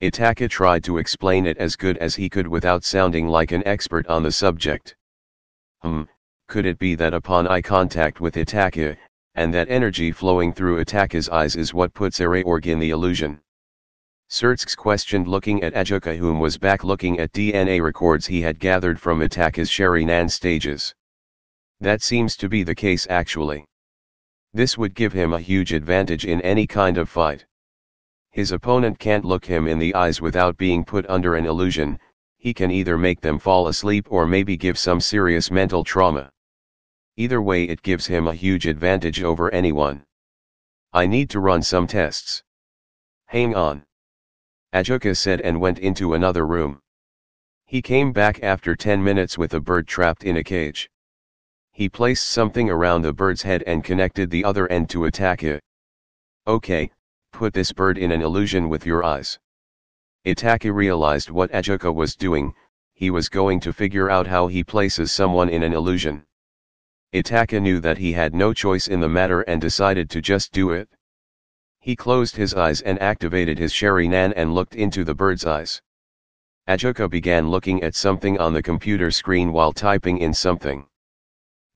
Itachi tried to explain it as good as he could without sounding like an expert on the subject. Could it be that upon eye contact with Itachi, and that energy flowing through Itachi's eyes is what puts Saraorg in the illusion? Surtsk questioned, looking at Ajoka, whom was back looking at DNA records he had gathered from Itachi's Sharingan stages. That seems to be the case actually. This would give him a huge advantage in any kind of fight. His opponent can't look him in the eyes without being put under an illusion. He can either make them fall asleep or maybe give some serious mental trauma. Either way it gives him a huge advantage over anyone. I need to run some tests. Hang on. Ajoka said and went into another room. He came back after 10 minutes with a bird trapped in a cage. He placed something around the bird's head and connected the other end to Itachi. Okay, put this bird in an illusion with your eyes. Itachi realized what Ajoka was doing. He was going to figure out how he places someone in an illusion. Itachi knew that he had no choice in the matter and decided to just do it. He closed his eyes and activated his Sharingan and looked into the bird's eyes. Ajoka began looking at something on the computer screen while typing in something.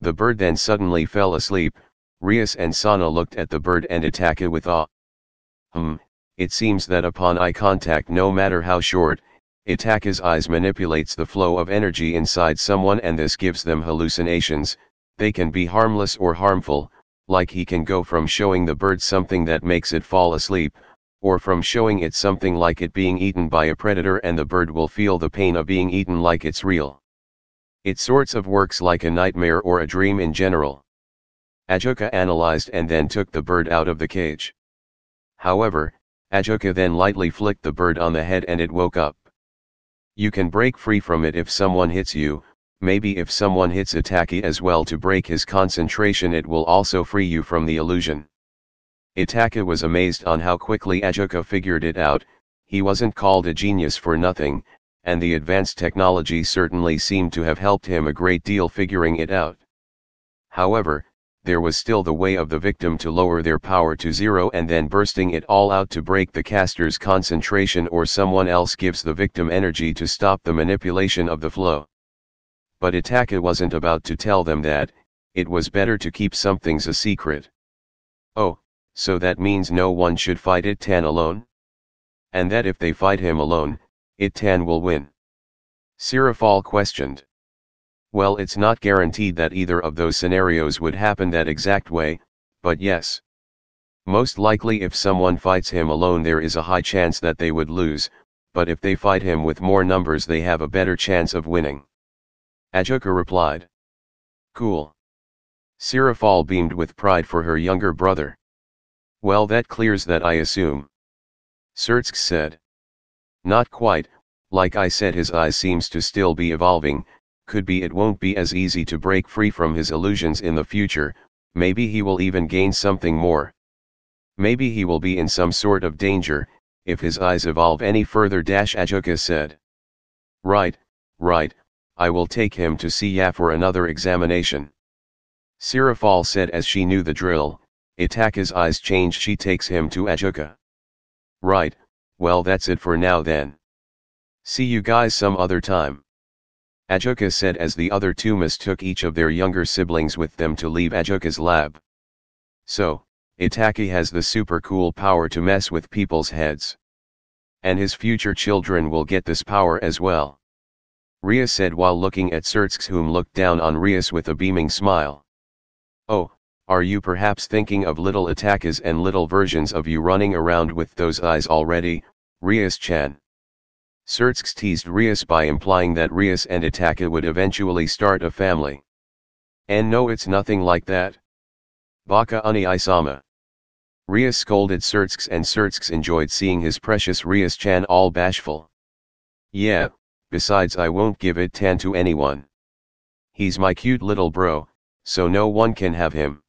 The bird then suddenly fell asleep. Rias and Sana looked at the bird and Itachi with awe. It seems that upon eye contact, no matter how short, Itachi's eyes manipulates the flow of energy inside someone and this gives them hallucinations. They can be harmless or harmful, like he can go from showing the bird something that makes it fall asleep, or from showing it something like it being eaten by a predator and the bird will feel the pain of being eaten like it's real. It sorts of works like a nightmare or a dream in general. Ajoka analyzed and then took the bird out of the cage. However, Ajoka then lightly flicked the bird on the head and it woke up. You can break free from it if someone hits you. Maybe if someone hits Itachi as well to break his concentration, it will also free you from the illusion. Itachi was amazed on how quickly Ajoka figured it out. He wasn't called a genius for nothing, and the advanced technology certainly seemed to have helped him a great deal figuring it out. However, there was still the way of the victim to lower their power to zero and then bursting it all out to break the caster's concentration, or someone else gives the victim energy to stop the manipulation of the flow. But Itachi wasn't about to tell them that. It was better to keep some things a secret. Oh, so that means no one should fight Itan alone? And that if they fight him alone, It-tan will win. Sirafal questioned. Well, it's not guaranteed that either of those scenarios would happen that exact way, but yes. Most likely if someone fights him alone there is a high chance that they would lose, but if they fight him with more numbers they have a better chance of winning. Ajuka replied. Cool. Sirafal beamed with pride for her younger brother. Well, that clears that, I assume. Sertsk said. Not quite, like I said, his eyes seems to still be evolving, could be it won't be as easy to break free from his illusions in the future, maybe he will even gain something more. Maybe he will be in some sort of danger, if his eyes evolve any further. Ajuka said. Right, I will take him to see Ya for another examination. Sirafal said as she knew the drill. Itaka's eyes changed. She takes him to Ajuka. Right, well that's it for now then. See you guys some other time. Ajuka said as the other two mistook each of their younger siblings with them to leave Ajuka's lab. So, Itachi has the super cool power to mess with people's heads. And his future children will get this power as well. Ria said while looking at Sertsk, whom looked down on Rias with a beaming smile. Oh, are you perhaps thinking of little Itakas and little versions of you running around with those eyes already, Rias-chan? Sertsk teased Rias by implying that Rias and Itaka would eventually start a family. And no, it's nothing like that. Baka Uni-sama. Rias scolded Sertsk, and Sertsk enjoyed seeing his precious Rias-chan all bashful. Yeah, besides I won't give it-tan to anyone. He's my cute little bro, so no one can have him.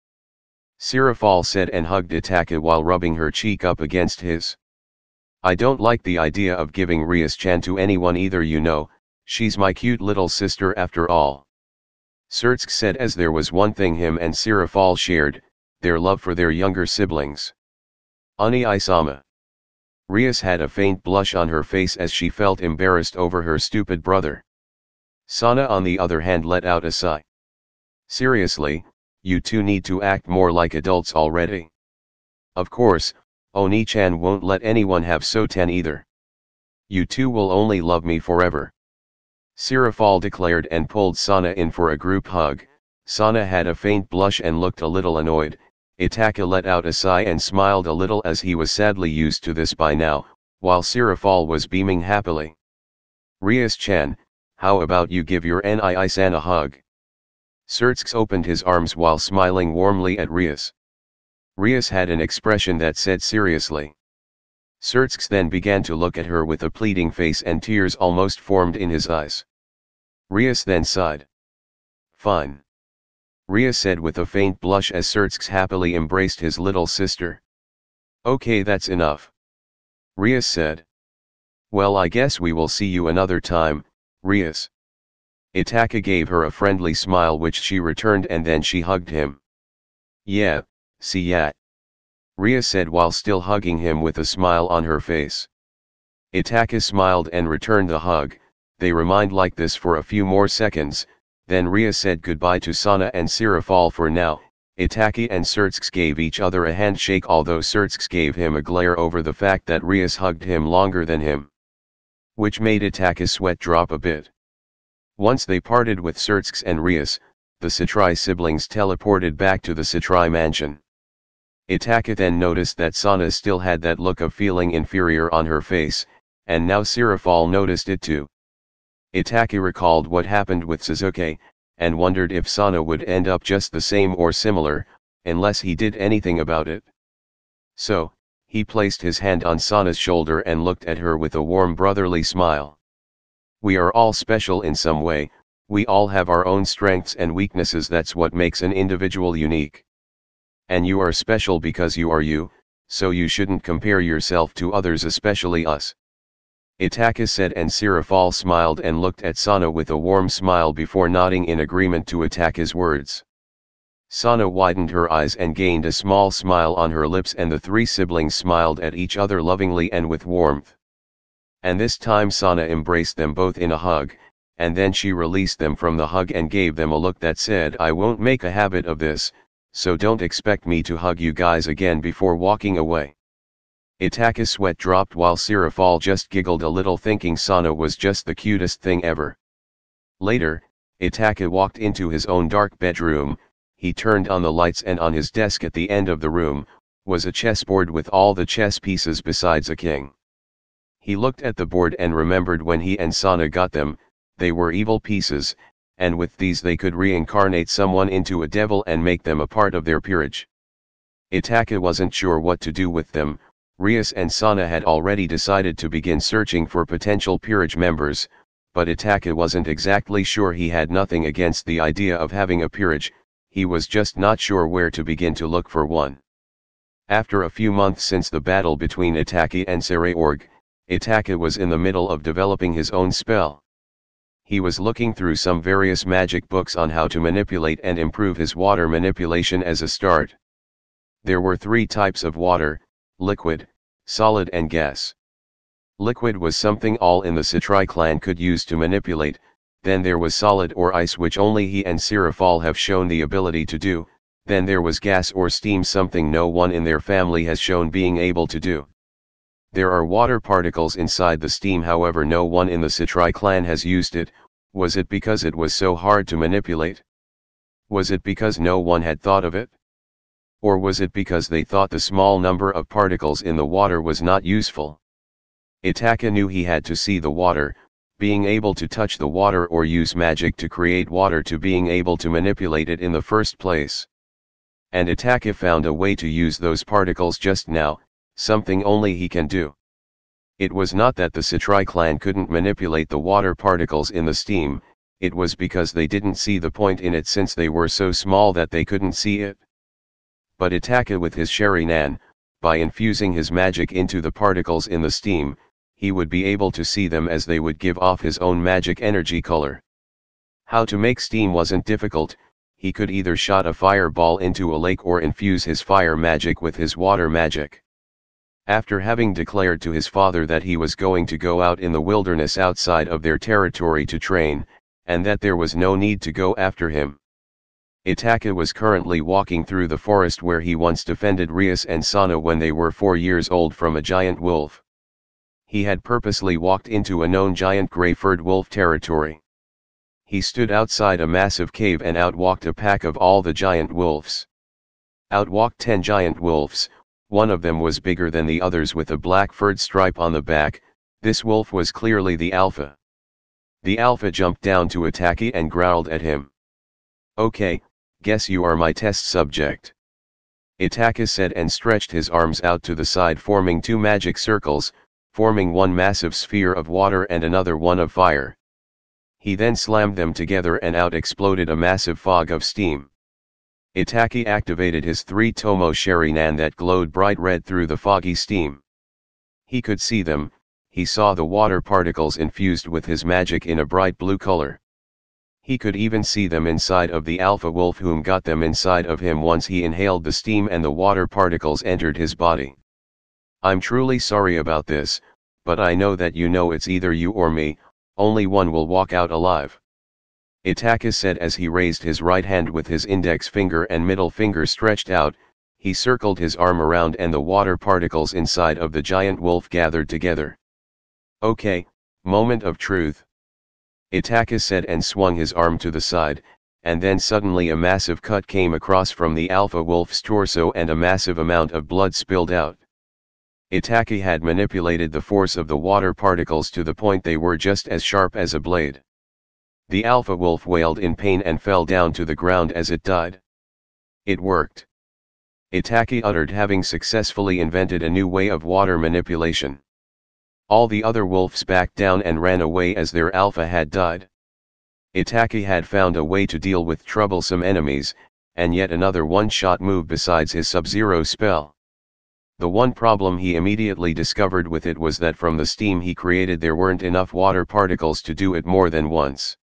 Sirafal said and hugged Itaka while rubbing her cheek up against his. I don't like the idea of giving Rias-chan to anyone either, you know, she's my cute little sister after all. Sertsk said as there was one thing him and Sirafal shared, their love for their younger siblings. Uni-sama. Rias had a faint blush on her face as she felt embarrassed over her stupid brother. Sana on the other hand let out a sigh. Seriously, you two need to act more like adults already. Of course, Oni-chan won't let anyone have Soten either. You two will only love me forever. Sirafal declared and pulled Sana in for a group hug. Sana had a faint blush and looked a little annoyed. Itaka let out a sigh and smiled a little as he was sadly used to this by now, while Sirafal was beaming happily. Rias-chan, how about you give your Nii-san a hug? Sertsk opened his arms while smiling warmly at Rias. Rias had an expression that said seriously. Sertsk then began to look at her with a pleading face and tears almost formed in his eyes. Rias then sighed. Fine. Rias said with a faint blush as Sertsk happily embraced his little sister. Okay, that's enough. Rias said. Well, I guess we will see you another time, Rias. Itaka gave her a friendly smile which she returned and then she hugged him. Yeah, see ya. Ria said while still hugging him with a smile on her face. Itaka smiled and returned the hug. They remained like this for a few more seconds, then Ria said goodbye to Sana and Sirafal for now. Itaki and Sertsk gave each other a handshake, although Sertsk gave him a glare over the fact that Rias hugged him longer than him, which made Itaka's sweat drop a bit. Once they parted with Sertsk and Rias, the Satrai siblings teleported back to the Satrai mansion. Itaka then noticed that Sana still had that look of feeling inferior on her face, and now Sirafal noticed it too. Itaka recalled what happened with Suzuki, and wondered if Sana would end up just the same or similar, unless he did anything about it. So, he placed his hand on Sana's shoulder and looked at her with a warm brotherly smile. We are all special in some way, we all have our own strengths and weaknesses, that's what makes an individual unique. And you are special because you are you, so you shouldn't compare yourself to others, especially us. Itaka said, and Sirafal smiled and looked at Sana with a warm smile before nodding in agreement to Itaka's words. Sana widened her eyes and gained a small smile on her lips, and the three siblings smiled at each other lovingly and with warmth. And this time Sana embraced them both in a hug, and then she released them from the hug and gave them a look that said, I won't make a habit of this, so don't expect me to hug you guys again before walking away. Itachi's sweat dropped while Sirafal just giggled a little, thinking Sana was just the cutest thing ever. Later, Itachi walked into his own dark bedroom. He turned on the lights, and on his desk at the end of the room was a chessboard with all the chess pieces besides a king. He looked at the board and remembered when he and Sana got them, they were evil pieces, and with these they could reincarnate someone into a devil and make them a part of their peerage. Itachi wasn't sure what to do with them. Rias and Sana had already decided to begin searching for potential peerage members, but Itachi wasn't exactly sure. He had nothing against the idea of having a peerage, he was just not sure where to begin to look for one. After a few months since the battle between Itachi and Saraorg, Itachi was in the middle of developing his own spell. He was looking through some various magic books on how to manipulate and improve his water manipulation as a start. There were 3 types of water: liquid, solid and gas. Liquid was something all in the Satri clan could use to manipulate. Then there was solid or ice, which only he and Sirafal have shown the ability to do. Then there was gas or steam, something no one in their family has shown being able to do. There are water particles inside the steam, however no one in the Satri clan has used it. Was it because it was so hard to manipulate? Was it because no one had thought of it? Or was it because they thought the small number of particles in the water was not useful? Itachi knew he had to see the water, being able to touch the water or use magic to create water, to being able to manipulate it in the first place. And Itachi found a way to use those particles just now, something only he can do. It was not that the Satri clan couldn't manipulate the water particles in the steam, it was because they didn't see the point in it, since they were so small that they couldn't see it. But Itachi, with his Sharinan, by infusing his magic into the particles in the steam, he would be able to see them as they would give off his own magic energy color. How to make steam wasn't difficult. He could either shot a fireball into a lake or infuse his fire magic with his water magic. After having declared to his father that he was going to go out in the wilderness outside of their territory to train, and that there was no need to go after him, Itachi was currently walking through the forest where he once defended Rias and Sana when they were 4 years old from a giant wolf. He had purposely walked into a known giant gray-furred wolf territory. He stood outside a massive cave and outwalked a pack of all the giant wolves. Outwalked 10 giant wolves. One of them was bigger than the others, with a black furred stripe on the back. This wolf was clearly the alpha. The alpha jumped down to Itachi and growled at him. "Okay, guess you are my test subject," Itachi said, and stretched his arms out to the side, forming 2 magic circles, forming one massive sphere of water and another one of fire. He then slammed them together and out exploded a massive fog of steam. Itachi activated his 3 Tomo Sharinan that glowed bright red through the foggy steam. He could see them. He saw the water particles infused with his magic in a bright blue color. He could even see them inside of the alpha wolf, whom got them inside of him once he inhaled the steam and the water particles entered his body. "I'm truly sorry about this, but I know that you know it's either you or me, only one will walk out alive," Itachi said as he raised his right hand with his index finger and middle finger stretched out. He circled his arm around and the water particles inside of the giant wolf gathered together. "Okay, moment of truth," Itachi said and swung his arm to the side, and then suddenly a massive cut came across from the alpha wolf's torso and a massive amount of blood spilled out. Itachi had manipulated the force of the water particles to the point they were just as sharp as a blade. The alpha wolf wailed in pain and fell down to the ground as it died. It worked, Itachi uttered, having successfully invented a new way of water manipulation. All the other wolves backed down and ran away as their alpha had died. Itachi had found a way to deal with troublesome enemies, and yet another one-shot move besides his Sub-Zero spell. The one problem he immediately discovered with it was that from the steam he created there weren't enough water particles to do it more than once.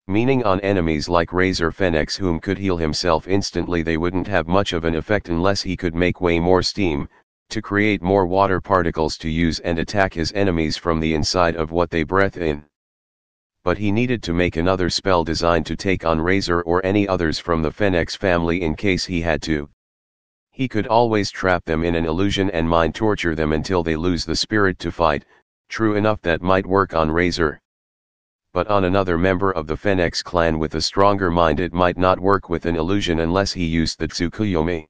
Meaning on enemies like Razor Phoenix, whom could heal himself instantly, they wouldn't have much of an effect unless he could make way more steam, to create more water particles to use and attack his enemies from the inside of what they breathe in. But he needed to make another spell designed to take on Razor or any others from the Phoenix family in case he had to. He could always trap them in an illusion and mind torture them until they lose the spirit to fight. True enough, that might work on Razor. But on another member of the Phoenix clan with a stronger mind it might not work with an illusion unless he used the Tsukuyomi.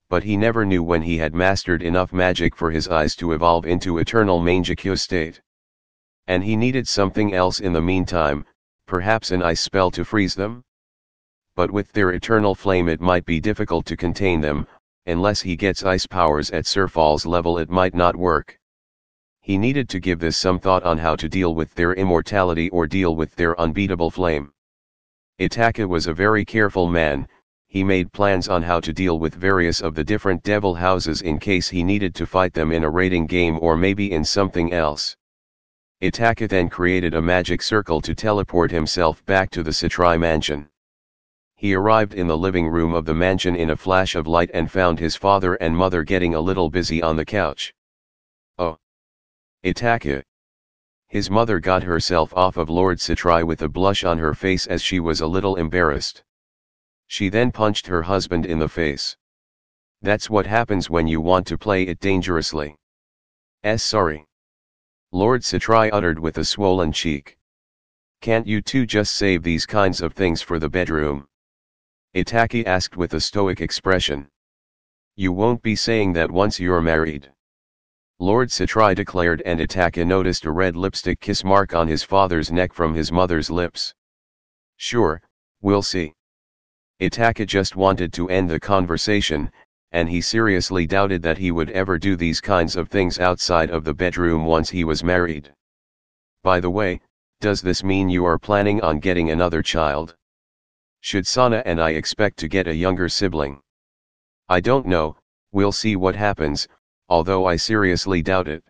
But he never knew when he had mastered enough magic for his eyes to evolve into eternal Mangekyo state. And he needed something else in the meantime, perhaps an ice spell to freeze them? But with their eternal flame it might be difficult to contain them, unless he gets ice powers at Surfall's level it might not work. He needed to give this some thought on how to deal with their immortality or deal with their unbeatable flame. Itachi was a very careful man. He made plans on how to deal with various of the different devil houses in case he needed to fight them in a raiding game or maybe in something else. Itachi then created a magic circle to teleport himself back to the Satrai mansion. He arrived in the living room of the mansion in a flash of light and found his father and mother getting a little busy on the couch. Oh! Itachi! His mother got herself off of Lord Satrai with a blush on her face as she was a little embarrassed. She then punched her husband in the face. That's what happens when you want to play it dangerously. Sorry. Lord Satrai uttered with a swollen cheek. Can't you two just save these kinds of things for the bedroom? Itachi asked with a stoic expression. You won't be saying that once you're married. Lord Satrai declared, and Itachi noticed a red lipstick kiss mark on his father's neck from his mother's lips. Sure, we'll see. Itachi just wanted to end the conversation, and he seriously doubted that he would ever do these kinds of things outside of the bedroom once he was married. By the way, does this mean you are planning on getting another child? Should Sana and I expect to get a younger sibling? I don't know, we'll see what happens, although I seriously doubt it.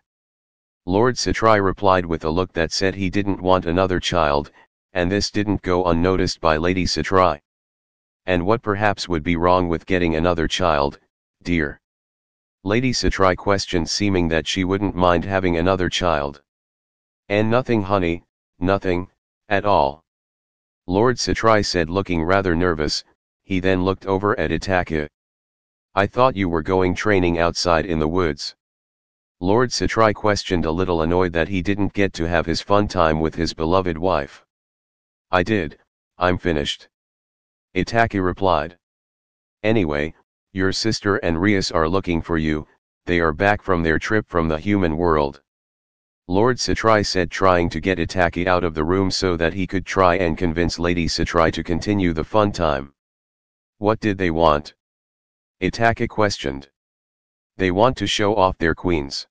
Lord Satrai replied with a look that said he didn't want another child, and this didn't go unnoticed by Lady Satrai. And what perhaps would be wrong with getting another child, dear? Lady Satrai questioned, seeming that she wouldn't mind having another child. And nothing, honey, nothing, at all. Lord Satrai said, looking rather nervous. He then looked over at Itachi. I thought you were going training outside in the woods. Lord Satrai questioned, a little annoyed that he didn't get to have his fun time with his beloved wife. I did, I'm finished. Itachi replied. Anyway, your sister and Rias are looking for you, they are back from their trip from the human world. Lord Satrai said, trying to get Itachi out of the room so that he could try and convince Lady Satrai to continue the fun time. What did they want? Itachi questioned. They want to show off their queens.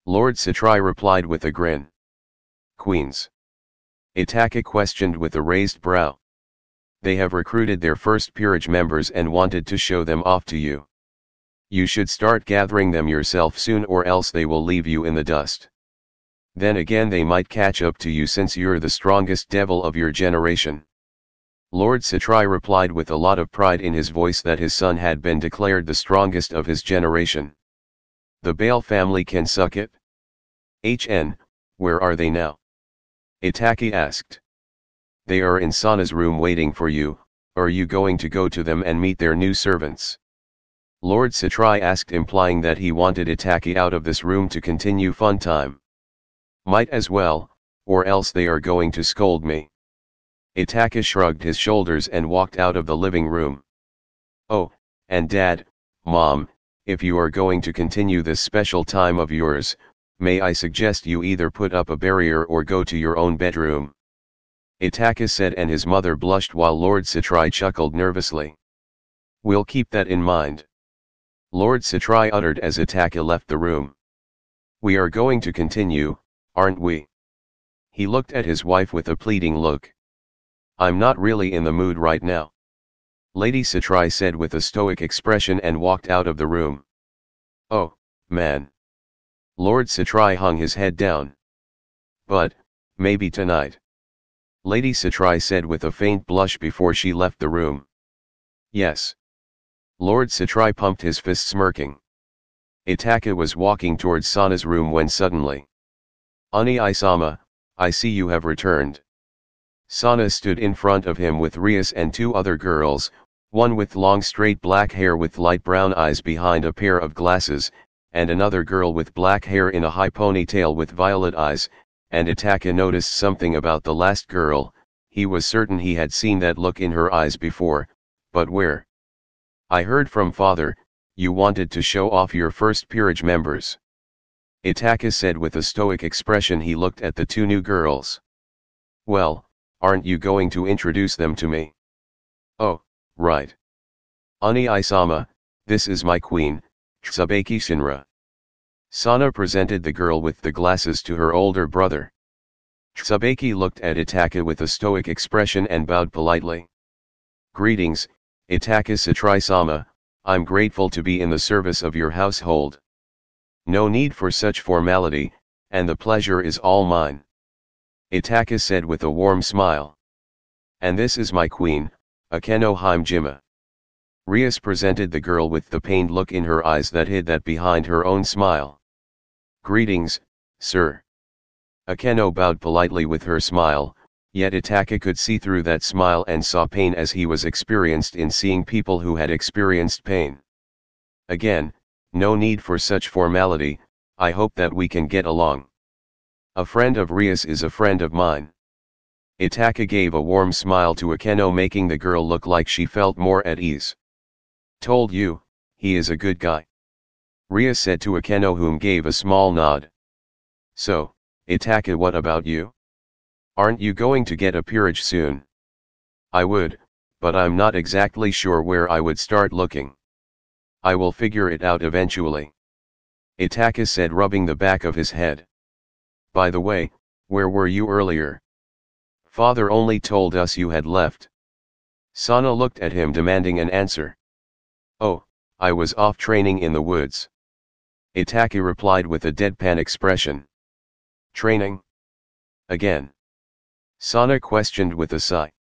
Lord Satrai replied with a grin. Queens? Itachi questioned with a raised brow. They have recruited their first peerage members and wanted to show them off to you. You should start gathering them yourself soon, or else they will leave you in the dust. Then again they might catch up to you since you're the strongest devil of your generation. Lord Satrai replied with a lot of pride in his voice that his son had been declared the strongest of his generation. The Bale family can suck it? Where are they now? Itachi asked. They are in Sana's room waiting for you. Are you going to go to them and meet their new servants? Lord Satrai asked, implying that he wanted Itachi out of this room to continue fun time. Might as well, or else they are going to scold me. Itachi shrugged his shoulders and walked out of the living room. Oh, and Dad, Mom, if you are going to continue this special time of yours, may I suggest you either put up a barrier or go to your own bedroom? Itachi said, and his mother blushed while Lord Satrai chuckled nervously. We'll keep that in mind. Lord Satrai uttered as Itachi left the room. We are going to continue, aren't we? He looked at his wife with a pleading look. I'm not really in the mood right now. Lady Satrai said with a stoic expression and walked out of the room. Oh, man. Lord Satrai hung his head down. But, maybe tonight. Lady Satrai said with a faint blush before she left the room. Yes. Lord Satrai pumped his fist, smirking. Itachi was walking towards Sana's room when suddenly. Oni-sama, I see you have returned. Sana stood in front of him with Rias and two other girls, One with long straight black hair with light brown eyes behind a pair of glasses, and another girl with black hair in a high ponytail with violet eyes, and Itachi noticed something about the last girl. He was certain he had seen that look in her eyes before, but where? I heard from father, you wanted to show off your first peerage members. Itachi said with a stoic expression. He looked at the two new girls. Well, aren't you going to introduce them to me? Oh, right. Oni-sama, this is my queen, Tsubaki Shinra. Sana presented the girl with the glasses to her older brother. Tsubaki looked at Itachi with a stoic expression and bowed politely. Greetings, Itachi Satrai-sama, I'm grateful to be in the service of your household. No need for such formality, and the pleasure is all mine. Itachi said with a warm smile. And this is my queen, Akeno Himejima. Rias presented the girl with the pained look in her eyes that hid that behind her own smile. Greetings, sir. Akeno bowed politely with her smile, yet Itachi could see through that smile and saw pain as he was experienced in seeing people who had experienced pain. Again, no need for such formality, I hope that we can get along. A friend of Rias is a friend of mine. Itachi gave a warm smile to Akeno, making the girl look like she felt more at ease. Told you, he is a good guy. Rias said to Akeno, whom gave a small nod. So, Itachi, what about you? Aren't you going to get a peerage soon? I would, but I'm not exactly sure where I would start looking. I will figure it out eventually. Itachi said, rubbing the back of his head. By the way, where were you earlier? Father only told us you had left. Sana looked at him, demanding an answer. Oh, I was off training in the woods. Itachi replied with a deadpan expression. Training? Again? Sana questioned with a sigh.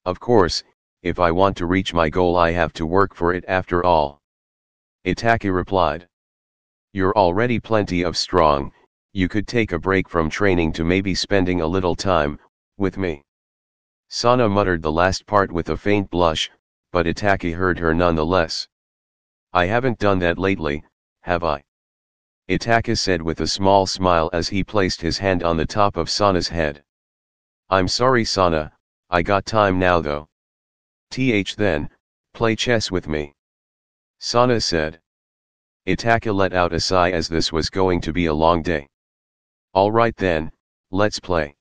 Of course, if I want to reach my goal I have to work for it after all. Itachi replied. You're already plenty of strong, you could take a break from training to maybe spending a little time with me. Sana muttered the last part with a faint blush, but Itachi heard her nonetheless. I haven't done that lately, have I? Itachi said with a small smile as he placed his hand on the top of Sana's head. I'm sorry, Sana, I got time now though. Then, play chess with me. Sana said. Itachi let out a sigh as this was going to be a long day. Alright then, let's play.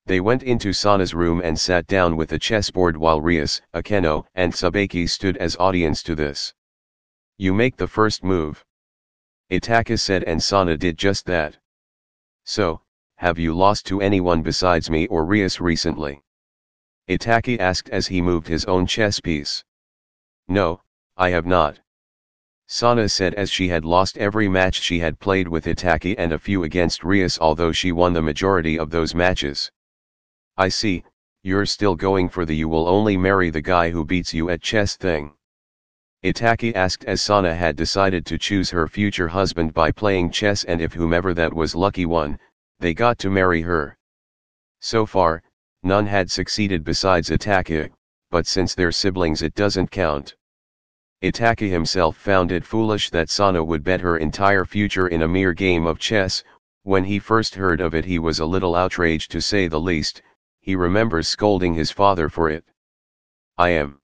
They went into Sana's room and sat down with a chessboard while Rias, Akeno, and Tsubaki stood as audience to this. You make the first move. Itachi said, and Sana did just that. So, have you lost to anyone besides me or Rias recently? Itachi asked as he moved his own chess piece. No, I have not. Sana said as she had lost every match she had played with Itachi and a few against Rias, although she won the majority of those matches. I see, you're still going for the you will only marry the guy who beats you at chess thing. Itachi asked as Sana had decided to choose her future husband by playing chess, and if whomever that was lucky one, they got to marry her. So far, none had succeeded besides Itachi, but since they're siblings it doesn't count. Itachi himself found it foolish that Sana would bet her entire future in a mere game of chess. When he first heard of it he was a little outraged, to say the least. He remembers scolding his father for it. I am.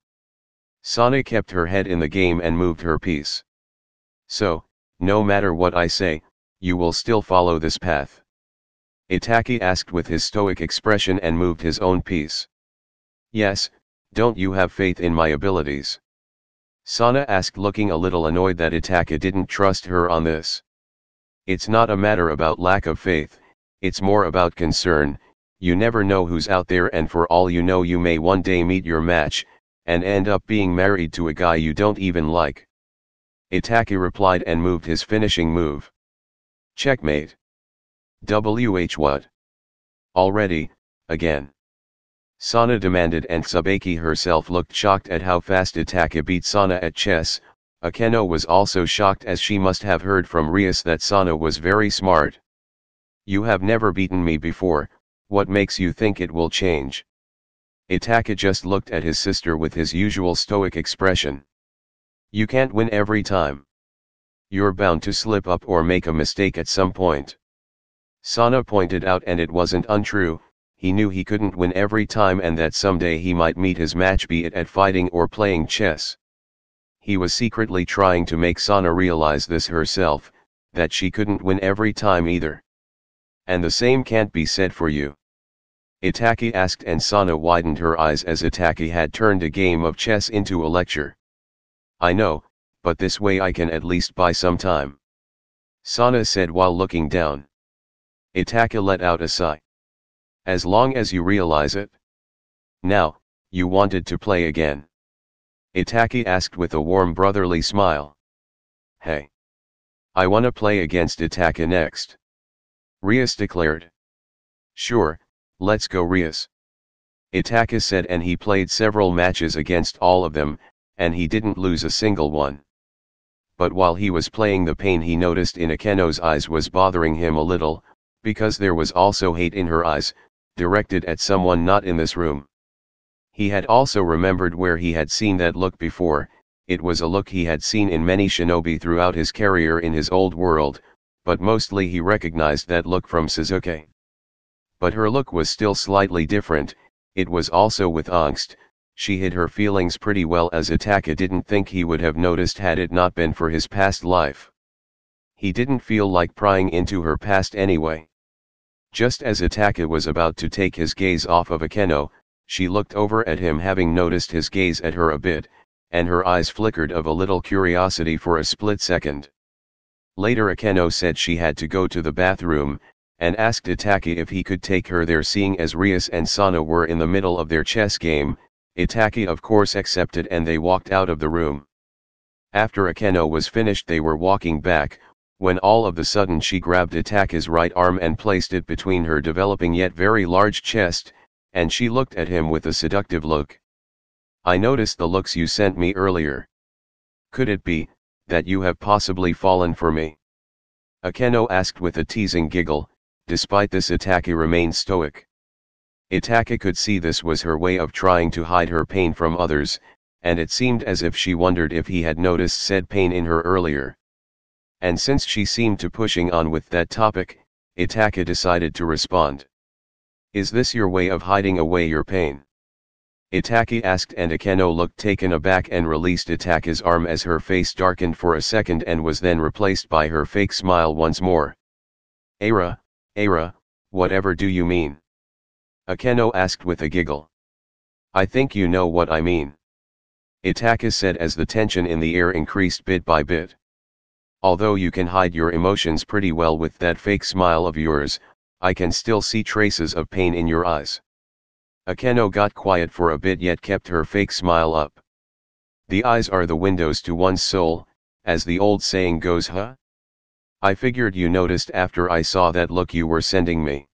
Sana kept her head in the game and moved her piece. So, no matter what I say, you will still follow this path? Itachi asked with his stoic expression and moved his own piece. Yes, don't you have faith in my abilities? Sana asked, looking a little annoyed that Itachi didn't trust her on this. It's not a matter about lack of faith, it's more about concern. You never know who's out there, and for all you know you may one day meet your match, and end up being married to a guy you don't even like. Itachi replied and moved his finishing move. Checkmate. What? Already, again? Sana demanded, and Tsubaki herself looked shocked at how fast Itachi beat Sana at chess. Akeno was also shocked, as she must have heard from Rias that Sana was very smart. You have never beaten me before, what makes you think it will change? Itachi just looked at his sister with his usual stoic expression. You can't win every time. You're bound to slip up or make a mistake at some point. Sana pointed out, and it wasn't untrue. He knew he couldn't win every time and that someday he might meet his match, be it at fighting or playing chess. He was secretly trying to make Sana realize this herself, that she couldn't win every time either. And the same can't be said for you. Itachi asked, and Sana widened her eyes as Itachi had turned a game of chess into a lecture. I know, but this way I can at least buy some time. Sana said while looking down. Itachi let out a sigh. As long as you realize it. Now, you wanted to play again? Itachi asked with a warm brotherly smile. Hey. I wanna play against Itachi next. Rias declared. Sure, let's go Rias. Itachi said, and he played several matches against all of them, and he didn't lose a single one. But while he was playing, the pain he noticed in Akeno's eyes was bothering him a little, because there was also hate in her eyes, directed at someone not in this room. He had also remembered where he had seen that look before. It was a look he had seen in many shinobi throughout his career in his old world, but mostly he recognized that look from Suzuki. But her look was still slightly different. It was also with angst. She hid her feelings pretty well, as Itachi didn't think he would have noticed had it not been for his past life. He didn't feel like prying into her past anyway. Just as Itachi was about to take his gaze off of Akeno, she looked over at him, having noticed his gaze at her a bit, and her eyes flickered of a little curiosity for a split second. Later Akeno said she had to go to the bathroom, and asked Itachi if he could take her there, seeing as Rias and Sana were in the middle of their chess game. Itachi of course accepted, and they walked out of the room. After Akeno was finished, they were walking back, when all of a sudden she grabbed Itachi's right arm and placed it between her developing yet very large chest, and she looked at him with a seductive look. I noticed the looks you sent me earlier. Could it be that you have possibly fallen for me? Akeno asked with a teasing giggle. Despite this, Itachi remained stoic. Itachi could see this was her way of trying to hide her pain from others, and it seemed as if she wondered if he had noticed said pain in her earlier. And since she seemed to pushing on with that topic, Itachi decided to respond. Is this your way of hiding away your pain? Itachi asked, and Akeno looked taken aback and released Itachi's arm as her face darkened for a second and was then replaced by her fake smile once more. Ara, whatever do you mean? Akeno asked with a giggle. I think you know what I mean. Itachi said as the tension in the air increased bit by bit. Although you can hide your emotions pretty well with that fake smile of yours, I can still see traces of pain in your eyes. Akeno got quiet for a bit yet kept her fake smile up. The eyes are the windows to one's soul, as the old saying goes, huh? I figured you noticed after I saw that look you were sending me.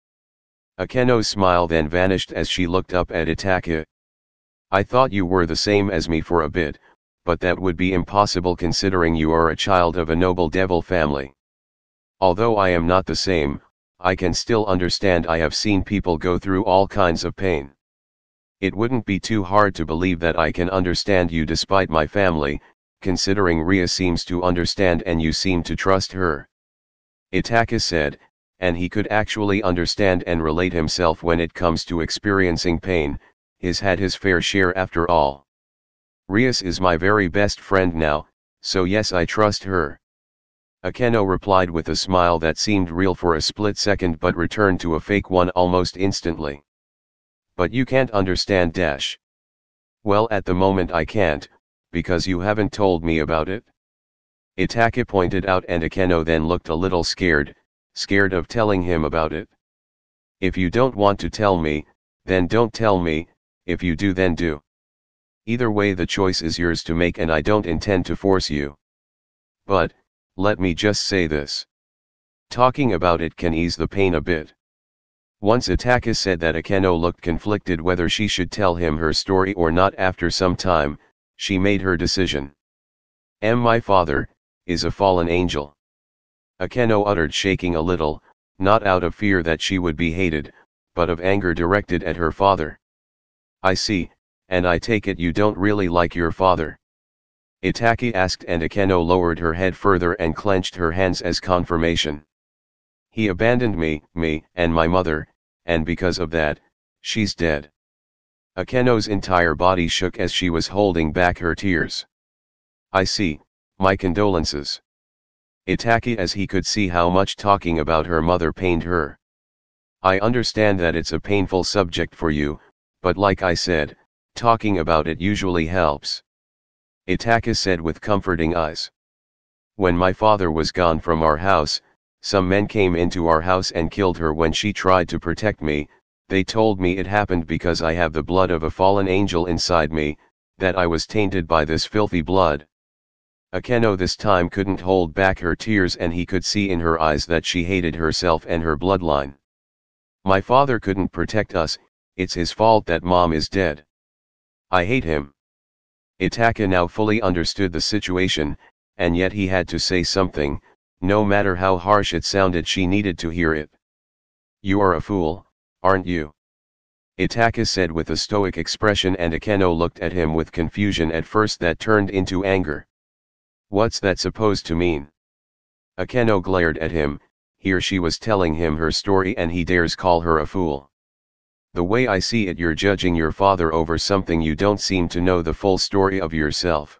Akeno's smile then vanished as she looked up at Itachi. I thought you were the same as me for a bit, but that would be impossible considering you are a child of a noble devil family. Although I am not the same, I can still understand. I have seen people go through all kinds of pain. It wouldn't be too hard to believe that I can understand you despite my family, considering Ria seems to understand and you seem to trust her. Itachi said, and he could actually understand and relate himself when it comes to experiencing pain. He's had his fair share after all. Rias is my very best friend now, so yes, I trust her. Akeno replied with a smile that seemed real for a split second but returned to a fake one almost instantly. But you can't understand dash. Well, at the moment I can't, because you haven't told me about it. Itachi pointed out, and Akeno then looked a little scared of telling him about it. If you don't want to tell me, then don't tell me. If you do, then do. Either way, the choice is yours to make, and I don't intend to force you. But, let me just say this. Talking about it can ease the pain a bit. Once Itachi said that, Akeno looked conflicted whether she should tell him her story or not. After some time, she made her decision. My father is a fallen angel. Akeno uttered, shaking a little, not out of fear that she would be hated, but of anger directed at her father. I see, and I take it you don't really like your father? Itachi asked, and Akeno lowered her head further and clenched her hands as confirmation. He abandoned me, and my mother, and because of that, she's dead. Akeno's entire body shook as she was holding back her tears. I see, my condolences. Itachi, as he could see how much talking about her mother pained her. I understand that it's a painful subject for you, but like I said, talking about it usually helps. Itachi said with comforting eyes. When my father was gone from our house, some men came into our house and killed her when she tried to protect me. They told me it happened because I have the blood of a fallen angel inside me, that I was tainted by this filthy blood. Akeno this time couldn't hold back her tears, and he could see in her eyes that she hated herself and her bloodline. My father couldn't protect us, it's his fault that mom is dead. I hate him. Itachi now fully understood the situation, and yet he had to say something. No matter how harsh it sounded, she needed to hear it. You are a fool, aren't you? Itachi said with a stoic expression, and Akeno looked at him with confusion at first that turned into anger. What's that supposed to mean? Akeno glared at him. Here she was telling him her story and he dares call her a fool. The way I see it, you're judging your father over something you don't seem to know the full story of yourself.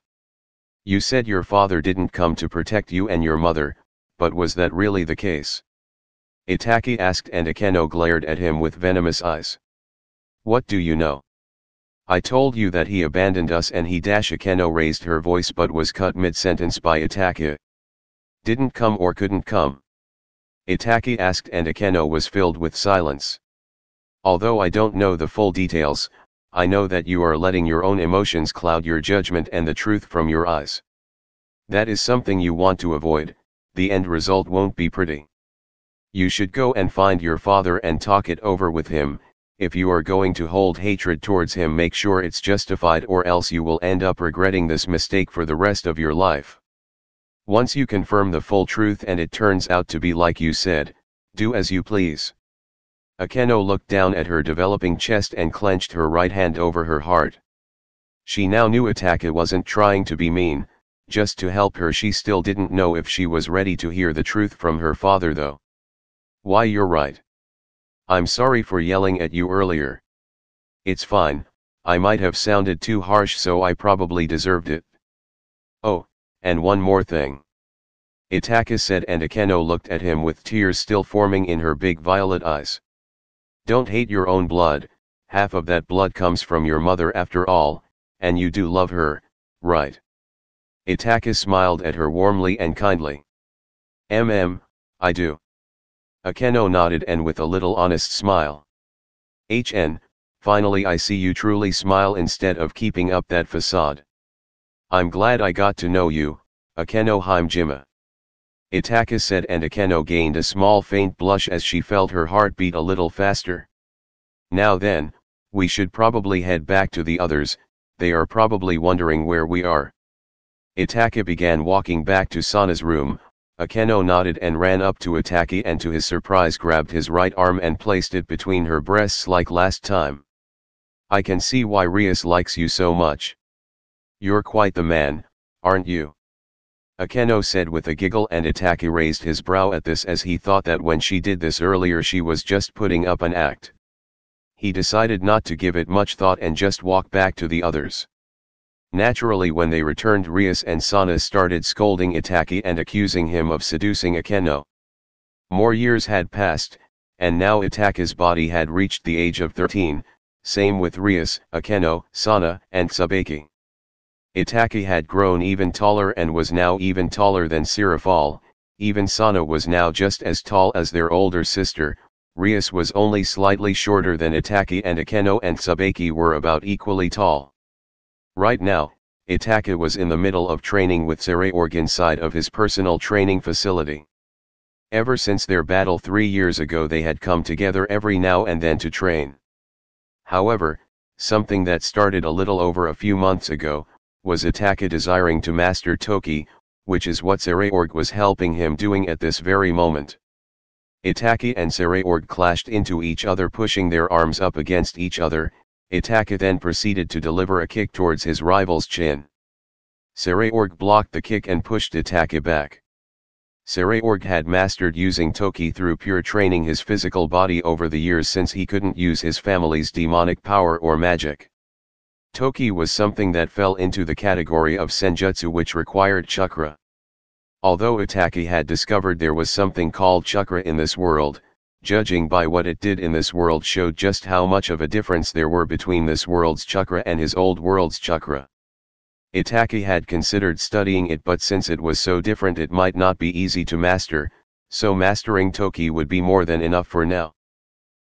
You said your father didn't come to protect you and your mother, but was that really the case? Itachi asked, and Akeno glared at him with venomous eyes. What do you know? I told you that he abandoned us and he Akeno raised her voice but was cut mid-sentence by Itachi. Didn't come or couldn't come? Itachi asked, and Akeno was filled with silence. Although I don't know the full details, I know that you are letting your own emotions cloud your judgment and the truth from your eyes. That is something you want to avoid. The end result won't be pretty. You should go and find your father and talk it over with him. If you are going to hold hatred towards him, make sure it's justified, or else you will end up regretting this mistake for the rest of your life. Once you confirm the full truth and it turns out to be like you said, do as you please. Akeno looked down at her developing chest and clenched her right hand over her heart. She now knew Itachi wasn't trying to be mean, just to help her. She still didn't know if she was ready to hear the truth from her father though. Why, you're right. I'm sorry for yelling at you earlier. It's fine, I might have sounded too harsh, so I probably deserved it. Oh, and one more thing. Itachi said, and Akeno looked at him with tears still forming in her big violet eyes. Don't hate your own blood, half of that blood comes from your mother after all, and you do love her, right? Itachi smiled at her warmly and kindly. I do. Akeno nodded, and with a little honest smile. Finally I see you truly smile instead of keeping up that facade. I'm glad I got to know you, Akeno Himejima. Itachi said, and Akeno gained a small faint blush as she felt her heart beat a little faster. Now then, we should probably head back to the others. They are probably wondering where we are. Itachi began walking back to Sana's room. Akeno nodded and ran up to Itachi, and to his surprise grabbed his right arm and placed it between her breasts like last time. I can see why Rias likes you so much. You're quite the man, aren't you? Akeno said with a giggle, and Itachi raised his brow at this, as he thought that when she did this earlier she was just putting up an act. He decided not to give it much thought and just walk back to the others. Naturally, when they returned, Rias and Sana started scolding Itachi and accusing him of seducing Akeno. More years had passed, and now Itachi's body had reached the age of 13, same with Rias, Akeno, Sana, and Tsubaki. Itachi had grown even taller and was now even taller than Sirafal. Even Sana was now just as tall as their older sister. Rias was only slightly shorter than Itachi, and Akeno and Tsubaki were about equally tall. Right now, Itachi was in the middle of training with Saraorg inside of his personal training facility. Ever since their battle 3 years ago, they had come together every now and then to train. However, something that started a little over a few months ago was Itachi desiring to master Toki, which is what Saraorg was helping him doing at this very moment. Itachi and Saraorg clashed into each other, pushing their arms up against each other. Itachi then proceeded to deliver a kick towards his rival's chin. Saraorg blocked the kick and pushed Itachi back. Saraorg had mastered using Toki through pure training his physical body over the years since he couldn't use his family's demonic power or magic. Toki was something that fell into the category of senjutsu, which required chakra. Although Itachi had discovered there was something called chakra in this world, judging by what it did in this world showed just how much of a difference there were between this world's chakra and his old world's chakra. Itachi had considered studying it, but since it was so different it might not be easy to master, so mastering Toki would be more than enough for now.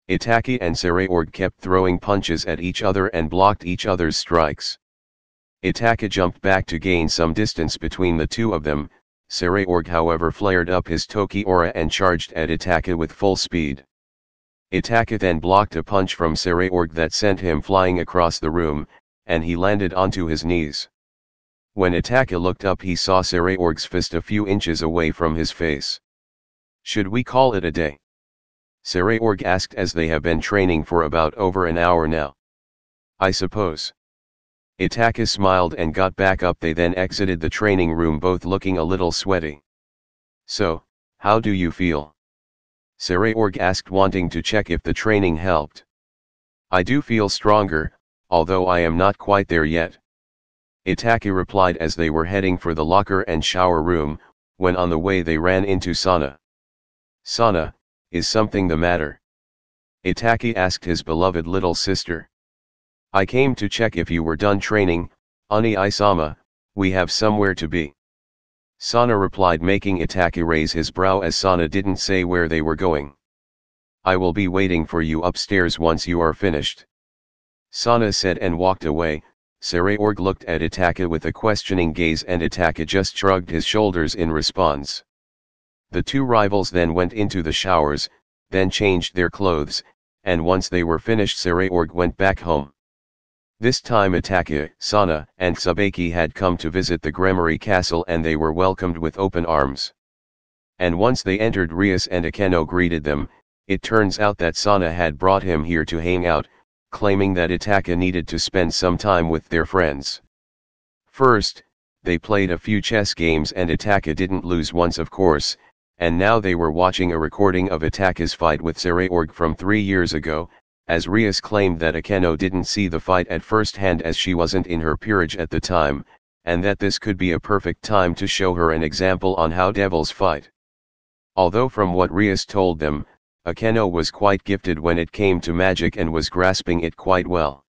Itachi and Saraorg kept throwing punches at each other and blocked each other's strikes. Itachi jumped back to gain some distance between the two of them. Saraorg however flared up his Toki aura and charged at Itachi with full speed. Itachi then blocked a punch from Saraorg that sent him flying across the room, and he landed onto his knees. When Itachi looked up he saw Saraorg's fist a few inches away from his face. "Should we call it a day?" Saraorg asked, as they have been training for about over an hour now. "I suppose." Itachi smiled and got back up. They then exited the training room, both looking a little sweaty. "So, how do you feel?" Saraorg asked, wanting to check if the training helped. "I do feel stronger, although I am not quite there yet." Itachi replied as they were heading for the locker and shower room, when on the way they ran into Sana. "Sana, is something the matter?" Itachi asked his beloved little sister. "I came to check if you were done training, Ani-sama, we have somewhere to be." Sana replied, making Itachi raise his brow as Sana didn't say where they were going. "I will be waiting for you upstairs once you are finished," Sana said and walked away. Saraorg looked at Itachi with a questioning gaze and Itachi just shrugged his shoulders in response. The two rivals then went into the showers, then changed their clothes, and once they were finished Saraorg went back home. This time Itachi, Sana, and Tsubaki had come to visit the Gremory castle and they were welcomed with open arms. And once they entered, Rias and Akeno greeted them. It turns out that Sana had brought him here to hang out, claiming that Itachi needed to spend some time with their friends. First, they played a few chess games and Itachi didn't lose once, of course, and now they were watching a recording of Itachi's fight with Saraorg from 3 years ago, as Rias claimed that Akeno didn't see the fight at first hand as she wasn't in her peerage at the time, and that this could be a perfect time to show her an example on how devils fight. Although from what Rias told them, Akeno was quite gifted when it came to magic and was grasping it quite well.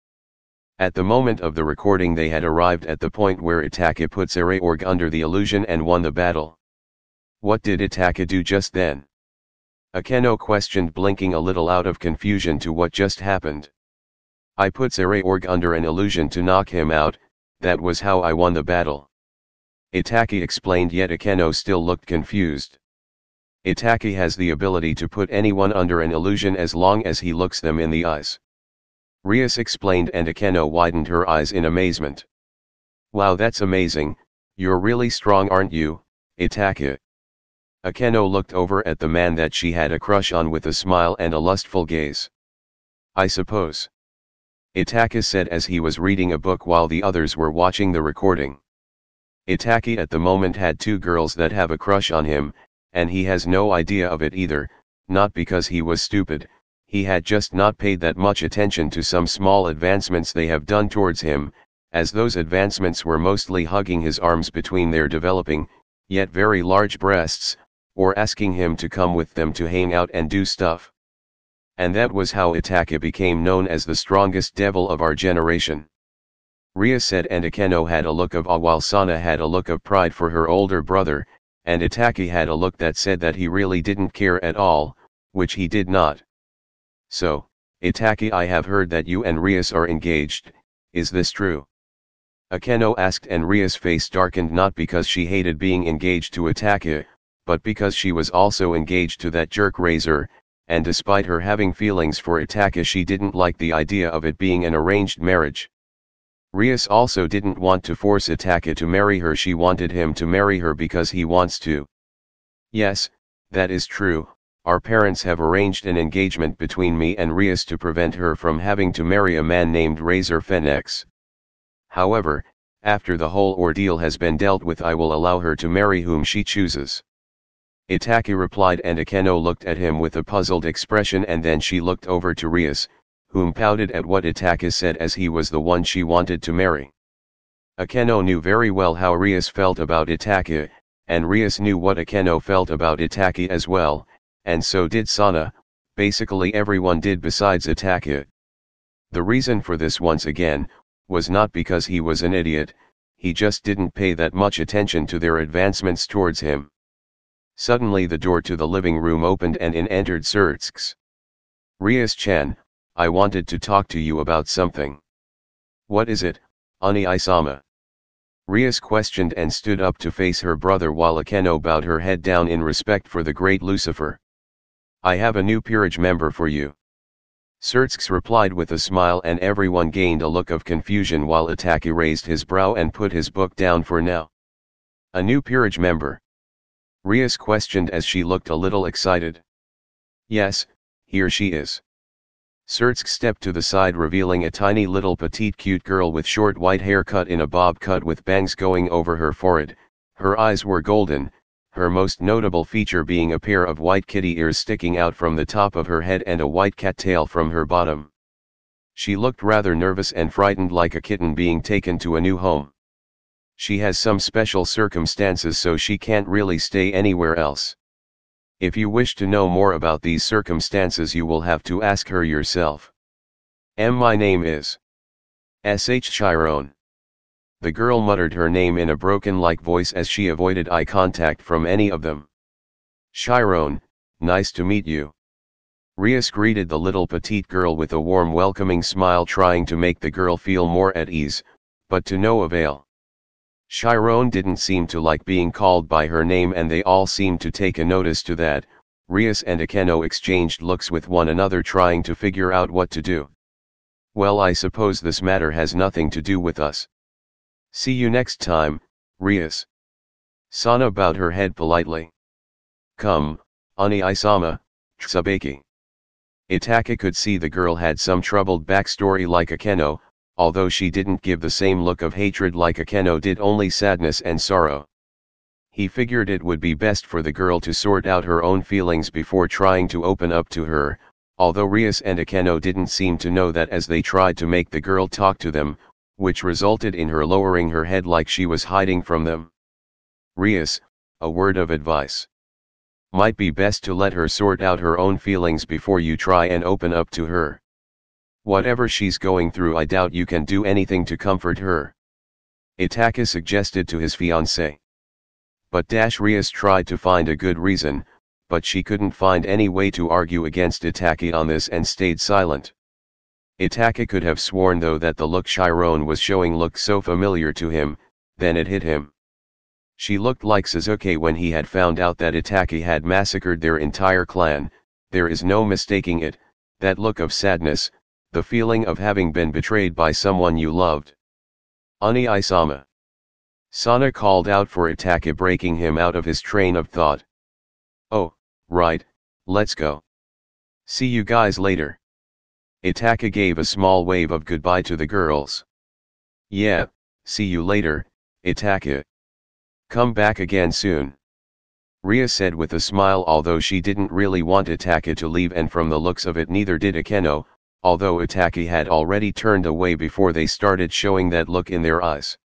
At the moment of the recording they had arrived at the point where Itachi put Saraorg under the illusion and won the battle. What did Itachi do just then? Akeno questioned, blinking a little out of confusion to what just happened. "I put Saraorg under an illusion to knock him out, that was how I won the battle," Itachi explained, yet Akeno still looked confused. "Itachi has the ability to put anyone under an illusion as long as he looks them in the eyes," Rias explained, and Akeno widened her eyes in amazement. "Wow, that's amazing, you're really strong, aren't you, Itachi?" Akeno looked over at the man that she had a crush on with a smile and a lustful gaze. "I suppose," Itachi said as he was reading a book while the others were watching the recording. Itachi at the moment had 2 girls that have a crush on him, and he has no idea of it either, not because he was stupid, he had just not paid that much attention to some small advancements they have done towards him, as those advancements were mostly hugging his arms between their developing, yet very large breasts, or asking him to come with them to hang out and do stuff. And that was how Itachi became known as the strongest devil of our generation. Ria said, and Akeno had a look of awe while Sana had a look of pride for her older brother, and Itachi had a look that said that he really didn't care at all, which he did not. "So, Itachi, I have heard that you and Rias are engaged, is this true?" Akeno asked, and Ria's face darkened, not because she hated being engaged to Itachi, but because she was also engaged to that jerk Razor, and despite her having feelings for Itachi she didn't like the idea of it being an arranged marriage. Rias also didn't want to force Itachi to marry her, she wanted him to marry her because he wants to. "Yes, that is true, Our parents have arranged an engagement between me and Rias to prevent her from having to marry a man named Razor Fenix. However, after the whole ordeal has been dealt with, I will allow her to marry whom she chooses. Itachi replied, and Akeno looked at him with a puzzled expression, and then she looked over to Rias, whom pouted at what Itachi said, as he was the one she wanted to marry. Akeno knew very well how Rias felt about Itachi, and Rias knew what Akeno felt about Itachi as well, and so did Sana. Basically everyone did besides Itachi. The reason for this, once again, was not because he was an idiot, he just didn't pay that much attention to their advancements towards him. Suddenly the door to the living room opened and in entered Surtsk. Rias-chan, I wanted to talk to you about something. What is it, Ani-sama? Rias questioned and stood up to face her brother while Akeno bowed her head down in respect for the great Lucifer. I have a new peerage member for you. Surtsk replied with a smile, and everyone gained a look of confusion while Itachi raised his brow and put his book down for now. A new peerage member? Rias questioned as she looked a little excited. Yes, here she is. Surtsk stepped to the side, revealing a tiny little petite cute girl with short white hair cut in a bob cut with bangs going over her forehead. Her eyes were golden, her most notable feature being a pair of white kitty ears sticking out from the top of her head and a white cat tail from her bottom. She looked rather nervous and frightened, like a kitten being taken to a new home. She has some special circumstances, so she can't really stay anywhere else. If you wish to know more about these circumstances, you will have to ask her yourself. My name is Chiron. The girl muttered her name in a broken-like voice as she avoided eye contact from any of them. Chiron, nice to meet you. Rias greeted the little petite girl with a warm welcoming smile, trying to make the girl feel more at ease, but to no avail. Chiron didn't seem to like being called by her name, and they all seemed to take a notice to that. Rias and Akeno exchanged looks with one another, trying to figure out what to do. Well, I suppose this matter has nothing to do with us. See you next time, Rias. Sana bowed her head politely. Come, Ani-sama, Tsubaki. Itachi could see the girl had some troubled backstory like Akeno, although she didn't give the same look of hatred like Akeno did, only sadness and sorrow. He figured it would be best for the girl to sort out her own feelings before trying to open up to her, although Rias and Akeno didn't seem to know that as they tried to make the girl talk to them, which resulted in her lowering her head like she was hiding from them. Rias, a word of advice. Might be best to let her sort out her own feelings before you try and open up to her. Whatever she's going through, I doubt you can do anything to comfort her. Itachi suggested to his fiancée. But Rias tried to find a good reason, but she couldn't find any way to argue against Itachi on this and stayed silent. Itachi could have sworn though that the look Chiron was showing looked so familiar to him, then it hit him. She looked like Sasuke when he had found out that Itachi had massacred their entire clan. There is no mistaking it, that look of sadness, the feeling of having been betrayed by someone you loved. Ani-sama. Sana called out for Itachi, breaking him out of his train of thought. Oh, right, let's go. See you guys later. Itachi gave a small wave of goodbye to the girls. Yeah, see you later, Itachi. Come back again soon. Ria said with a smile, although she didn't really want Itachi to leave, and from the looks of it neither did Akeno, although Itachi had already turned away before they started showing that look in their eyes.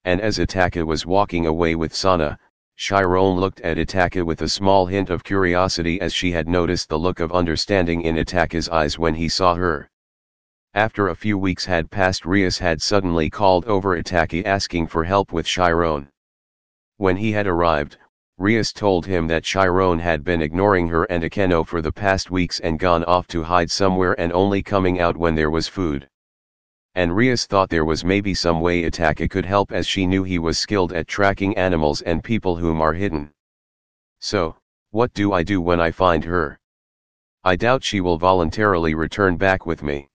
And as Itachi was walking away with Sana, Chiron looked at Itachi with a small hint of curiosity, as she had noticed the look of understanding in Itachi's eyes when he saw her. After a few weeks had passed, Rias had suddenly called over Itachi asking for help with Chiron. When he had arrived, Rias told him that Chiron had been ignoring her and Akeno for the past weeks and gone off to hide somewhere and only coming out when there was food. And Rias thought there was maybe some way Itachi could help, as she knew he was skilled at tracking animals and people whom are hidden. So, what do I do when I find her? I doubt she will voluntarily return back with me.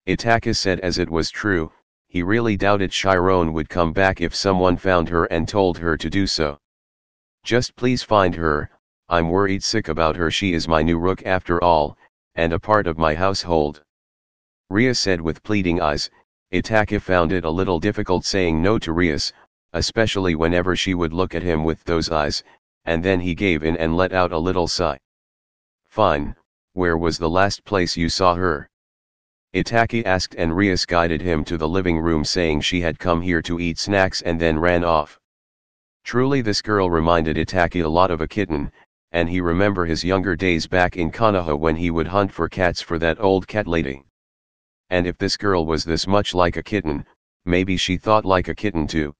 Itachi said, as it was true, he really doubted Chiron would come back if someone found her and told her to do so. Just please find her, I'm worried sick about her. She is my new rook after all, and a part of my household. Rias said with pleading eyes. Itachi found it a little difficult saying no to Rias, especially whenever she would look at him with those eyes, and then he gave in and let out a little sigh. Fine, where was the last place you saw her? Itachi asked, and Rias guided him to the living room saying she had come here to eat snacks and then ran off. Truly this girl reminded Itachi a lot of a kitten, and he remember his younger days back in Konoha when he would hunt for cats for that old cat lady. And if this girl was this much like a kitten, maybe she thought like a kitten too.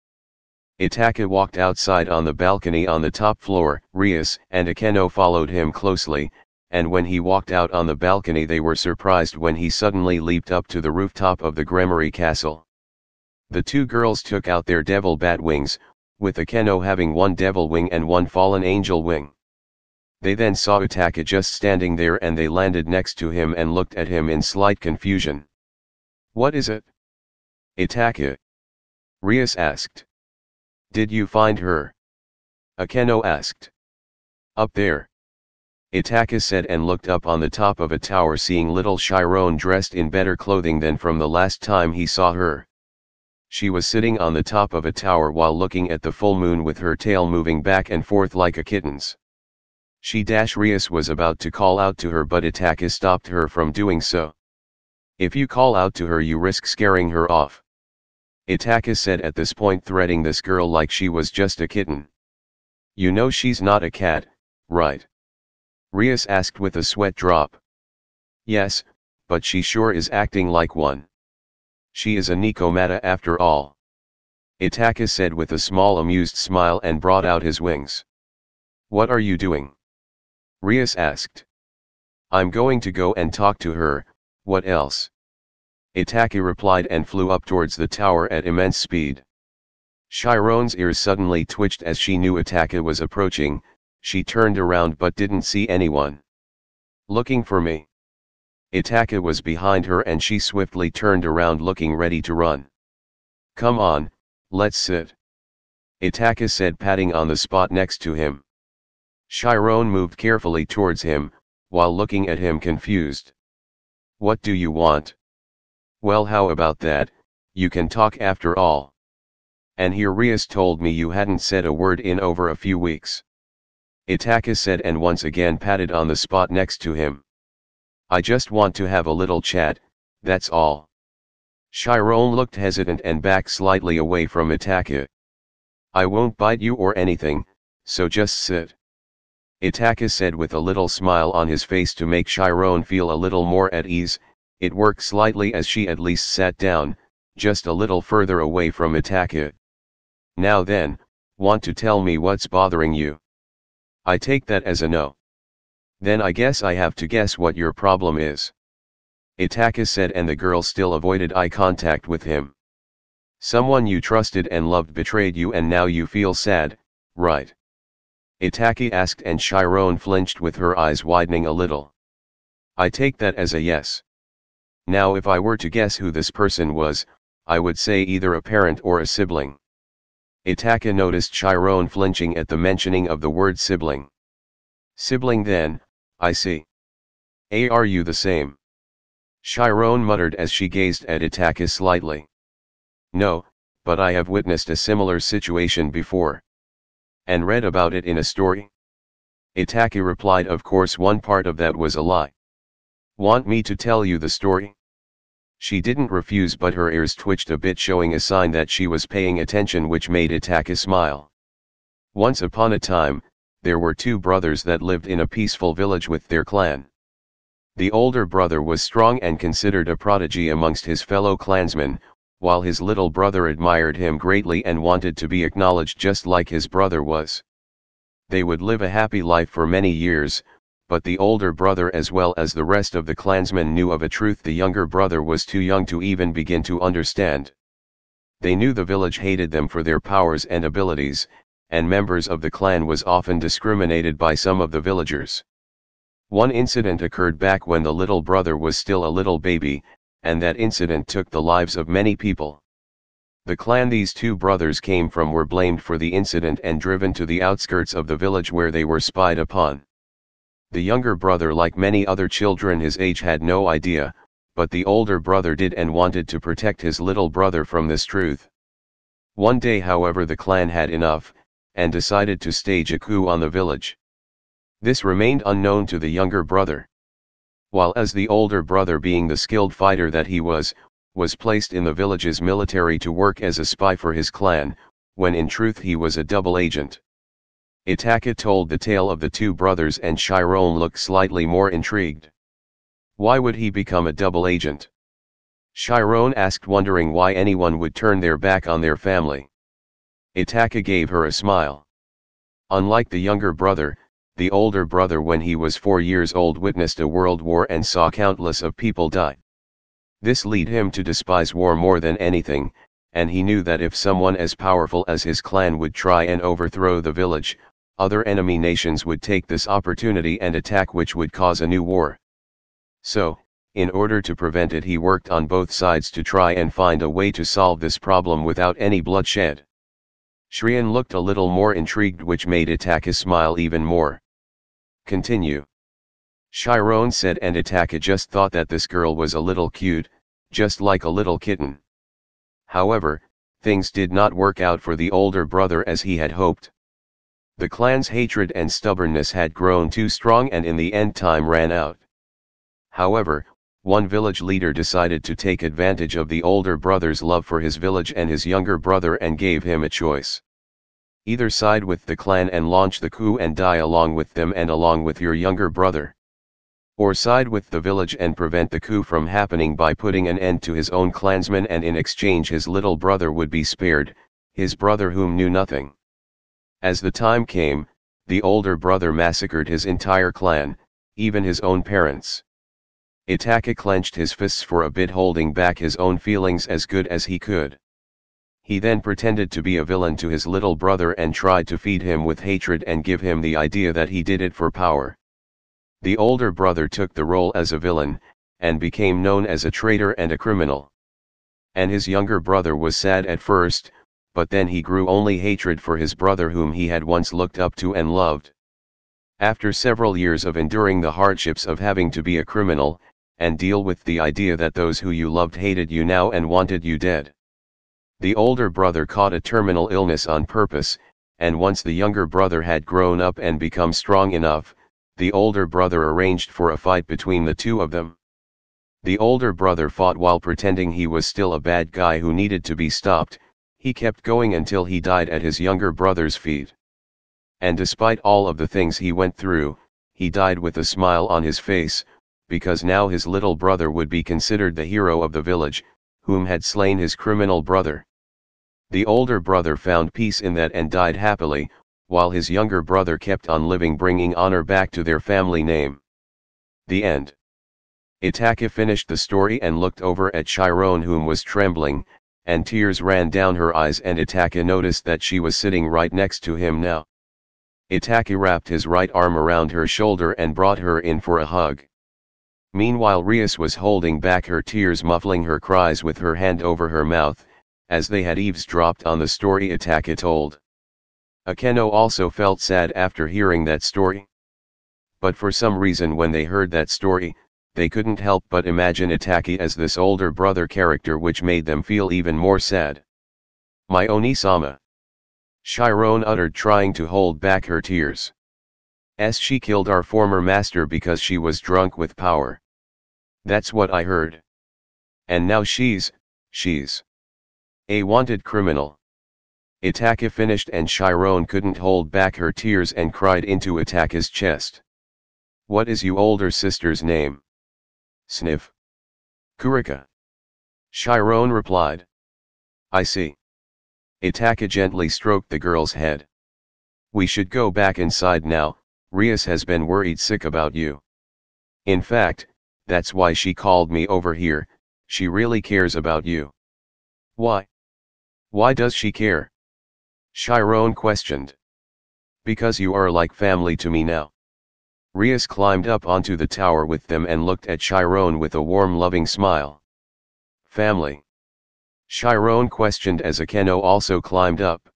Itachi walked outside on the balcony on the top floor. Rias and Akeno followed him closely, and when he walked out on the balcony they were surprised when he suddenly leaped up to the rooftop of the Gremory castle. The two girls took out their devil bat wings, with Akeno having one devil wing and one fallen angel wing. They then saw Itachi just standing there and they landed next to him and looked at him in slight confusion. What is it? Itachi? Rias asked. Did you find her? Akeno asked. Up there. Itachi said and looked up on the top of a tower, seeing little Chiron dressed in better clothing than from the last time he saw her. She was sitting on the top of a tower while looking at the full moon with her tail moving back and forth like a kitten's. Rias was about to call out to her, but Itachi stopped her from doing so. If you call out to her you risk scaring her off. Itachi said at this point, threatening this girl like she was just a kitten. You know she's not a cat, right? Rias asked with a sweat drop. Yes, but she sure is acting like one. She is a Nikomata after all. Itachi said with a small amused smile and brought out his wings. What are you doing? Rias asked. I'm going to go and talk to her, what else? Itachi replied and flew up towards the tower at immense speed. Chiron's ears suddenly twitched as she knew Itachi was approaching. She turned around but didn't see anyone. Looking for me? Itachi was behind her and she swiftly turned around looking ready to run. Come on, let's sit. Itachi said, patting on the spot next to him. Chiron moved carefully towards him, while looking at him confused. What do you want? Well, how about that, you can talk after all. And here Rias told me you hadn't said a word in over a few weeks. Itachi said and once again patted on the spot next to him. I just want to have a little chat, that's all. Chiron looked hesitant and backed slightly away from Itachi. I won't bite you or anything, so just sit. Itachi said with a little smile on his face to make Chiron feel a little more at ease. It worked slightly as she at least sat down, just a little further away from Itachi. Now then, want to tell me what's bothering you? I take that as a no. Then I guess I have to guess what your problem is. Itachi said, and the girl still avoided eye contact with him. Someone you trusted and loved betrayed you and now you feel sad, right? Itachi asked, and Chiron flinched with her eyes widening a little. I take that as a yes. Now if I were to guess who this person was, I would say either a parent or a sibling. Itachi noticed Chiron flinching at the mentioning of the word sibling. Sibling then, I see. Are you the same? Chiron muttered as she gazed at Itachi slightly. No, but I have witnessed a similar situation before. And read about it in a story? Itachi replied, of course one part of that was a lie. Want me to tell you the story? She didn't refuse, but her ears twitched a bit, showing a sign that she was paying attention, which made Itachi smile. Once upon a time, there were two brothers that lived in a peaceful village with their clan. The older brother was strong and considered a prodigy amongst his fellow clansmen, while his little brother admired him greatly and wanted to be acknowledged just like his brother was. They would live a happy life for many years, but the older brother as well as the rest of the clansmen knew of a truth the younger brother was too young to even begin to understand. They knew the village hated them for their powers and abilities, and members of the clan was often discriminated by some of the villagers. One incident occurred back when the little brother was still a little baby, and that incident took the lives of many people. The clan these two brothers came from were blamed for the incident and driven to the outskirts of the village where they were spied upon. The younger brother, like many other children his age, had no idea, but the older brother did and wanted to protect his little brother from this truth. One day, however, the clan had enough, and decided to stage a coup on the village. This remained unknown to the younger brother. While as the older brother, being the skilled fighter that he was placed in the village's military to work as a spy for his clan, when in truth he was a double agent. Itachi told the tale of the two brothers and Chiron looked slightly more intrigued. Why would he become a double agent? Chiron asked, wondering why anyone would turn their back on their family. Itachi gave her a smile. Unlike the younger brother, the older brother, when he was 4 years old, witnessed a world war and saw countless of people die. This led him to despise war more than anything, and he knew that if someone as powerful as his clan would try and overthrow the village, other enemy nations would take this opportunity and attack, which would cause a new war. So, in order to prevent it, he worked on both sides to try and find a way to solve this problem without any bloodshed. Shriyan looked a little more intrigued, which made Itachi smile even more. Continue. Chiron said, and Itachi just thought that this girl was a little cute, just like a little kitten. However, things did not work out for the older brother as he had hoped. The clan's hatred and stubbornness had grown too strong, and in the end time ran out. However, one village leader decided to take advantage of the older brother's love for his village and his younger brother and gave him a choice. Either side with the clan and launch the coup and die along with them and along with your younger brother. Or side with the village and prevent the coup from happening by putting an end to his own clansmen, and in exchange his little brother would be spared, his brother whom knew nothing. As the time came, the older brother massacred his entire clan, even his own parents. Itachi clenched his fists for a bit, holding back his own feelings as good as he could. He then pretended to be a villain to his little brother and tried to feed him with hatred and give him the idea that he did it for power. The older brother took the role as a villain, and became known as a traitor and a criminal. And his younger brother was sad at first, but then he grew only hatred for his brother whom he had once looked up to and loved. After several years of enduring the hardships of having to be a criminal, and deal with the idea that those who you loved hated you now and wanted you dead, the older brother caught a terminal illness on purpose, and once the younger brother had grown up and become strong enough, the older brother arranged for a fight between the two of them. The older brother fought while pretending he was still a bad guy who needed to be stopped. He kept going until he died at his younger brother's feet. And despite all of the things he went through, he died with a smile on his face, because now his little brother would be considered the hero of the village, whom had slain his criminal brother. The older brother found peace in that and died happily, while his younger brother kept on living, bringing honor back to their family name. The end. Itachi finished the story and looked over at Chiron, whom was trembling, and tears ran down her eyes, and Itachi noticed that she was sitting right next to him now. Itachi wrapped his right arm around her shoulder and brought her in for a hug. Meanwhile, Rias was holding back her tears, muffling her cries with her hand over her mouth, as they had eavesdropped on the story Itachi told. Akeno also felt sad after hearing that story. But for some reason, when they heard that story, they couldn't help but imagine Itachi as this older brother character, which made them feel even more sad. "My Oni-sama," Chiron uttered, trying to hold back her tears. "She killed our former master because she was drunk with power. That's what I heard. And now she's a wanted criminal." Itachi finished, and Chiron couldn't hold back her tears and cried into Itachi's chest. "What is you older sister's name?" "Sniff. Kurika," Chiron replied. "I see." Itachi gently stroked the girl's head. "We should go back inside now. Rias has been worried sick about you. In fact, that's why she called me over here. She really cares about you." "Why? Why does she care?" Chiron questioned. "Because you are like family to me now." Rias climbed up onto the tower with them and looked at Chiron with a warm, loving smile. "Family? Chiron questioned as Akeno also climbed up.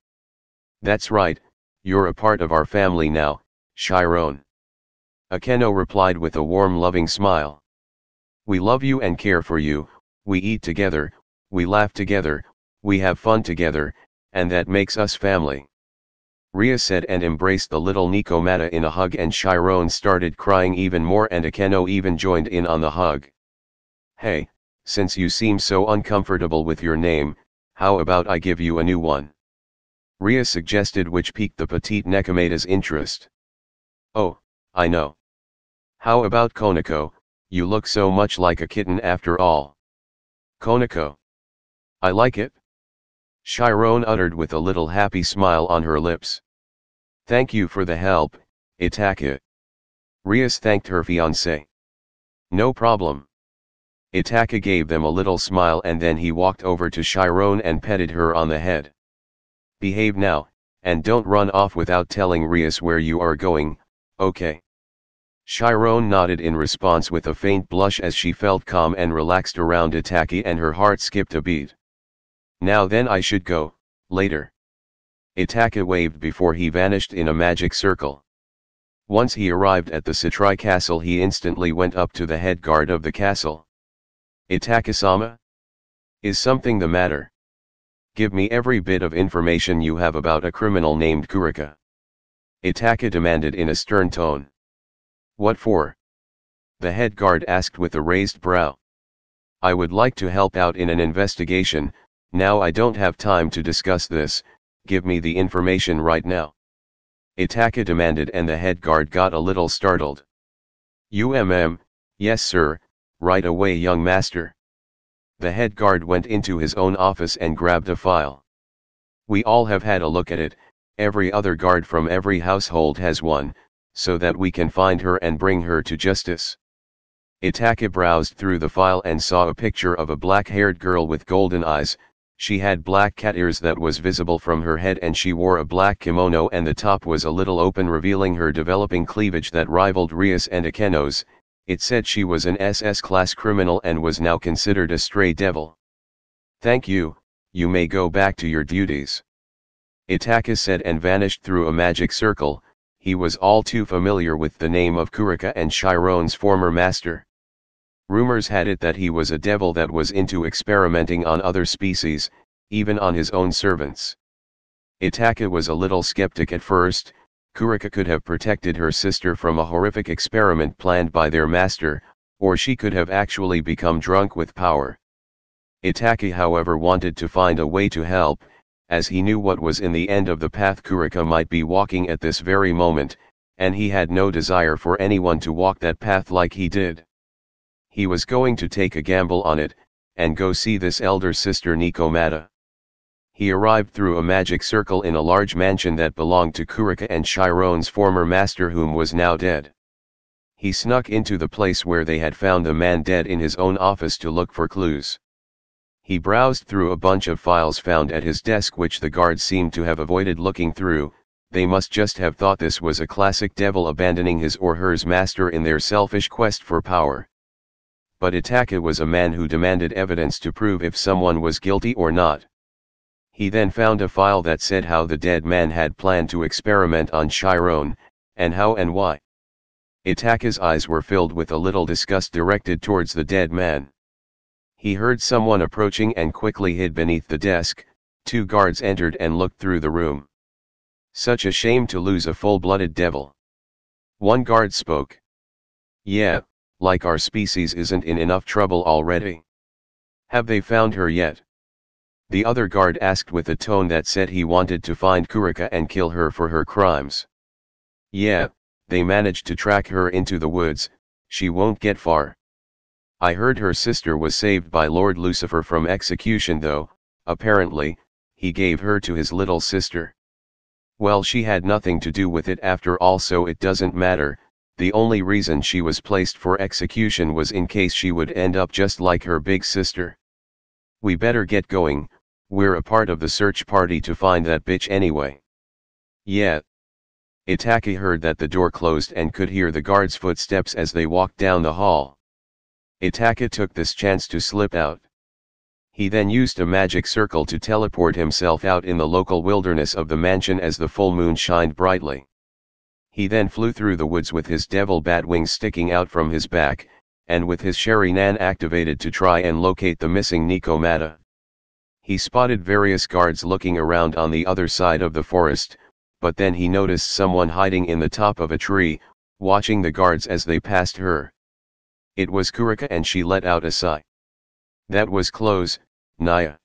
That's right, you're a part of our family now, Chiron. Akeno replied with a warm loving smile. We love you and care for you, we eat together, we laugh together, we have fun together, and that makes us family. Ria said and embraced the little Nikomata in a hug, and Chiron started crying even more, and Akeno even joined in on the hug. Hey, since you seem so uncomfortable with your name, how about I give you a new one? Ria suggested, which piqued the petite Nekomata's interest. Oh, I know. How about Konako? You look so much like a kitten after all. Konako. I like it. Chiron uttered with a little happy smile on her lips. Thank you for the help, Itachi. Rias thanked her fiancé. No problem. Itachi gave them a little smile, and then he walked over to Chiron and petted her on the head. Behave now, and don't run off without telling Rias where you are going, okay? Chiron nodded in response with a faint blush as she felt calm and relaxed around Itachi, and her heart skipped a beat. Now then, I should go, later. Itachi waved before he vanished in a magic circle. Once he arrived at the Citri castle, he instantly went up to the head guard of the castle. Itachi-sama? Is something the matter? Give me every bit of information you have about a criminal named Kurika. Itachi demanded in a stern tone. What for? The head guard asked with a raised brow. I would like to help out in an investigation. Now I don't have time to discuss this, give me the information right now. Itachi demanded, and the head guard got a little startled. Yes sir, right away young master. The head guard went into his own office and grabbed a file. We all have had a look at it, every other guard from every household has one, so that we can find her and bring her to justice. Itachi browsed through the file and saw a picture of a black-haired girl with golden eyes. She had black cat ears that was visible from her head, and she wore a black kimono, and the top was a little open, revealing her developing cleavage that rivaled Rias and Akeno's. It said she was an SS-class criminal and was now considered a stray devil. Thank you, you may go back to your duties. Itachi said and vanished through a magic circle. He was all too familiar with the name of Kurika and Chiron's former master. Rumors had it that he was a devil that was into experimenting on other species, even on his own servants. Itachi was a little skeptic at first. Kurika could have protected her sister from a horrific experiment planned by their master, or she could have actually become drunk with power. Itachi, however, wanted to find a way to help, as he knew what was in the end of the path Kurika might be walking at this very moment, and he had no desire for anyone to walk that path like he did. He was going to take a gamble on it, and go see this elder sister Nikomata. He arrived through a magic circle in a large mansion that belonged to Kurika and Chiron's former master, whom was now dead. He snuck into the place where they had found the man dead in his own office to look for clues. He browsed through a bunch of files found at his desk, which the guards seemed to have avoided looking through. They must just have thought this was a classic devil abandoning his or her master in their selfish quest for power. But Itachi was a man who demanded evidence to prove if someone was guilty or not. He then found a file that said how the dead man had planned to experiment on Chiron, and how and why. Itachi's eyes were filled with a little disgust directed towards the dead man. He heard someone approaching and quickly hid beneath the desk. 2 guards entered and looked through the room. Such a shame to lose a full-blooded devil. One guard spoke. Yeah, like our species isn't in enough trouble already. Have they found her yet? The other guard asked with a tone that said he wanted to find Kurika and kill her for her crimes. Yeah, they managed to track her into the woods. She won't get far. I heard her sister was saved by Lord Lucifer from execution, though, apparently, he gave her to his little sister. Well, she had nothing to do with it after all, so it doesn't matter. The only reason she was placed for execution was in case she would end up just like her big sister. We better get going, we're a part of the search party to find that bitch anyway. Yeah. Itachi heard that the door closed and could hear the guards' footsteps as they walked down the hall. Itachi took this chance to slip out. He then used a magic circle to teleport himself out in the local wilderness of the mansion as the full moon shined brightly. He then flew through the woods with his devil bat wings sticking out from his back, and with his Sharingan activated to try and locate the missing Nikomata. He spotted various guards looking around on the other side of the forest, but then he noticed someone hiding in the top of a tree, watching the guards as they passed her. It was Kurika, and she let out a sigh. That was close, Naya.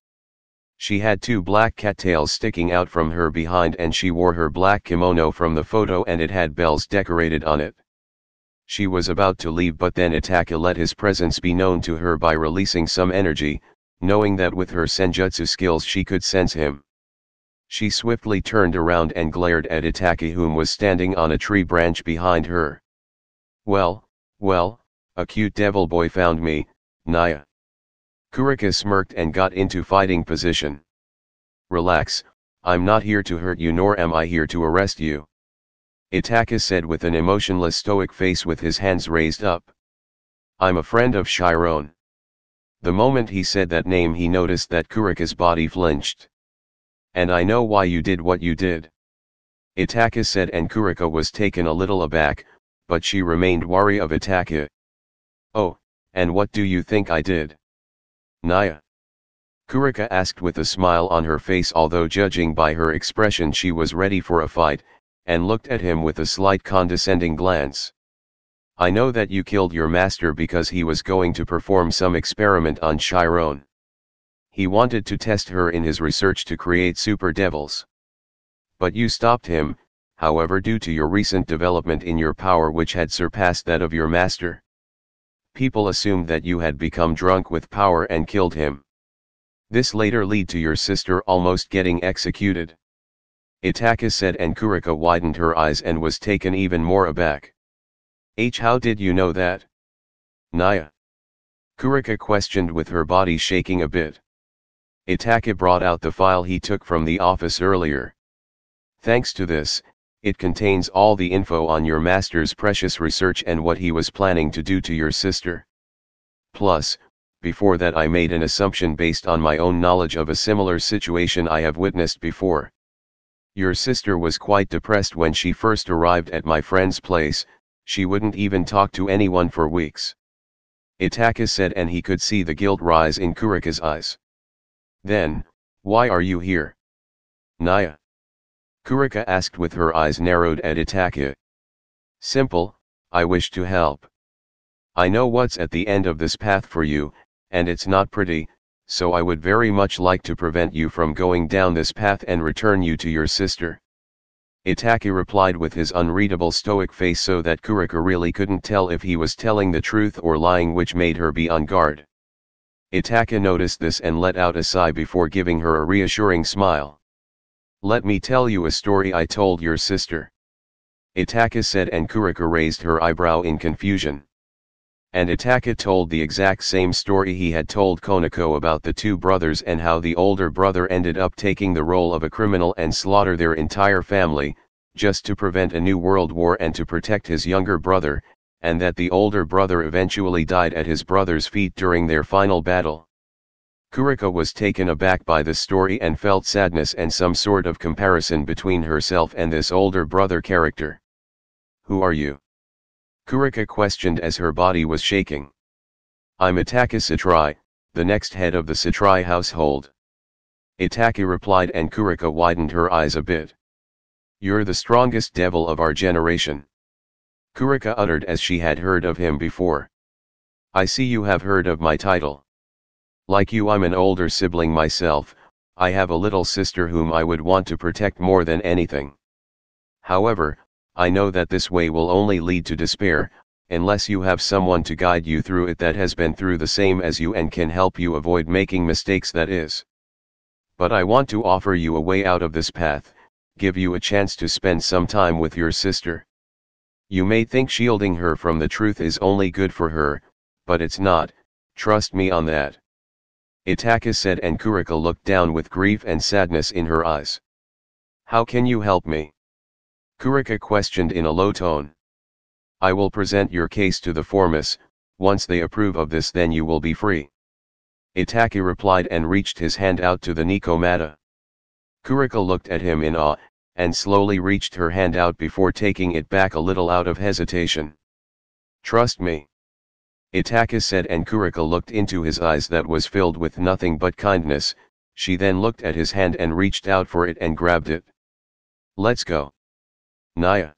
She had two black cattails sticking out from her behind, and she wore her black kimono from the photo and it had bells decorated on it. She was about to leave, but then Itachi let his presence be known to her by releasing some energy, knowing that with her senjutsu skills she could sense him. She swiftly turned around and glared at Itachi, whom was standing on a tree branch behind her. Well, a cute devil boy found me, Naya. Kurika smirked and got into fighting position. Relax, I'm not here to hurt you, nor am I here to arrest you. Itachi said with an emotionless stoic face with his hands raised up. I'm a friend of Chiron. The moment he said that name, he noticed that Kurika's body flinched. And I know why you did what you did. Itachi said, and Kurika was taken a little aback, but she remained wary of Itachi. Oh, and what do you think I did? Naya. Kurika asked with a smile on her face, although judging by her expression she was ready for a fight, and looked at him with a slight condescending glance. I know that you killed your master because he was going to perform some experiment on Chiron. He wanted to test her in his research to create super devils. But you stopped him, however, due to your recent development in your power which had surpassed that of your master. People assumed that you had become drunk with power and killed him. This later led to your sister almost getting executed. Itachi said, and Kurika widened her eyes and was taken even more aback. How did you know that? Naya. Kurika questioned with her body shaking a bit. Itachi brought out the file he took from the office earlier. Thanks to this, it contains all the info on your master's precious research and what he was planning to do to your sister. Plus, before that I made an assumption based on my own knowledge of a similar situation I have witnessed before. Your sister was quite depressed when she first arrived at my friend's place. She wouldn't even talk to anyone for weeks. Itachi said, and he could see the guilt rise in Kurika's eyes. Then, why are you here? Naya. Kurika asked with her eyes narrowed at Itachi. Simple, I wish to help. I know what's at the end of this path for you, and it's not pretty, so I would very much like to prevent you from going down this path and return you to your sister. Itachi replied with his unreadable stoic face so that Kurika really couldn't tell if he was telling the truth or lying, which made her be on guard. Itachi noticed this and let out a sigh before giving her a reassuring smile. Let me tell you a story I told your sister. Itachi said, and Kurika raised her eyebrow in confusion. And Itachi told the exact same story he had told Konako about the two brothers and how the older brother ended up taking the role of a criminal and slaughter their entire family, just to prevent a new world war and to protect his younger brother, and that the older brother eventually died at his brother's feet during their final battle. Kurika was taken aback by the story and felt sadness and some sort of comparison between herself and this older brother character. Who are you? Kurika questioned as her body was shaking. I'm Itachi Satrai, the next head of the Satrai household. Itachi replied, and Kurika widened her eyes a bit. You're the strongest devil of our generation. Kurika uttered as she had heard of him before. I see you have heard of my title. Like you, I'm an older sibling myself. I have a little sister whom I would want to protect more than anything. However, I know that this way will only lead to despair, unless you have someone to guide you through it that has been through the same as you and can help you avoid making mistakes, that is. But I want to offer you a way out of this path, give you a chance to spend some time with your sister. You may think shielding her from the truth is only good for her, but it's not, trust me on that. Itachi said, and Kurika looked down with grief and sadness in her eyes. How can you help me? Kurika questioned in a low tone. I will present your case to the Formus. Once they approve of this, then you will be free. Itachi replied and reached his hand out to the Nikomata. Kurika looked at him in awe, and slowly reached her hand out before taking it back a little out of hesitation. Trust me, Itachi said, and Kurika looked into his eyes that was filled with nothing but kindness. She then looked at his hand and reached out for it and grabbed it. Let's go. Naya.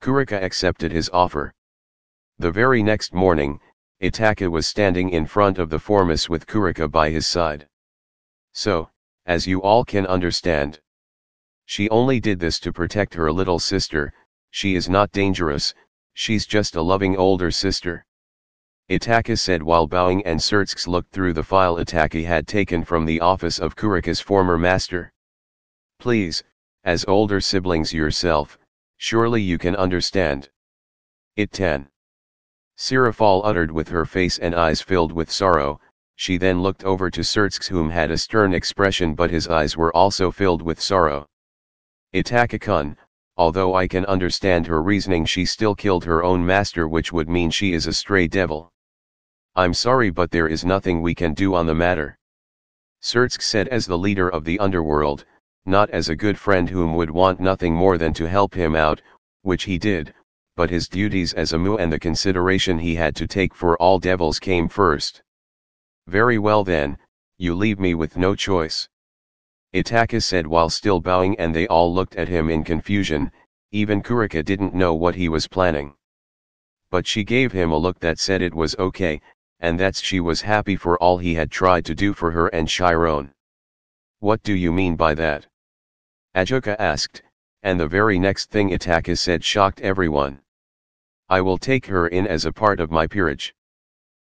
Kurika accepted his offer. The very next morning, Itachi was standing in front of the formus with Kurika by his side. So, as you all can understand, she only did this to protect her little sister. She is not dangerous, she's just a loving older sister, Itachi said while bowing, and Surtsk looked through the file Itachi had taken from the office of Kurika's former master. Please, as older siblings yourself, surely you can understand. It-tan. Sirafal uttered with her face and eyes filled with sorrow. She then looked over to Surtsk, whom had a stern expression, but his eyes were also filled with sorrow. Itachi-kun, although I can understand her reasoning, she still killed her own master, which would mean she is a stray devil. I'm sorry, but there is nothing we can do on the matter, Surtsk said, as the leader of the underworld, not as a good friend whom would want nothing more than to help him out, which he did, but his duties as a Mu and the consideration he had to take for all devils came first. Very well then, you leave me with no choice, Itachi said while still bowing, and they all looked at him in confusion. Even Kurika didn't know what he was planning. But she gave him a look that said it was okay, and that she was happy for all he had tried to do for her and Chiron. What do you mean by that? Ajoka asked, and the very next thing Itachi said shocked everyone. I will take her in as a part of my peerage.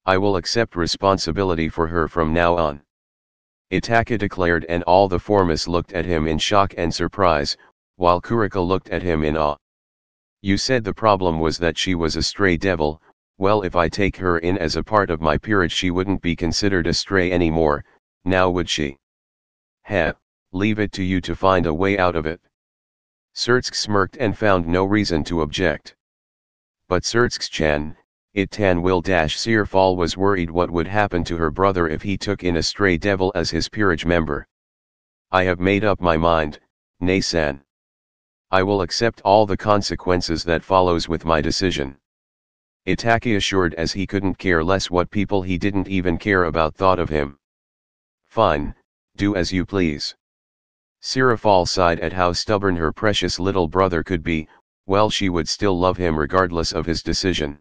I will accept responsibility for her from now on, Itachi declared, and all the formus looked at him in shock and surprise, while Kurika looked at him in awe. You said the problem was that she was a stray devil. Well, if I take her in as a part of my peerage, she wouldn't be considered a stray anymore, now would she? Leave it to you to find a way out of it. Surtsk smirked and found no reason to object. But Surtsk-chan, It-tan will Sirfal was worried what would happen to her brother if he took in a stray devil as his peerage member. I have made up my mind, Nay-san. I will accept all the consequences that follows with my decision, Itachi assured, as he couldn't care less what people he didn't even care about thought of him. Fine, do as you please. Sirafal sighed at how stubborn her precious little brother could be. Well, she would still love him regardless of his decision.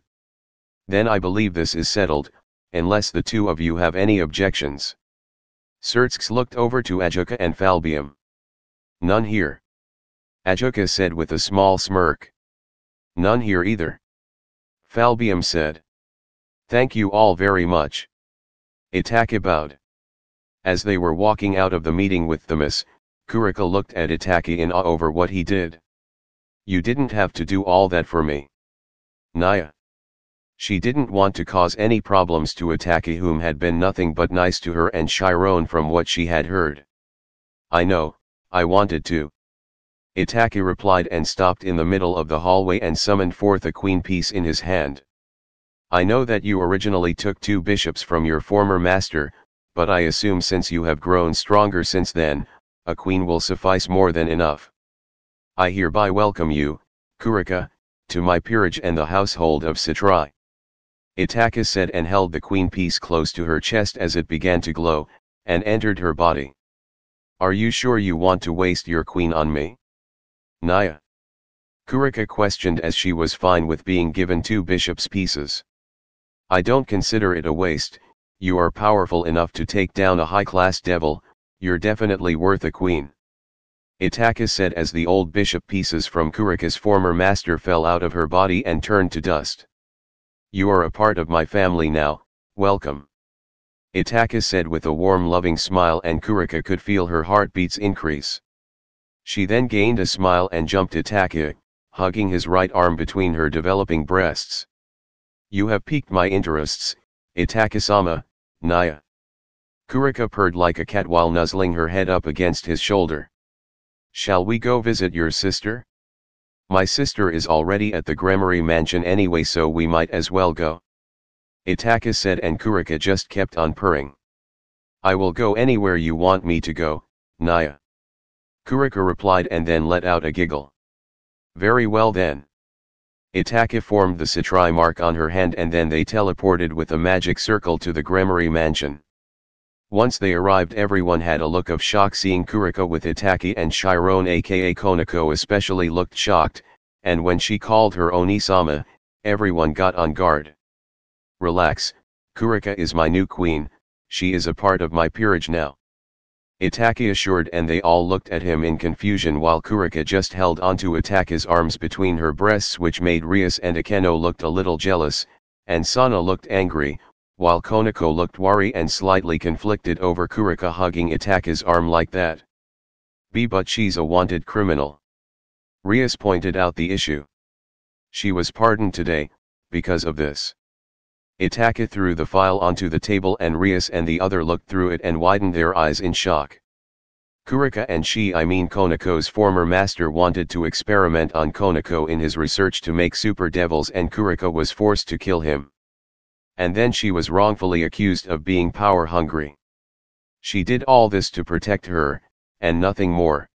Then I believe this is settled, unless the two of you have any objections. Surtsk looked over to Ajoka and Falbium. None here, Ajoka said with a small smirk. None here either, Falbium said. Thank you all very much, Itachi bowed. As they were walking out of the meeting with Themis, Kurika looked at Itachi in awe over what he did. You didn't have to do all that for me, Naya. She didn't want to cause any problems to Itachi, whom had been nothing but nice to her and Chiron from what she had heard. I know, I wanted to, Itachi replied, and stopped in the middle of the hallway and summoned forth a queen piece in his hand. I know that you originally took 2 bishops from your former master, but I assume since you have grown stronger since then, a queen will suffice more than enough. I hereby welcome you, Kurika, to my peerage and the household of Citrai, Itachi said, and held the queen piece close to her chest as it began to glow, and entered her body. Are you sure you want to waste your queen on me, Naya? Kurika questioned, as she was fine with being given 2 bishops' pieces. I don't consider it a waste. You are powerful enough to take down a high-class devil. You're definitely worth a queen, Itachi said, as the old bishop pieces from Kurika's former master fell out of her body and turned to dust. You are a part of my family now, welcome, Itachi said with a warm loving smile, and Kurika could feel her heartbeats increase. She then gained a smile and jumped Itachi, hugging his right arm between her developing breasts. You have piqued my interests, Itachi-sama, Naya. Kurika purred like a cat while nuzzling her head up against his shoulder. Shall we go visit your sister? My sister is already at the Gremory mansion anyway, so we might as well go, Itachi said, and Kurika just kept on purring. I will go anywhere you want me to go, Naya. Kurika replied and then let out a giggle. Very well then. Itachi formed the Satrai mark on her hand and then they teleported with a magic circle to the Gremory mansion. Once they arrived, everyone had a look of shock seeing Kurika with Itachi, and Chiron aka Konako especially looked shocked, and when she called her Oni-sama, everyone got on guard. Relax, Kurika is my new queen, she is a part of my peerage now. Itachi assured, and they all looked at him in confusion while Kurika just held onto Itachi's arms between her breasts, which made Rias and Akeno looked a little jealous, and Sana looked angry, while Konako looked worried and slightly conflicted over Kurika hugging Itachi's arm like that. But she's a wanted criminal. Rias pointed out the issue. She was pardoned today, because of this. Itachi threw the file onto the table and Rias and the other looked through it and widened their eyes in shock. Kurika and Konako's former master wanted to experiment on Konako in his research to make super devils, and Kurika was forced to kill him. And then she was wrongfully accused of being power hungry. She did all this to protect her, and nothing more.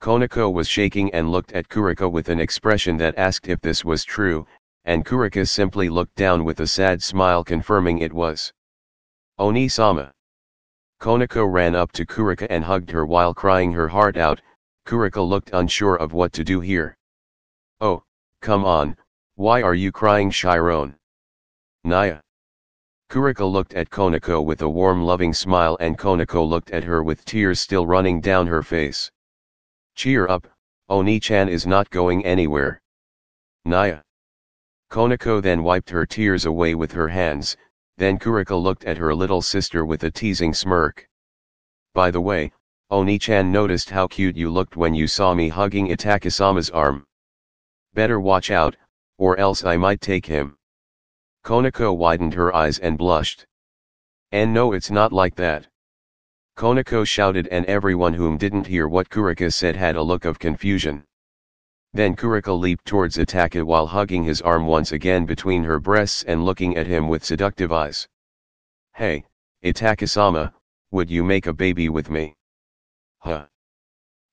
Konako was shaking and looked at Kurika with an expression that asked if this was true, and Kurika simply looked down with a sad smile confirming it was. Oni-sama. Konako ran up to Kurika and hugged her while crying her heart out. Kurika looked unsure of what to do here. Oh, come on, why are you crying, Chiron? Naya. Kurika looked at Konako with a warm loving smile, and Konako looked at her with tears still running down her face. Cheer up, Oni-chan is not going anywhere. Naya. Konako then wiped her tears away with her hands, then Kurika looked at her little sister with a teasing smirk. By the way, Oni-chan noticed how cute you looked when you saw me hugging Itachi-sama's arm. Better watch out, or else I might take him. Konako widened her eyes and blushed. And no, it's not like that. Konako shouted, and everyone whom didn't hear what Kurika said had a look of confusion. Then Kurika leaped towards Itachi while hugging his arm once again between her breasts and looking at him with seductive eyes. Hey, Itachi-sama, would you make a baby with me? Huh?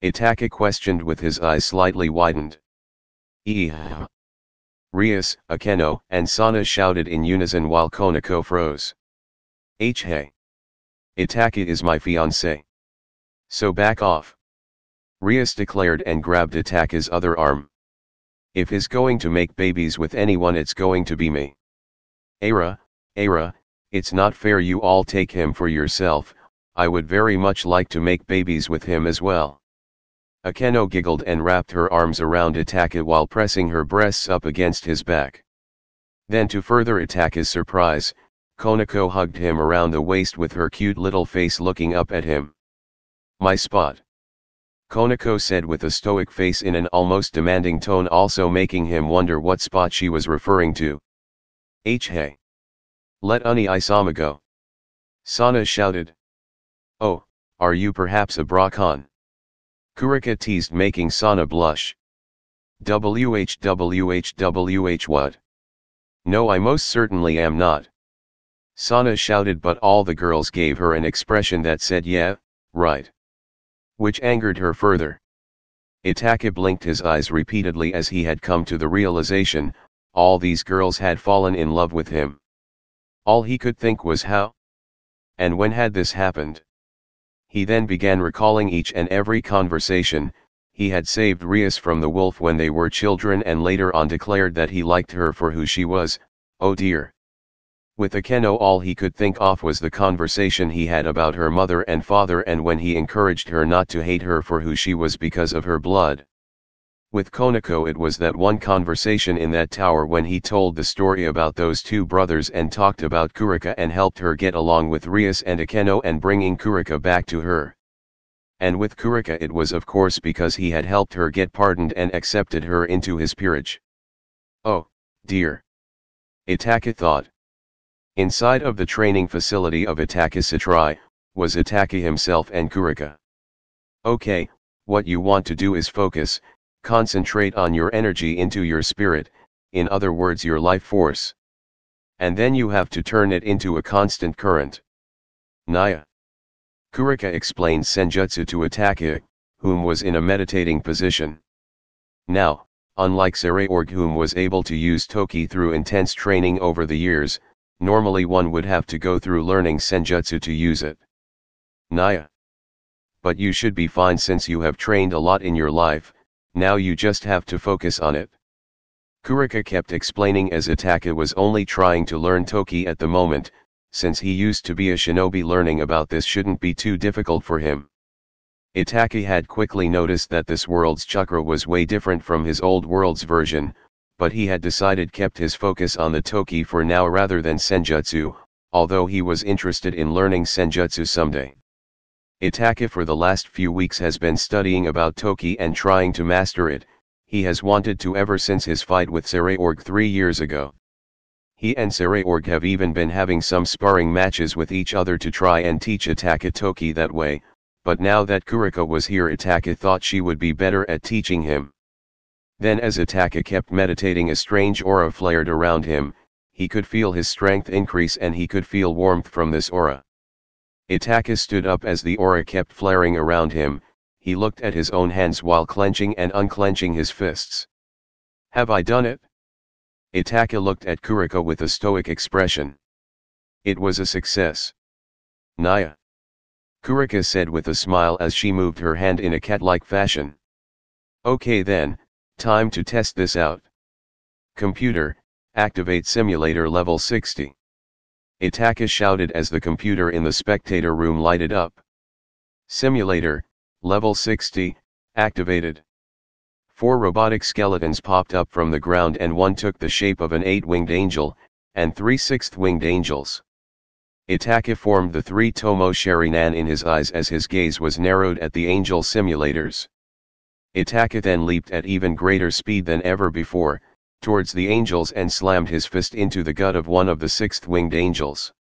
Itachi questioned with his eyes slightly widened. Rias, Akeno, and Sana shouted in unison while Konako froze. Hey. Itachi is my fiancé. So back off. Rias declared and grabbed Itachi's other arm. If he's going to make babies with anyone, it's going to be me. Ara, it's not fair you all take him for yourself, I would very much like to make babies with him as well. Akeno giggled and wrapped her arms around Itachi while pressing her breasts up against his back. Then, to further Itachi's surprise, Konako hugged him around the waist with her cute little face looking up at him. My spot. Konako said with a stoic face in an almost demanding tone, also making him wonder what spot she was referring to. Hey. Let Oni-sama go. Sana shouted. Oh, are you perhaps a Brahman? Kurika teased, making Sana blush. WH what? No, I most certainly am not. Sana shouted, but all the girls gave her an expression that said yeah, right. Which angered her further. Itachi blinked his eyes repeatedly as he had come to the realization, all these girls had fallen in love with him. All he could think was how? And when had this happened? He then began recalling each and every conversation. He had saved Rias from the wolf when they were children and later on declared that he liked her for who she was. Oh dear. With Akeno, all he could think of was the conversation he had about her mother and father, and when he encouraged her not to hate her for who she was because of her blood. With Konako, it was that one conversation in that tower when he told the story about those two brothers and talked about Kurika and helped her get along with Rias and Akeno and bringing Kurika back to her. And with Kurika, it was of course because he had helped her get pardoned and accepted her into his peerage. Oh, dear. Itachi thought. Inside of the training facility of Itachi Satrai, was Itachi himself and Kurika. Okay, what you want to do is focus, concentrate on your energy into your spirit, in other words your life force. And then you have to turn it into a constant current. Naya. Kurika explained senjutsu to Itachi, whom was in a meditating position. Now, unlike Saraorg, whom was able to use Toki through intense training over the years, normally one would have to go through learning senjutsu to use it. Naya. But you should be fine since you have trained a lot in your life, now you just have to focus on it. Kurika kept explaining as Itachi was only trying to learn Toki at the moment, since he used to be a shinobi, learning about this shouldn't be too difficult for him. Itachi had quickly noticed that this world's chakra was way different from his old world's version, but he had decided kept his focus on the Toki for now rather than senjutsu, although he was interested in learning senjutsu someday. Itachi for the last few weeks has been studying about Toki and trying to master it. He has wanted to ever since his fight with Saraorg 3 years ago. He and Saraorg have even been having some sparring matches with each other to try and teach Itachi Toki that way, but now that Kurika was here, Itachi thought she would be better at teaching him. Then as Itachi kept meditating, a strange aura flared around him. He could feel his strength increase and he could feel warmth from this aura. Itachi stood up as the aura kept flaring around him. He looked at his own hands while clenching and unclenching his fists. Have I done it? Itachi looked at Kurika with a stoic expression. It was a success. Naya. Kurika said with a smile as she moved her hand in a cat-like fashion. Okay then, time to test this out. Computer, activate simulator level 60. Itachi shouted as the computer in the spectator room lighted up. Simulator, level 60, activated. 4 robotic skeletons popped up from the ground and one took the shape of an 8-winged angel, and 3 6th-winged angels. Itachi formed the 3 Tomo Sharinan in his eyes as his gaze was narrowed at the angel simulators. Itachi then leaped at even greater speed than ever before, towards the angels and slammed his fist into the gut of one of the 6th-winged angels.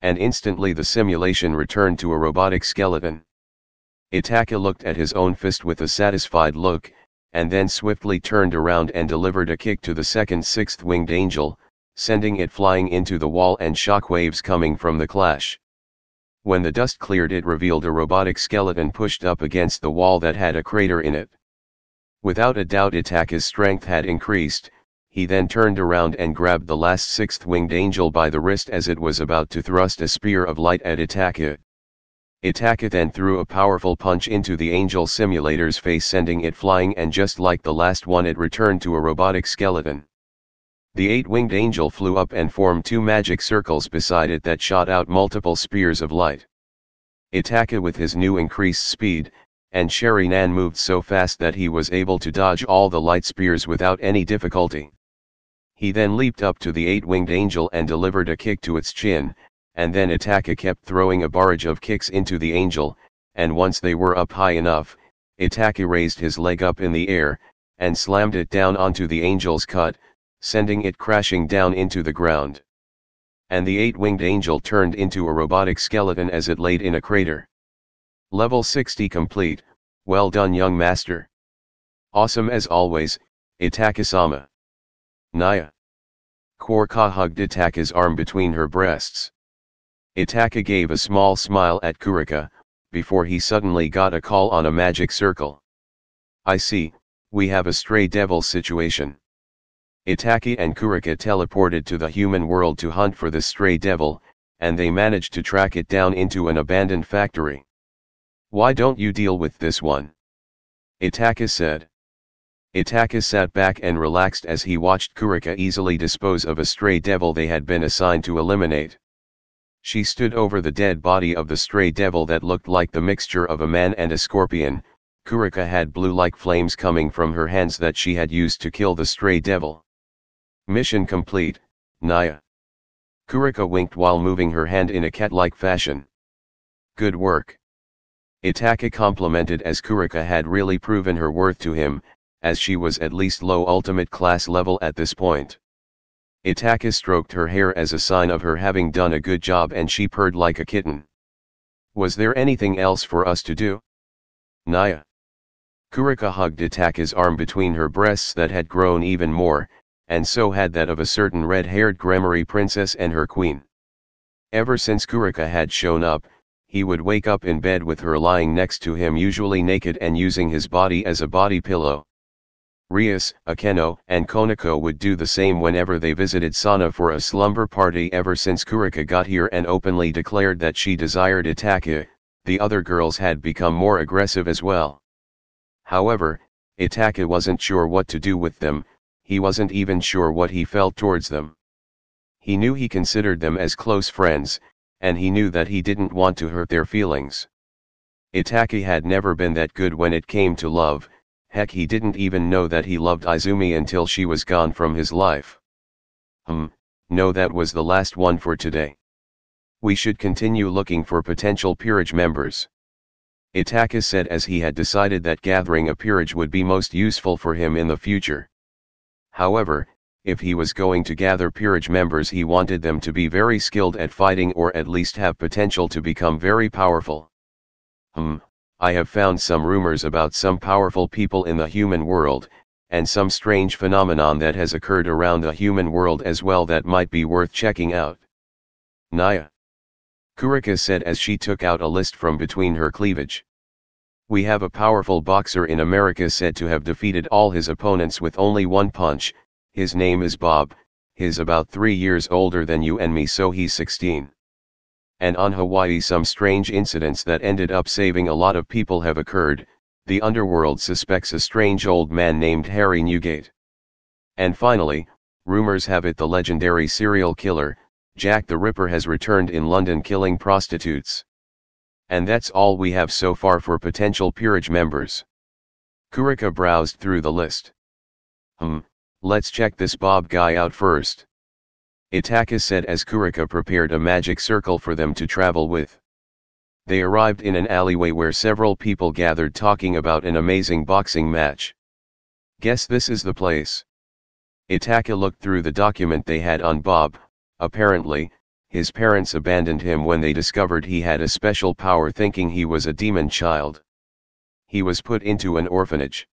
And instantly the simulation returned to a robotic skeleton. Itachi looked at his own fist with a satisfied look, and then swiftly turned around and delivered a kick to the second 6th-winged angel, sending it flying into the wall and shockwaves coming from the clash. When the dust cleared, it revealed a robotic skeleton pushed up against the wall that had a crater in it. Without a doubt Itachi's strength had increased. He then turned around and grabbed the last 6th-winged angel by the wrist as it was about to thrust a spear of light at Itachi. Itachi then threw a powerful punch into the angel simulator's face, sending it flying, and just like the last one it returned to a robotic skeleton. The 8-winged angel flew up and formed 2 magic circles beside it that shot out multiple spears of light. Itachi with his new increased speed, and Sharinan moved so fast that he was able to dodge all the light spears without any difficulty. He then leaped up to the 8-winged angel and delivered a kick to its chin, and then Itachi kept throwing a barrage of kicks into the angel, and once they were up high enough, Itachi raised his leg up in the air, and slammed it down onto the angel's cut, sending it crashing down into the ground. And the 8-winged angel turned into a robotic skeleton as it laid in a crater. Level 60 complete, well done young master. Awesome as always, Itachi-sama. Naya. Kurika hugged Itachi's arm between her breasts. Itachi gave a small smile at Kurika, before he suddenly got a call on a magic circle. I see, we have a stray devil situation. Itachi and Kurika teleported to the human world to hunt for the stray devil, and they managed to track it down into an abandoned factory. Why don't you deal with this one? Itachi said. Itachi sat back and relaxed as he watched Kurika easily dispose of a stray devil they had been assigned to eliminate. She stood over the dead body of the stray devil that looked like the mixture of a man and a scorpion. Kurika had blue-like flames coming from her hands that she had used to kill the stray devil. Mission complete, Naya. Kurika winked while moving her hand in a cat-like fashion. Good work. Itachi complimented as Kurika had really proven her worth to him, as she was at least low ultimate class level at this point. Itachi stroked her hair as a sign of her having done a good job and she purred like a kitten. Was there anything else for us to do? Naya. Kurika hugged Itachi's arm between her breasts that had grown even more, and so had that of a certain red-haired Gramarye princess and her queen. Ever since Kurika had shown up, he would wake up in bed with her lying next to him, usually naked and using his body as a body pillow. Rias, Akeno, and Konako would do the same whenever they visited Sana for a slumber party. Ever since Kurika got here and openly declared that she desired Itachi, the other girls had become more aggressive as well. However, Itachi wasn't sure what to do with them, he wasn't even sure what he felt towards them. He knew he considered them as close friends, and he knew that he didn't want to hurt their feelings. Itachi had never been that good when it came to love. Heck, he didn't even know that he loved Izumi until she was gone from his life. No, that was the last one for today. We should continue looking for potential peerage members. Itachi said, as he had decided that gathering a peerage would be most useful for him in the future. However, if he was going to gather peerage members, he wanted them to be very skilled at fighting, or at least have potential to become very powerful. I have found some rumors about some powerful people in the human world, and some strange phenomenon that has occurred around the human world as well that might be worth checking out. Naya, Kurika said as she took out a list from between her cleavage. We have a powerful boxer in America said to have defeated all his opponents with only one punch. His name is Bob. He's about 3 years older than you and me, so he's 16. And on Hawaii some strange incidents that ended up saving a lot of people have occurred. The underworld suspects a strange old man named Harry Newgate. And finally, rumors have it the legendary serial killer, Jack the Ripper, has returned in London killing prostitutes. And that's all we have so far for potential peerage members. Kurika browsed through the list. Let's check this Bob guy out first. Itachi said as Kurika prepared a magic circle for them to travel with. They arrived in an alleyway where several people gathered talking about an amazing boxing match. Guess this is the place. Itachi looked through the document they had on Bob. Apparently, his parents abandoned him when they discovered he had a special power, thinking he was a demon child. He was put into an orphanage.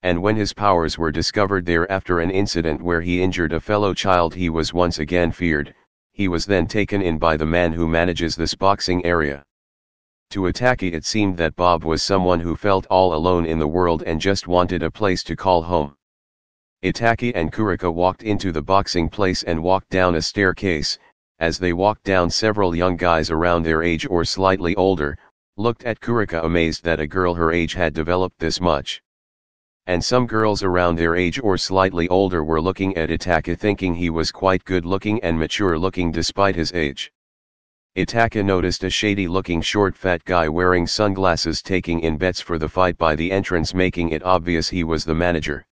And when his powers were discovered there after an incident where he injured a fellow child, he was once again feared. He was then taken in by the man who manages this boxing area. To Itachi it seemed that Bob was someone who felt all alone in the world and just wanted a place to call home. Itachi and Kurika walked into the boxing place and walked down a staircase. As they walked down, several young guys around their age or slightly older looked at Kurika, amazed that a girl her age had developed this much. And some girls around their age or slightly older were looking at Itachi, thinking he was quite good looking and mature looking despite his age. Itachi noticed a shady looking short fat guy wearing sunglasses taking in bets for the fight by the entrance, making it obvious he was the manager.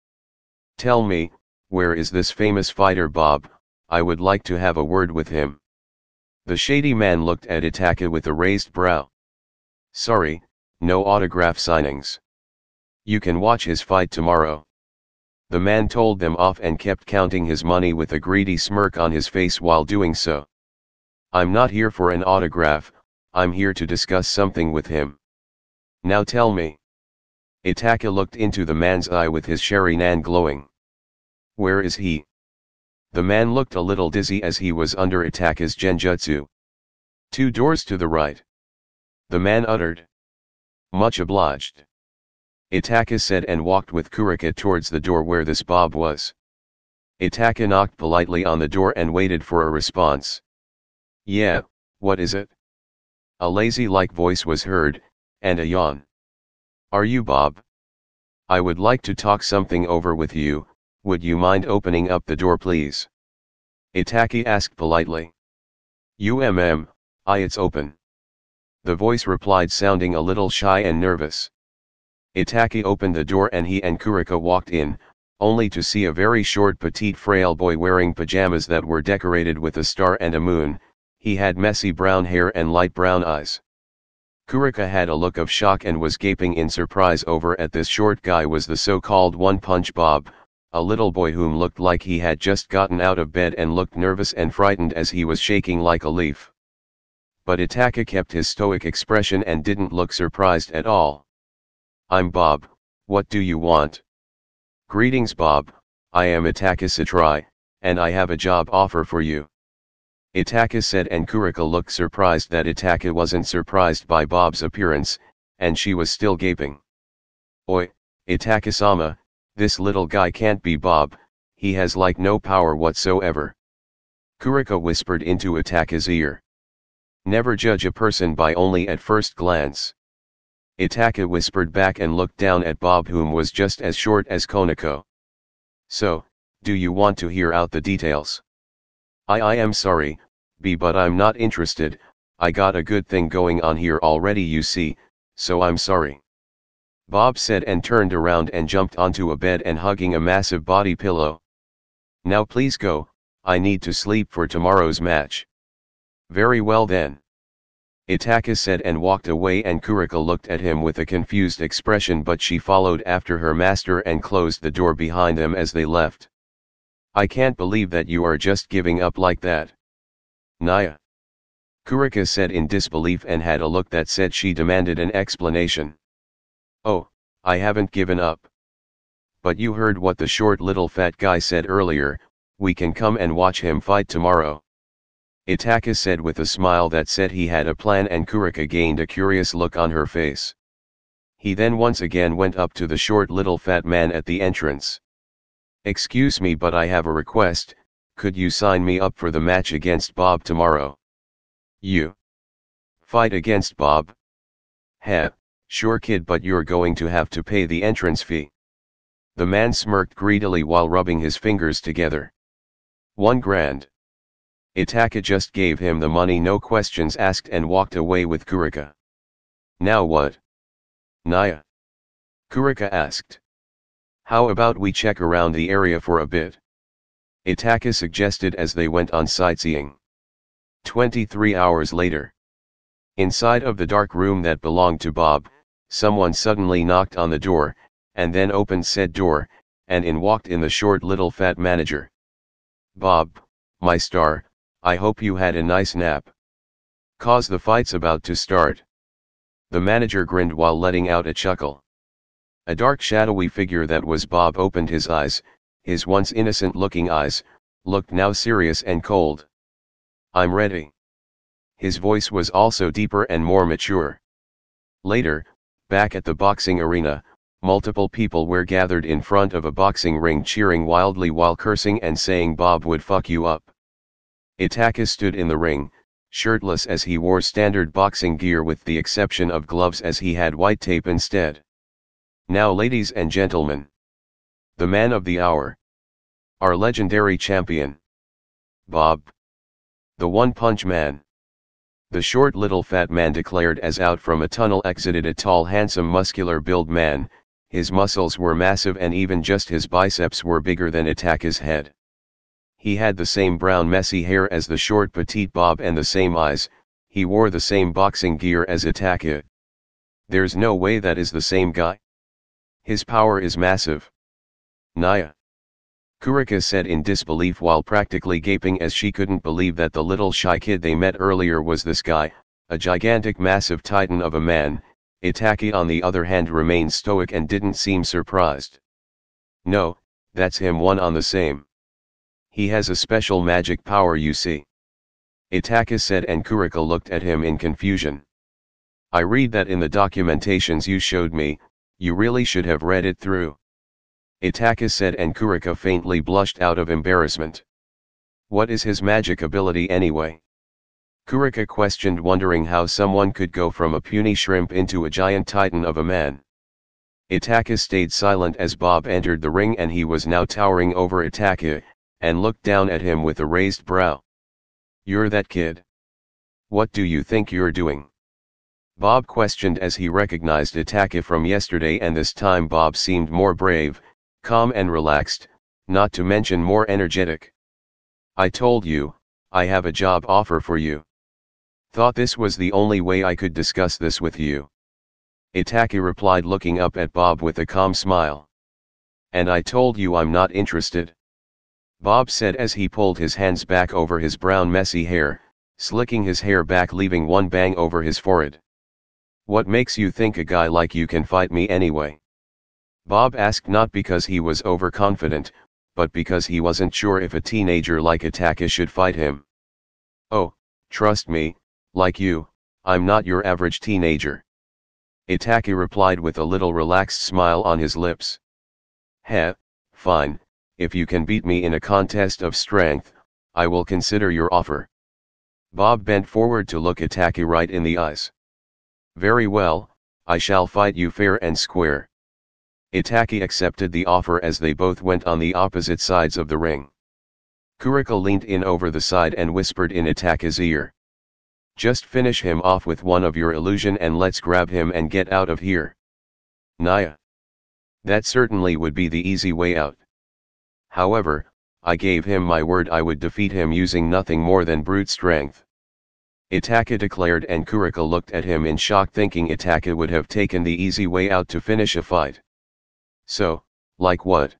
Tell me, where is this famous fighter Bob? I would like to have a word with him. The shady man looked at Itachi with a raised brow. Sorry, no autograph signings. You can watch his fight tomorrow. The man told them off and kept counting his money with a greedy smirk on his face while doing so. I'm not here for an autograph, I'm here to discuss something with him. Now tell me. Itachi looked into the man's eye with his Sharingan glowing. Where is he? The man looked a little dizzy as he was under Itachi's genjutsu. 2 doors to the right. The man uttered. Much obliged. Itachi said and walked with Kurika towards the door where this Bob was. Itachi knocked politely on the door and waited for a response. Yeah, what is it? A lazy-like voice was heard, and a yawn. Are you Bob? I would like to talk something over with you, would you mind opening up the door please? Itachi asked politely. It's open. The voice replied, sounding a little shy and nervous. Itachi opened the door and he and Kurika walked in, only to see a very short petite frail boy wearing pajamas that were decorated with a star and a moon. He had messy brown hair and light brown eyes. Kurika had a look of shock and was gaping in surprise over at this short guy was the so-called one-punch Bob, a little boy whom looked like he had just gotten out of bed and looked nervous and frightened as he was shaking like a leaf. But Itachi kept his stoic expression and didn't look surprised at all. I'm Bob, what do you want? Greetings Bob, I am Itachi Satrai, and I have a job offer for you. Itachi said, and Kurika looked surprised that Itachi wasn't surprised by Bob's appearance, and she was still gaping. Oi, Itachi-sama, this little guy can't be Bob, he has like no power whatsoever. Kurika whispered into Itachi's ear. Never judge a person by only at first glance. Itachi whispered back and looked down at Bob, whom was just as short as Konako. So, do you want to hear out the details? I am sorry, B, but I'm not interested. I got a good thing going on here already, you see, so I'm sorry. Bob said, and turned around and jumped onto a bed and hugging a massive body pillow. Now please go, I need to sleep for tomorrow's match. Very well then. Itachi said and walked away, and Kurika looked at him with a confused expression, but she followed after her master and closed the door behind them as they left. I can't believe that you are just giving up like that. Naya. Kurika said in disbelief and had a look that said she demanded an explanation. Oh, I haven't given up. But you heard what the short little fat guy said earlier, we can come and watch him fight tomorrow. Itachi said with a smile that said he had a plan, and Kurika gained a curious look on her face. He then once again went up to the short little fat man at the entrance. Excuse me, but I have a request, could you sign me up for the match against Bob tomorrow? You fight against Bob? Heh, sure kid, but you're going to have to pay the entrance fee. The man smirked greedily while rubbing his fingers together. 1 grand. Itachi just gave him the money, no questions asked, and walked away with Kurika. Now what? Naya? Kurika asked. How about we check around the area for a bit? Itachi suggested as they went on sightseeing. 23 hours later. Inside of the dark room that belonged to Bob, someone suddenly knocked on the door, and then opened said door, and in walked in the short little fat manager. Bob, my star, I hope you had a nice nap. 'Cause the fight's about to start. The manager grinned while letting out a chuckle. A dark shadowy figure that was Bob opened his eyes, his once innocent looking eyes, looked now serious and cold. I'm ready. His voice was also deeper and more mature. Later, back at the boxing arena, multiple people were gathered in front of a boxing ring cheering wildly while cursing and saying Bob would fuck you up. Itachi stood in the ring, shirtless as he wore standard boxing gear with the exception of gloves as he had white tape instead. Now ladies and gentlemen, the man of the hour. Our legendary champion. Bob. The One-Punch Man. The short little fat man declared as out from a tunnel exited a tall handsome muscular build man, his muscles were massive and even just his biceps were bigger than Itachi's head. He had the same brown messy hair as the short petite Bob and the same eyes, he wore the same boxing gear as Itachi. There's no way that is the same guy. His power is massive. Naya. Kurika said in disbelief while practically gaping as she couldn't believe that the little shy kid they met earlier was this guy, a gigantic massive titan of a man. Itachi on the other hand remained stoic and didn't seem surprised. No, that's him, one on the same. He has a special magic power, you see. Itachi said, and Kurika looked at him in confusion. I read that in the documentations you showed me, you really should have read it through. Itachi said, and Kurika faintly blushed out of embarrassment. What is his magic ability anyway? Kurika questioned, wondering how someone could go from a puny shrimp into a giant titan of a man. Itachi stayed silent as Bob entered the ring, and he was now towering over Itachi, and looked down at him with a raised brow. You're that kid? What do you think you're doing? Bob questioned as he recognized Itachi from yesterday, and this time Bob seemed more brave, calm and relaxed, not to mention more energetic. I told you, I have a job offer for you. Thought this was the only way I could discuss this with you. Itachi replied, looking up at Bob with a calm smile. And I told you I'm not interested. Bob said as he pulled his hands back over his brown messy hair, slicking his hair back, leaving one bang over his forehead. What makes you think a guy like you can fight me anyway? Bob asked, not because he was overconfident, but because he wasn't sure if a teenager like Itachi should fight him. Oh, trust me, like you, I'm not your average teenager. Itachi replied with a little relaxed smile on his lips. Heh, fine, if you can beat me in a contest of strength, I will consider your offer. Bob bent forward to look Itachi right in the eyes. Very well, I shall fight you fair and square. Itachi accepted the offer as they both went on the opposite sides of the ring. Kuriko leaned in over the side and whispered in Itachi's ear. Just finish him off with one of your illusion and let's grab him and get out of here. Naya. That certainly would be the easy way out. However, I gave him my word I would defeat him using nothing more than brute strength. Itachi declared, and Kuriko looked at him in shock, thinking Itachi would have taken the easy way out to finish a fight. So, like what?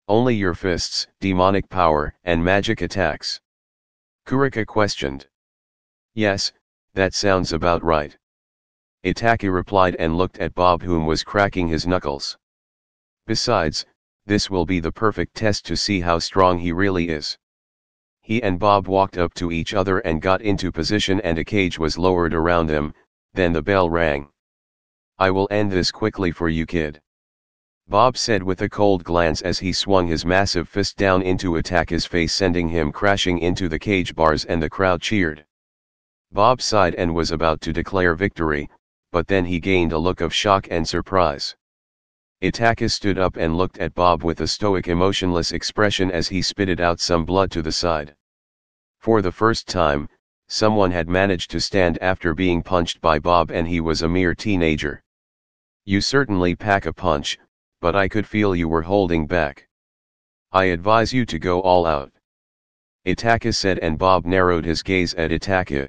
Only your fists, demonic power, and magic attacks? Kuriko questioned. Yes, that sounds about right. Itachi replied and looked at Bob, whom was cracking his knuckles. Besides, this will be the perfect test to see how strong he really is. He and Bob walked up to each other and got into position, and a cage was lowered around them, then the bell rang. I will end this quickly for you, kid. Bob said with a cold glance as he swung his massive fist down into Itachi's face, sending him crashing into the cage bars, and the crowd cheered. Bob sighed and was about to declare victory, but then he gained a look of shock and surprise. Itachi stood up and looked at Bob with a stoic, emotionless expression as he spitted out some blood to the side. For the first time, someone had managed to stand after being punched by Bob, and he was a mere teenager. You certainly pack a punch, but I could feel you were holding back. I advise you to go all out. Itachi said, and Bob narrowed his gaze at Itachi.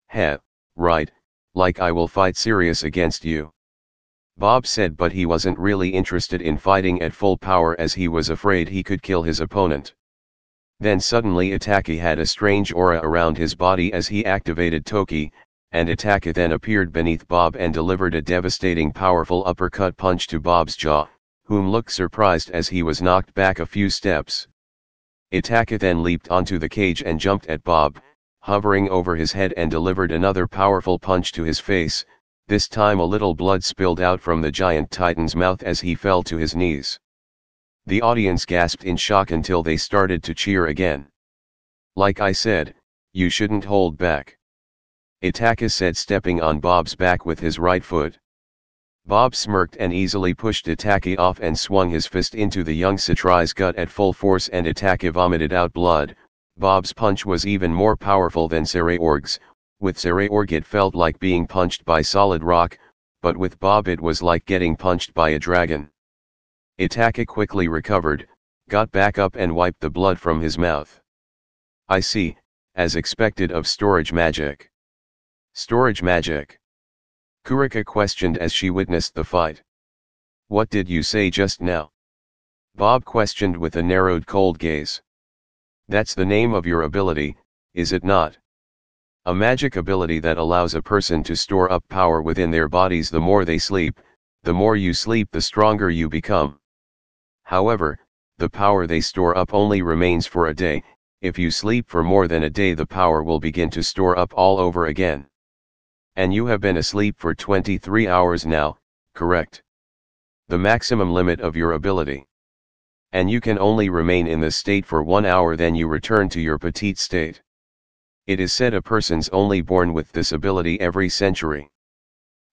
Heh, right, like I will fight serious against you. Bob said, but he wasn't really interested in fighting at full power as he was afraid he could kill his opponent. Then suddenly Itachi had a strange aura around his body as he activated Toki, and Itachi then appeared beneath Bob and delivered a devastating, powerful uppercut punch to Bob's jaw, whom looked surprised as he was knocked back a few steps. Itachi then leaped onto the cage and jumped at Bob, hovering over his head, and delivered another powerful punch to his face. This time a little blood spilled out from the giant titan's mouth as he fell to his knees. The audience gasped in shock until they started to cheer again. Like I said, you shouldn't hold back. Itachi said, stepping on Bob's back with his right foot. Bob smirked and easily pushed Itachi off and swung his fist into the young Satrai's gut at full force, and Itachi vomited out blood. Bob's punch was even more powerful than Saraorg's. With Saraorg it felt like being punched by solid rock, but with Bob it was like getting punched by a dragon. Itachi quickly recovered, got back up and wiped the blood from his mouth. I see, as expected of storage magic. Storage magic? Kuriko questioned as she witnessed the fight. What did you say just now? Bob questioned with a narrowed, cold gaze. That's the name of your ability, is it not? A magic ability that allows a person to store up power within their bodies. The more they sleep, the more you sleep, the stronger you become. However, the power they store up only remains for a day. If you sleep for more than a day, the power will begin to store up all over again. And you have been asleep for 23 hours now, correct? The maximum limit of your ability. And you can only remain in this state for 1 hour, then you return to your petite state. It is said a person's only born with this ability every century.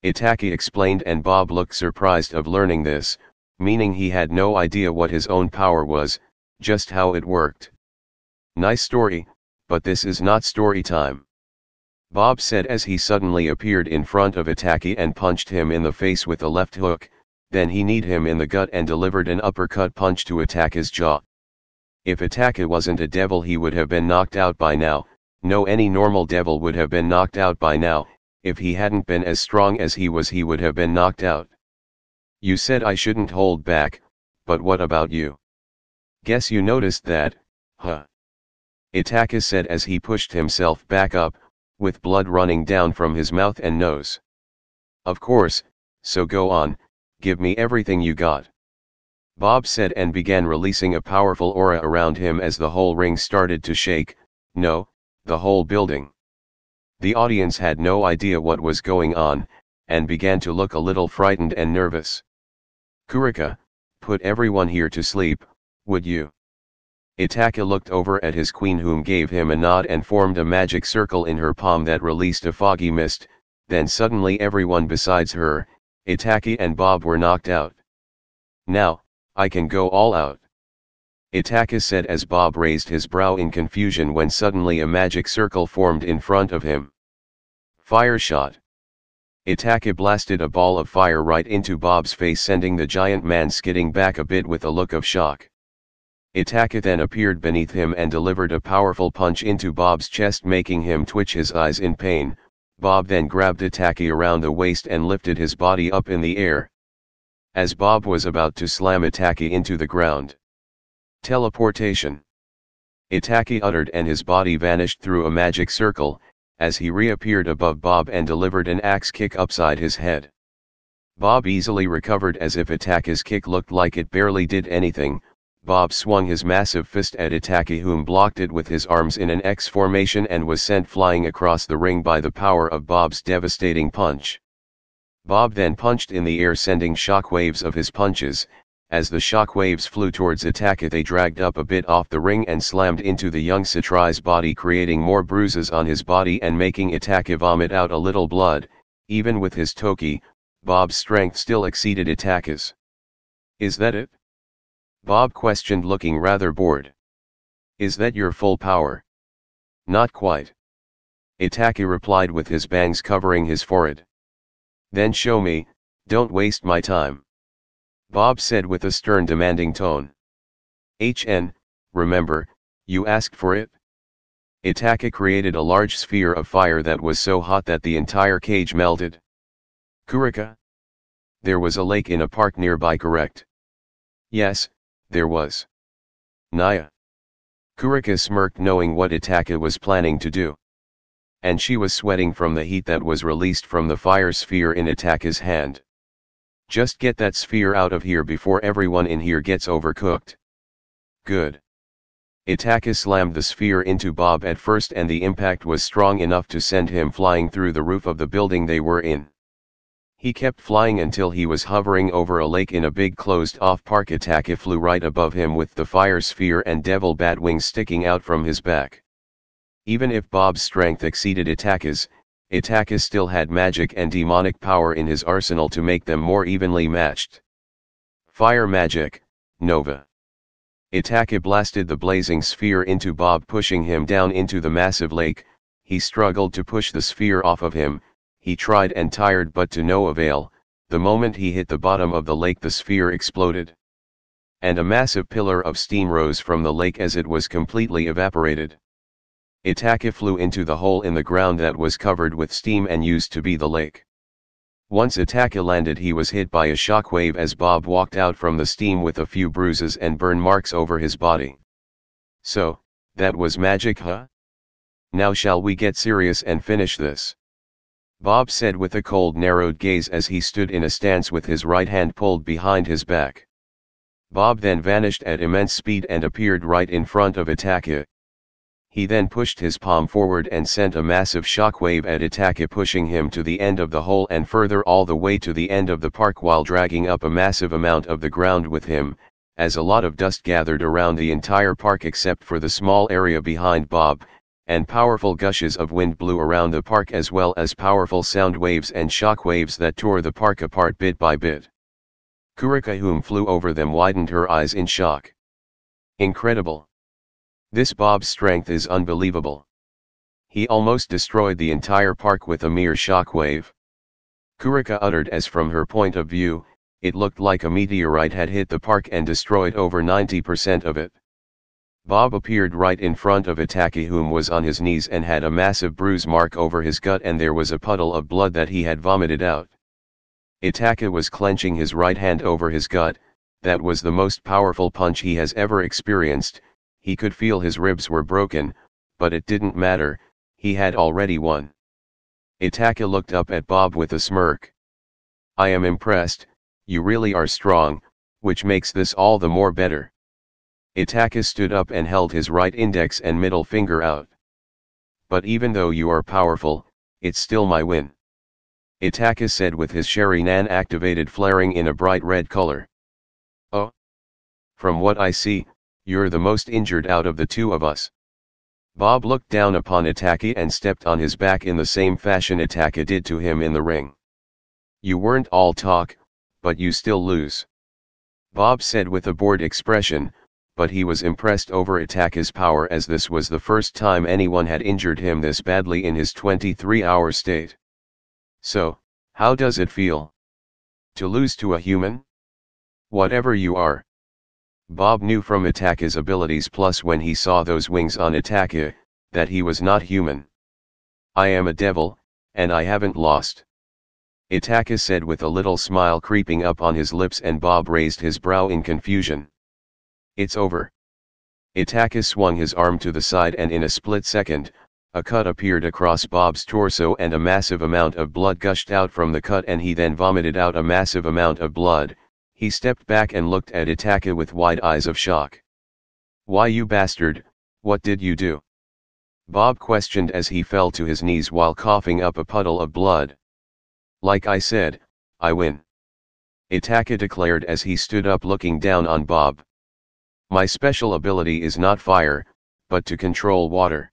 Itachi explained, and Bob looked surprised of learning this, meaning he had no idea what his own power was, just how it worked. Nice story, but this is not story time. Bob said as he suddenly appeared in front of Itachi and punched him in the face with a left hook, then he kneed him in the gut and delivered an uppercut punch to Itachi's jaw. If Itachi wasn't a devil, he would have been knocked out by now. No, any normal devil would have been knocked out by now. If he hadn't been as strong as he was, he would have been knocked out. You said I shouldn't hold back, but what about you? Guess you noticed that, huh? Itachi said as he pushed himself back up, with blood running down from his mouth and nose. Of course, so go on, give me everything you got. Bob said and began releasing a powerful aura around him as the whole ring started to shake. No, the whole building. The audience had no idea what was going on, and began to look a little frightened and nervous. "Kurika, put everyone here to sleep, would you?" Itachi looked over at his queen, whom gave him a nod and formed a magic circle in her palm that released a foggy mist. Then suddenly everyone besides her, Itachi and Bob, were knocked out. "Now, I can go all out," Itachi said as Bob raised his brow in confusion when suddenly a magic circle formed in front of him. Fire shot. Itachi blasted a ball of fire right into Bob's face, sending the giant man skidding back a bit with a look of shock. Itachi then appeared beneath him and delivered a powerful punch into Bob's chest, making him twitch his eyes in pain. Bob then grabbed Itachi around the waist and lifted his body up in the air. As Bob was about to slam Itachi into the ground. Teleportation. Itachi uttered and his body vanished through a magic circle, as he reappeared above Bob and delivered an axe kick upside his head. Bob easily recovered, as if Itachi's kick looked like it barely did anything. Bob swung his massive fist at Itachi, whom blocked it with his arms in an X formation and was sent flying across the ring by the power of Bob's devastating punch. Bob then punched in the air, sending shock waves of his punches. As the shock waves flew towards Itachi, they dragged up a bit off the ring and slammed into the young satyr's body, creating more bruises on his body and making Itachi vomit out a little blood. Even with his toki, Bob's strength still exceeded Itachi's. "Is that it?" Bob questioned, looking rather bored. "Is that your full power?" "Not quite," Itachi replied with his bangs covering his forehead. "Then show me, don't waste my time," Bob said with a stern, demanding tone. Remember, you asked for it?" Itachi created a large sphere of fire that was so hot that the entire cage melted. "Kurika? There was a lake in a park nearby, correct?" "Yes, there was." "Naya?" Kurika smirked, knowing what Itachi was planning to do. And she was sweating from the heat that was released from the fire sphere in Itachi's hand. "Just get that sphere out of here before everyone in here gets overcooked." "Good." Itachi slammed the sphere into Bob at first, and the impact was strong enough to send him flying through the roof of the building they were in. He kept flying until he was hovering over a lake in a big closed-off park. Itachi flew right above him with the fire sphere and devil bat wings sticking out from his back. Even if Bob's strength exceeded Itachi's, Itachi still had magic and demonic power in his arsenal to make them more evenly matched. Fire magic, Nova. Itachi blasted the blazing sphere into Bob, pushing him down into the massive lake. He struggled to push the sphere off of him. He tried and tired, but to no avail. The moment he hit the bottom of the lake, the sphere exploded. And a massive pillar of steam rose from the lake as it was completely evaporated. Itachi flew into the hole in the ground that was covered with steam and used to be the lake. Once Itachi landed, he was hit by a shockwave as Bob walked out from the steam with a few bruises and burn marks over his body. "So, that was magic, huh? Now shall we get serious and finish this?" Bob said with a cold, narrowed gaze as he stood in a stance with his right hand pulled behind his back. Bob then vanished at immense speed and appeared right in front of Itachi. He then pushed his palm forward and sent a massive shockwave at Itachi, pushing him to the end of the hole and further all the way to the end of the park, while dragging up a massive amount of the ground with him, as a lot of dust gathered around the entire park except for the small area behind Bob, and powerful gushes of wind blew around the park, as well as powerful sound waves and shock waves that tore the park apart bit by bit. Kurika, whom flew over them, widened her eyes in shock. "Incredible. This Bob's strength is unbelievable. He almost destroyed the entire park with a mere shockwave." Kurika uttered as from her point of view, it looked like a meteorite had hit the park and destroyed over 90% of it. Bob appeared right in front of Itachi, whom was on his knees and had a massive bruise mark over his gut, and there was a puddle of blood that he had vomited out. Itachi was clenching his right hand over his gut. That was the most powerful punch he has ever experienced. He could feel his ribs were broken, but it didn't matter, he had already won. Itachi looked up at Bob with a smirk. "I am impressed, you really are strong, which makes this all the more better." Itachi stood up and held his right index and middle finger out. But even though you are powerful, it's still my win. Itachi said with his Sharingan activated, flaring in a bright red color. Oh? From what I see, you're the most injured out of the two of us. Bob looked down upon Itachi and stepped on his back in the same fashion Itachi did to him in the ring. You weren't all talk, but you still lose. Bob said with a bored expression, but he was impressed over Itachi's power, as this was the first time anyone had injured him this badly in his 23-hour state. So, how does it feel to lose to a human? Whatever you are. Bob knew from Itachi's abilities, plus when he saw those wings on Itachi, that he was not human. I am a devil, and I haven't lost. Itachi said with a little smile creeping up on his lips, and Bob raised his brow in confusion. It's over. Itachi swung his arm to the side, and in a split second, a cut appeared across Bob's torso and a massive amount of blood gushed out from the cut, and he then vomited out a massive amount of blood. He stepped back and looked at Itachi with wide eyes of shock. Why, you bastard, what did you do? Bob questioned as he fell to his knees while coughing up a puddle of blood. Like I said, I win. Itachi declared as he stood up looking down on Bob. My special ability is not fire, but to control water.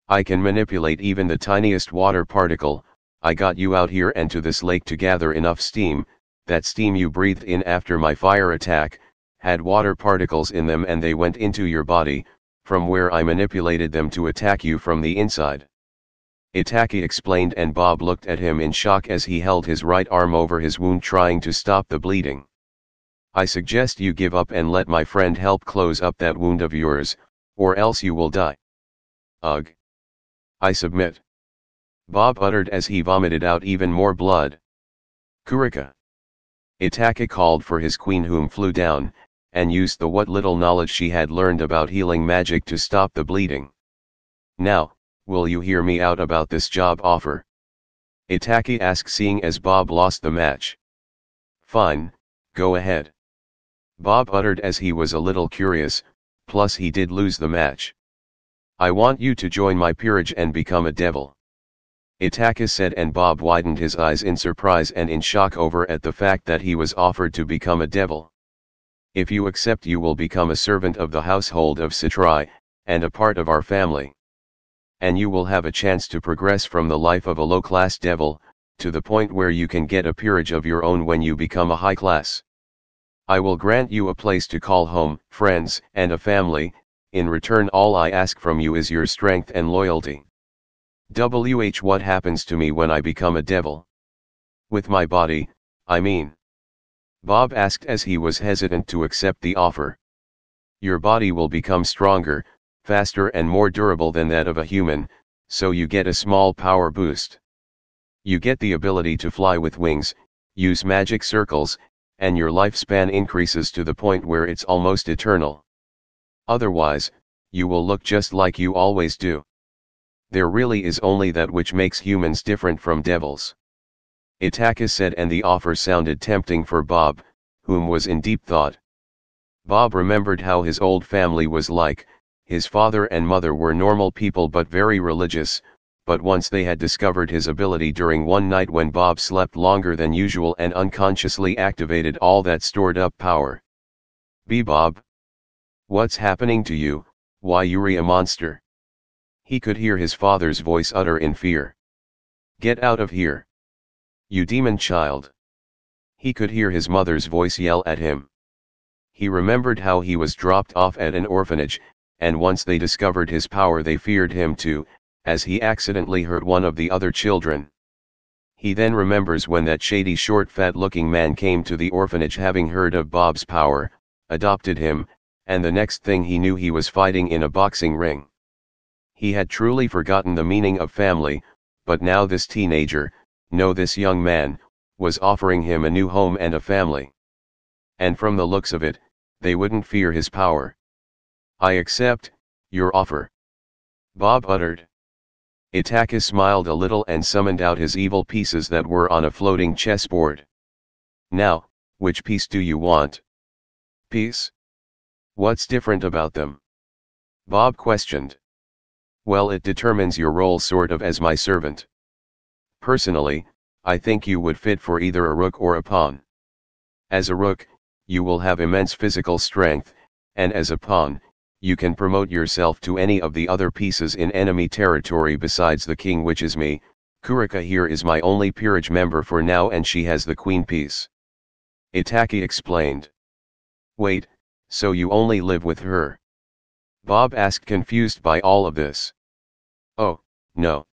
I can manipulate even the tiniest water particle. I got you out here and to this lake to gather enough steam. That steam you breathed in after my fire attack, had water particles in them, and they went into your body, from where I manipulated them to attack you from the inside. Itachi explained, and Bob looked at him in shock as he held his right arm over his wound trying to stop the bleeding. I suggest you give up and let my friend help close up that wound of yours, or else you will die. Ugh. I submit. Bob uttered as he vomited out even more blood. Kurika. Itachi called for his queen, whom flew down, and used the what little knowledge she had learned about healing magic to stop the bleeding. Now, will you hear me out about this job offer? Itachi asked, seeing as Bob lost the match. Fine, go ahead. Bob uttered as he was a little curious, plus he did lose the match. I want you to join my peerage and become a devil. Itachi said, and Bob widened his eyes in surprise and in shock over at the fact that he was offered to become a devil. If you accept, you will become a servant of the household of Citrai, and a part of our family. And you will have a chance to progress from the life of a low-class devil, to the point where you can get a peerage of your own when you become a high class. I will grant you a place to call home, friends, and a family. In return, all I ask from you is your strength and loyalty. What happens to me when I become a devil? With my body, I mean. Bob asked as he was hesitant to accept the offer. Your body will become stronger, faster and more durable than that of a human, so you get a small power boost. You get the ability to fly with wings, use magic circles, and your lifespan increases to the point where it's almost eternal. Otherwise, you will look just like you always do. There really is only that which makes humans different from devils. Itachi said, and the offer sounded tempting for Bob, whom was in deep thought. Bob remembered how his old family was like. His father and mother were normal people but very religious, but once they had discovered his ability during one night when Bob slept longer than usual and unconsciously activated all that stored up power. Bob. What's happening to you? Why, you're a monster. He could hear his father's voice utter in fear. Get out of here. You demon child. He could hear his mother's voice yell at him. He remembered how he was dropped off at an orphanage, and once they discovered his power they feared him too, as he accidentally hurt one of the other children. He then remembers when that shady short fat-looking man came to the orphanage having heard of Bob's power, adopted him, and the next thing he knew he was fighting in a boxing ring. He had truly forgotten the meaning of family, but now this teenager, no this young man, was offering him a new home and a family. And from the looks of it, they wouldn't fear his power. I accept your offer. Bob uttered. Itachi smiled a little and summoned out his evil pieces that were on a floating chessboard. Now, which piece do you want? Piece? What's different about them? Bob questioned. Well, it determines your role sort of as my servant. Personally, I think you would fit for either a rook or a pawn. As a rook, you will have immense physical strength, and as a pawn, you can promote yourself to any of the other pieces in enemy territory besides the king, which is me. Kurika here is my only peerage member for now, and she has the queen piece. Itachi explained. Wait, so you only live with her? Bob asked, confused by all of this. Oh, no.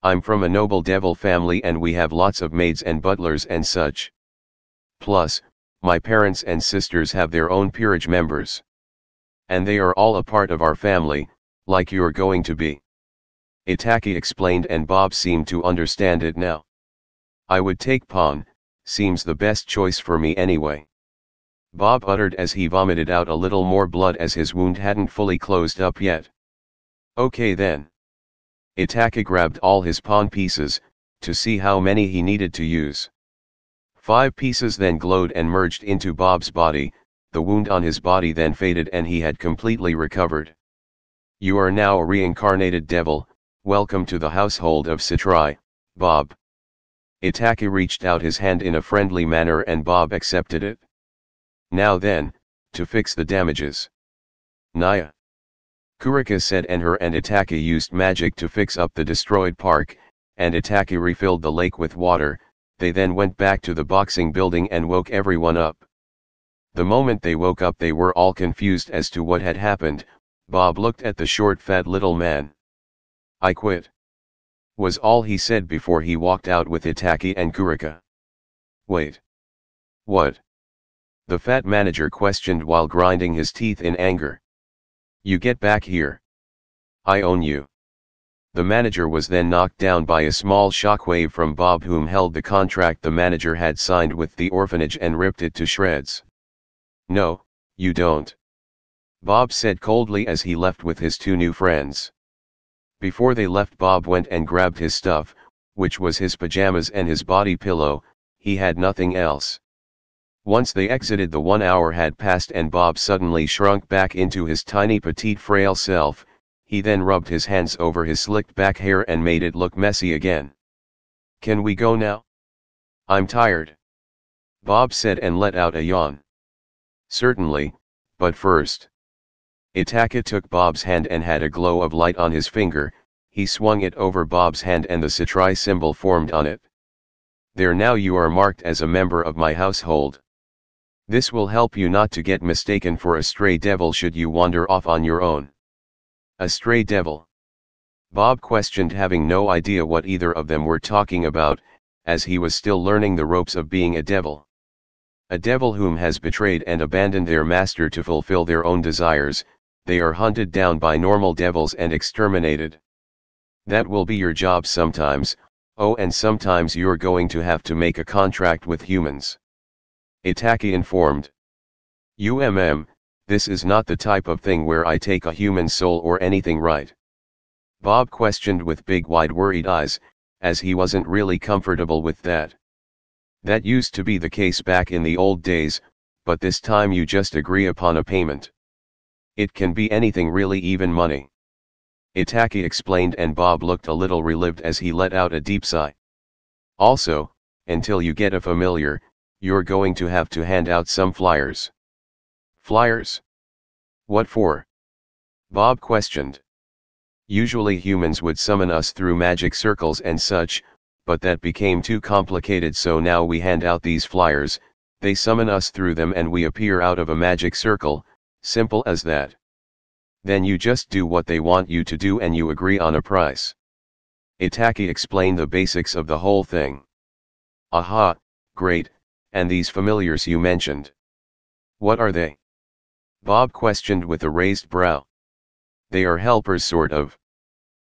I'm from a noble devil family and we have lots of maids and butlers and such. Plus, my parents and sisters have their own peerage members. And they are all a part of our family, like you're going to be. Itachi explained, and Bob seemed to understand it now. I would take pawn, seems the best choice for me anyway. Bob uttered as he vomited out a little more blood as his wound hadn't fully closed up yet. Okay then. Itachi grabbed all his pawn pieces, to see how many he needed to use. 5 pieces then glowed and merged into Bob's body, the wound on his body then faded and he had completely recovered. You are now a reincarnated devil, welcome to the household of Citrai, Bob. Itachi reached out his hand in a friendly manner and Bob accepted it. Now then, to fix the damages. Naya. Kurika said, and her and Itachi used magic to fix up the destroyed park, and Itachi refilled the lake with water. They then went back to the boxing building and woke everyone up. The moment they woke up they were all confused as to what had happened. Bob looked at the short fat little man. I quit, was all he said before he walked out with Itachi and Kurika. Wait. What? The fat manager questioned while grinding his teeth in anger. You get back here. I own you. The manager was then knocked down by a small shockwave from Bob, whom held the contract the manager had signed with the orphanage, and ripped it to shreds. No, you don't. Bob said coldly as he left with his 2 new friends. Before they left, Bob went and grabbed his stuff, which was his pajamas and his body pillow. He had nothing else. Once they exited, the 1 hour had passed and Bob suddenly shrunk back into his tiny petite frail self. He then rubbed his hands over his slicked back hair and made it look messy again. Can we go now? I'm tired, Bob said and let out a yawn. Certainly, but first. Itachi took Bob's hand and had a glow of light on his finger. He swung it over Bob's hand and the Citrai symbol formed on it. There, now you are marked as a member of my household. This will help you not to get mistaken for a stray devil should you wander off on your own. A stray devil? Bob questioned, having no idea what either of them were talking about, as he was still learning the ropes of being a devil. A devil whom has betrayed and abandoned their master to fulfill their own desires. They are hunted down by normal devils and exterminated. That will be your job sometimes. Oh, and sometimes you're going to have to make a contract with humans. Itachi informed. This is not the type of thing where I take a human soul or anything, right? Bob questioned with big wide worried eyes, as he wasn't really comfortable with that. That used to be the case back in the old days, but this time you just agree upon a payment. It can be anything really, even money. Itachi explained, and Bob looked a little relieved as he let out a deep sigh. Also, until you get a familiar, you're going to have to hand out some flyers. Flyers? What for? Bob questioned. Usually humans would summon us through magic circles and such, but that became too complicated, so now we hand out these flyers. They summon us through them and we appear out of a magic circle, simple as that. Then you just do what they want you to do and you agree on a price. Itachi explained the basics of the whole thing. Aha, great, and these familiars you mentioned. What are they? Bob questioned with a raised brow. They are helpers, sort of.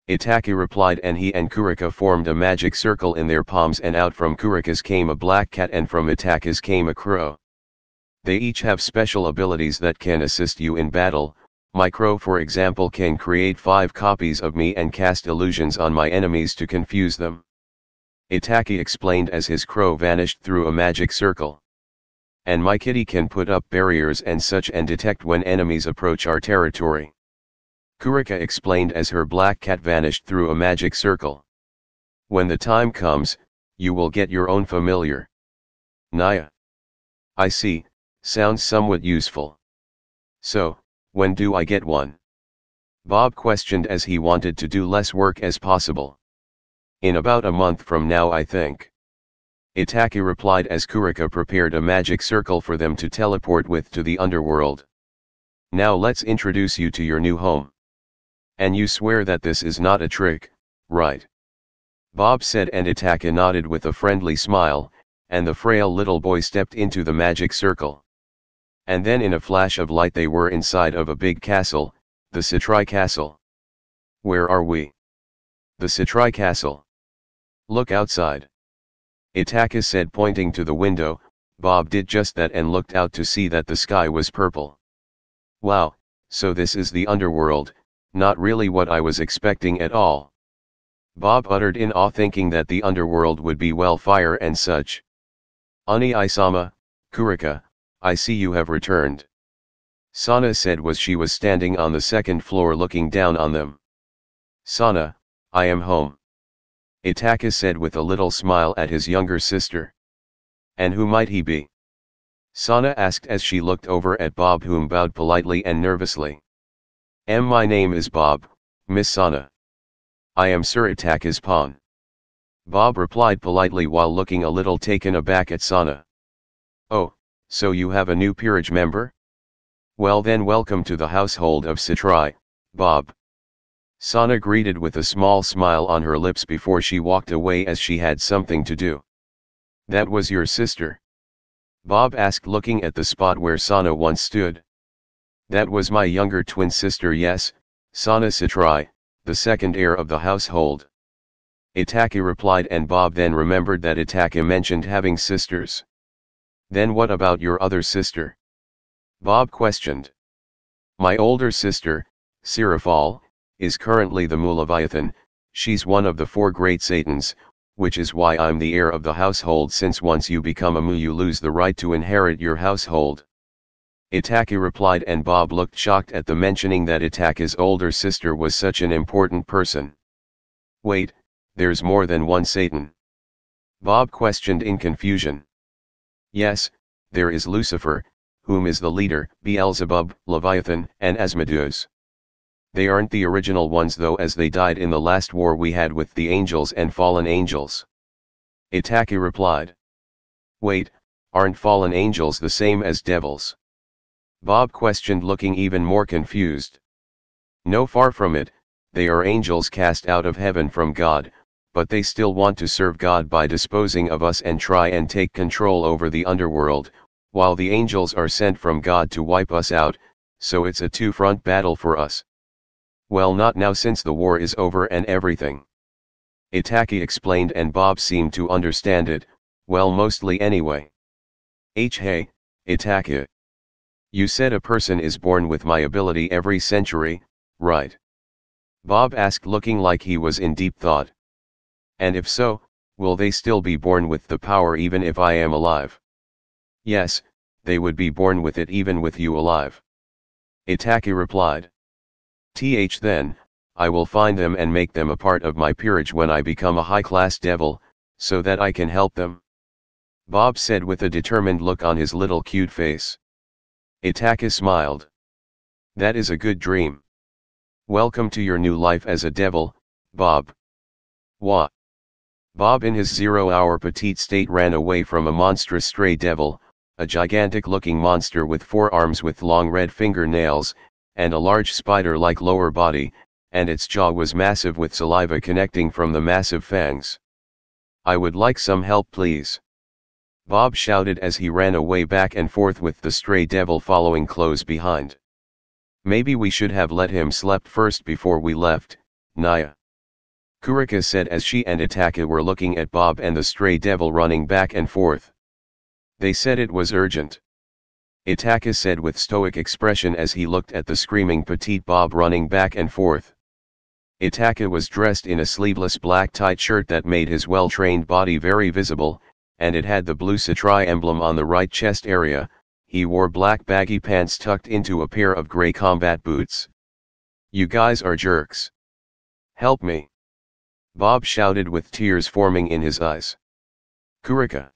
Itachi replied, and he and Kurika formed a magic circle in their palms, and out from Kurika's came a black cat and from Itachi's came a crow. They each have special abilities that can assist you in battle. My crow, for example, can create 5 copies of me and cast illusions on my enemies to confuse them. Itachi explained as his crow vanished through a magic circle. And my kitty can put up barriers and such and detect when enemies approach our territory. Kurika explained as her black cat vanished through a magic circle. When the time comes, you will get your own familiar. Naya. I see, sounds somewhat useful. So, when do I get one? Bob questioned as he wanted to do less work as possible. In about a month from now, I think. Itachi replied as Kurika prepared a magic circle for them to teleport with to the underworld. Now let's introduce you to your new home. And you swear that this is not a trick, right? Bob said, and Itachi nodded with a friendly smile, and the frail little boy stepped into the magic circle. And then in a flash of light they were inside of a big castle, the Citri Castle. Where are we? The Citri Castle. Look outside. Itachi said, pointing to the window. Bob did just that and looked out to see that the sky was purple. Wow, so this is the underworld, not really what I was expecting at all. Bob uttered in awe, thinking that the underworld would be well fire and such. Oni-sama, Kurika, I see you have returned. Sana said as she was standing on the second floor looking down on them. Sana, I am home. Itachi said with a little smile at his younger sister. And who might he be? Sana asked as she looked over at Bob, whom bowed politely and nervously. My name is Bob, Miss Sana. I am Sir Itachi's pawn. Bob replied politely while looking a little taken aback at Sana. Oh, so you have a new peerage member? Well then, welcome to the household of Citri, Bob. Sana greeted with a small smile on her lips before she walked away as she had something to do. That was your sister? Bob asked, looking at the spot where Sana once stood. That was my younger twin sister, yes, Sana Citri, the second heir of the household. Itachi replied, and Bob then remembered that Itachi mentioned having sisters. Then what about your other sister? Bob questioned. My older sister, Sirafal, is currently the Leviathan. She's one of the 4 great Satans, which is why I'm the heir of the household, since once you become a Mu you lose the right to inherit your household. Itachi replied, and Bob looked shocked at the mentioning that Itachi's older sister was such an important person. Wait, there's more than one Satan? Bob questioned in confusion. Yes, there is Lucifer, whom is the leader, Beelzebub, Leviathan, and Asmodeus. They aren't the original ones though, as they died in the last war we had with the angels and fallen angels. Itachi replied. Wait, aren't fallen angels the same as devils? Bob questioned, looking even more confused. No, far from it, they are angels cast out of heaven from God, but they still want to serve God by disposing of us and try and take control over the underworld, while the angels are sent from God to wipe us out, so it's a two-front battle for us. Well, not now since the war is over and everything. Itachi explained, and Bob seemed to understand it, well, mostly anyway. Hey, Itachi. You said a person is born with my ability every century, right? Bob asked, looking like he was in deep thought. And if so, will they still be born with the power even if I am alive? Yes, they would be born with it even with you alive. Itachi replied. Then, I will find them and make them a part of my peerage when I become a high-class devil, so that I can help them. Bob said with a determined look on his little cute face. Itachi smiled. That is a good dream. Welcome to your new life as a devil, Bob. What? Bob in his 0-hour petite state ran away from a monstrous stray devil, a gigantic-looking monster with 4 arms with long red fingernails, and a large spider-like lower body, and its jaw was massive with saliva connecting from the massive fangs. I would like some help, please. Bob shouted as he ran away back and forth with the stray devil following close behind. Maybe we should have let him sleep first before we left, Naya. Kurika said as she and Itachi were looking at Bob and the stray devil running back and forth. They said it was urgent. Itachi said with stoic expression as he looked at the screaming petite Bob running back and forth. Itachi was dressed in a sleeveless black tight shirt that made his well-trained body very visible, and it had the blue Citri emblem on the right chest area. He wore black baggy pants tucked into a pair of gray combat boots. You guys are jerks. Help me. Bob shouted with tears forming in his eyes. Kurika.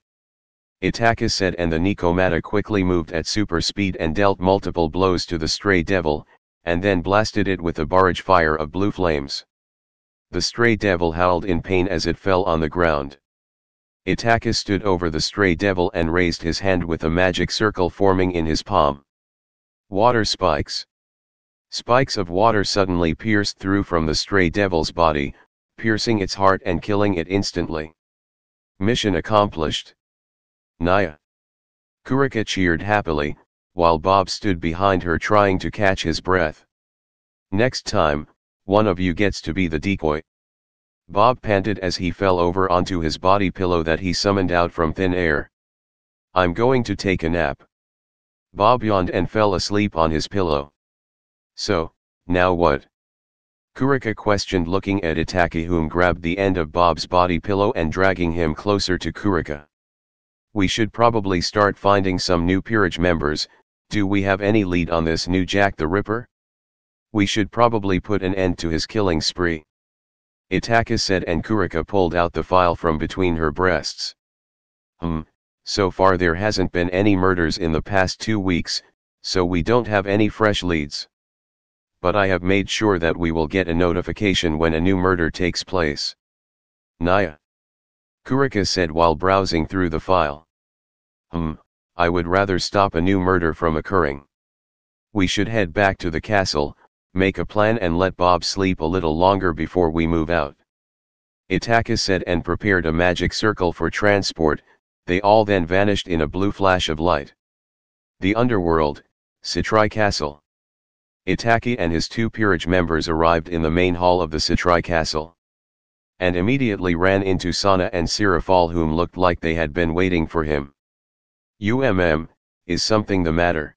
Itachi said, and the Nikomata quickly moved at super speed and dealt multiple blows to the stray devil, and then blasted it with a barrage fire of blue flames. The stray devil howled in pain as it fell on the ground. Itachi stood over the stray devil and raised his hand with a magic circle forming in his palm. Water spikes. Spikes of water suddenly pierced through from the stray devil's body, piercing its heart and killing it instantly. Mission accomplished. Naya. Kurika cheered happily, while Bob stood behind her trying to catch his breath. Next time, one of you gets to be the decoy. Bob panted as he fell over onto his body pillow that he summoned out from thin air. I'm going to take a nap. Bob yawned and fell asleep on his pillow. So, now what? Kurika questioned, looking at Itachi, whom grabbed the end of Bob's body pillow and dragging him closer to Kurika. We should probably start finding some new peerage members. Do we have any lead on this new Jack the Ripper? We should probably put an end to his killing spree. Itachi said, and Kurika pulled out the file from between her breasts. So far there hasn't been any murders in the past 2 weeks, so we don't have any fresh leads. But I have made sure that we will get a notification when a new murder takes place. Naya. Kurika said while browsing through the file. I would rather stop a new murder from occurring. We should head back to the castle, make a plan and let Bob sleep a little longer before we move out. Itachi said and prepared a magic circle for transport. They all then vanished in a blue flash of light. The underworld, Citri Castle. Itachi and his 2 peerage members arrived in the main hall of the Citri Castle. And immediately ran into Sana and Sirafal, whom looked like they had been waiting for him. Is something the matter?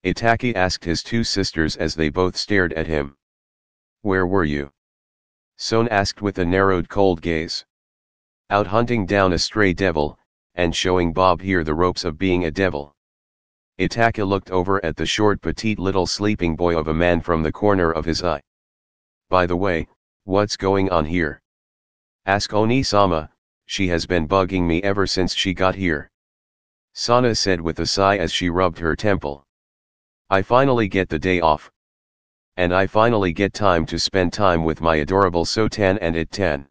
Itachi asked his 2 sisters as they both stared at him. Where were you? Son asked with a narrowed cold gaze. Out hunting down a stray devil, and showing Bob here the ropes of being a devil. Itachi looked over at the short petite little sleeping boy of a man from the corner of his eye. By the way, what's going on here? Ask Oni-sama, she has been bugging me ever since she got here. Sana said with a sigh as she rubbed her temple. I finally get the day off. And I finally get time to spend time with my adorable Sotan and It-tan.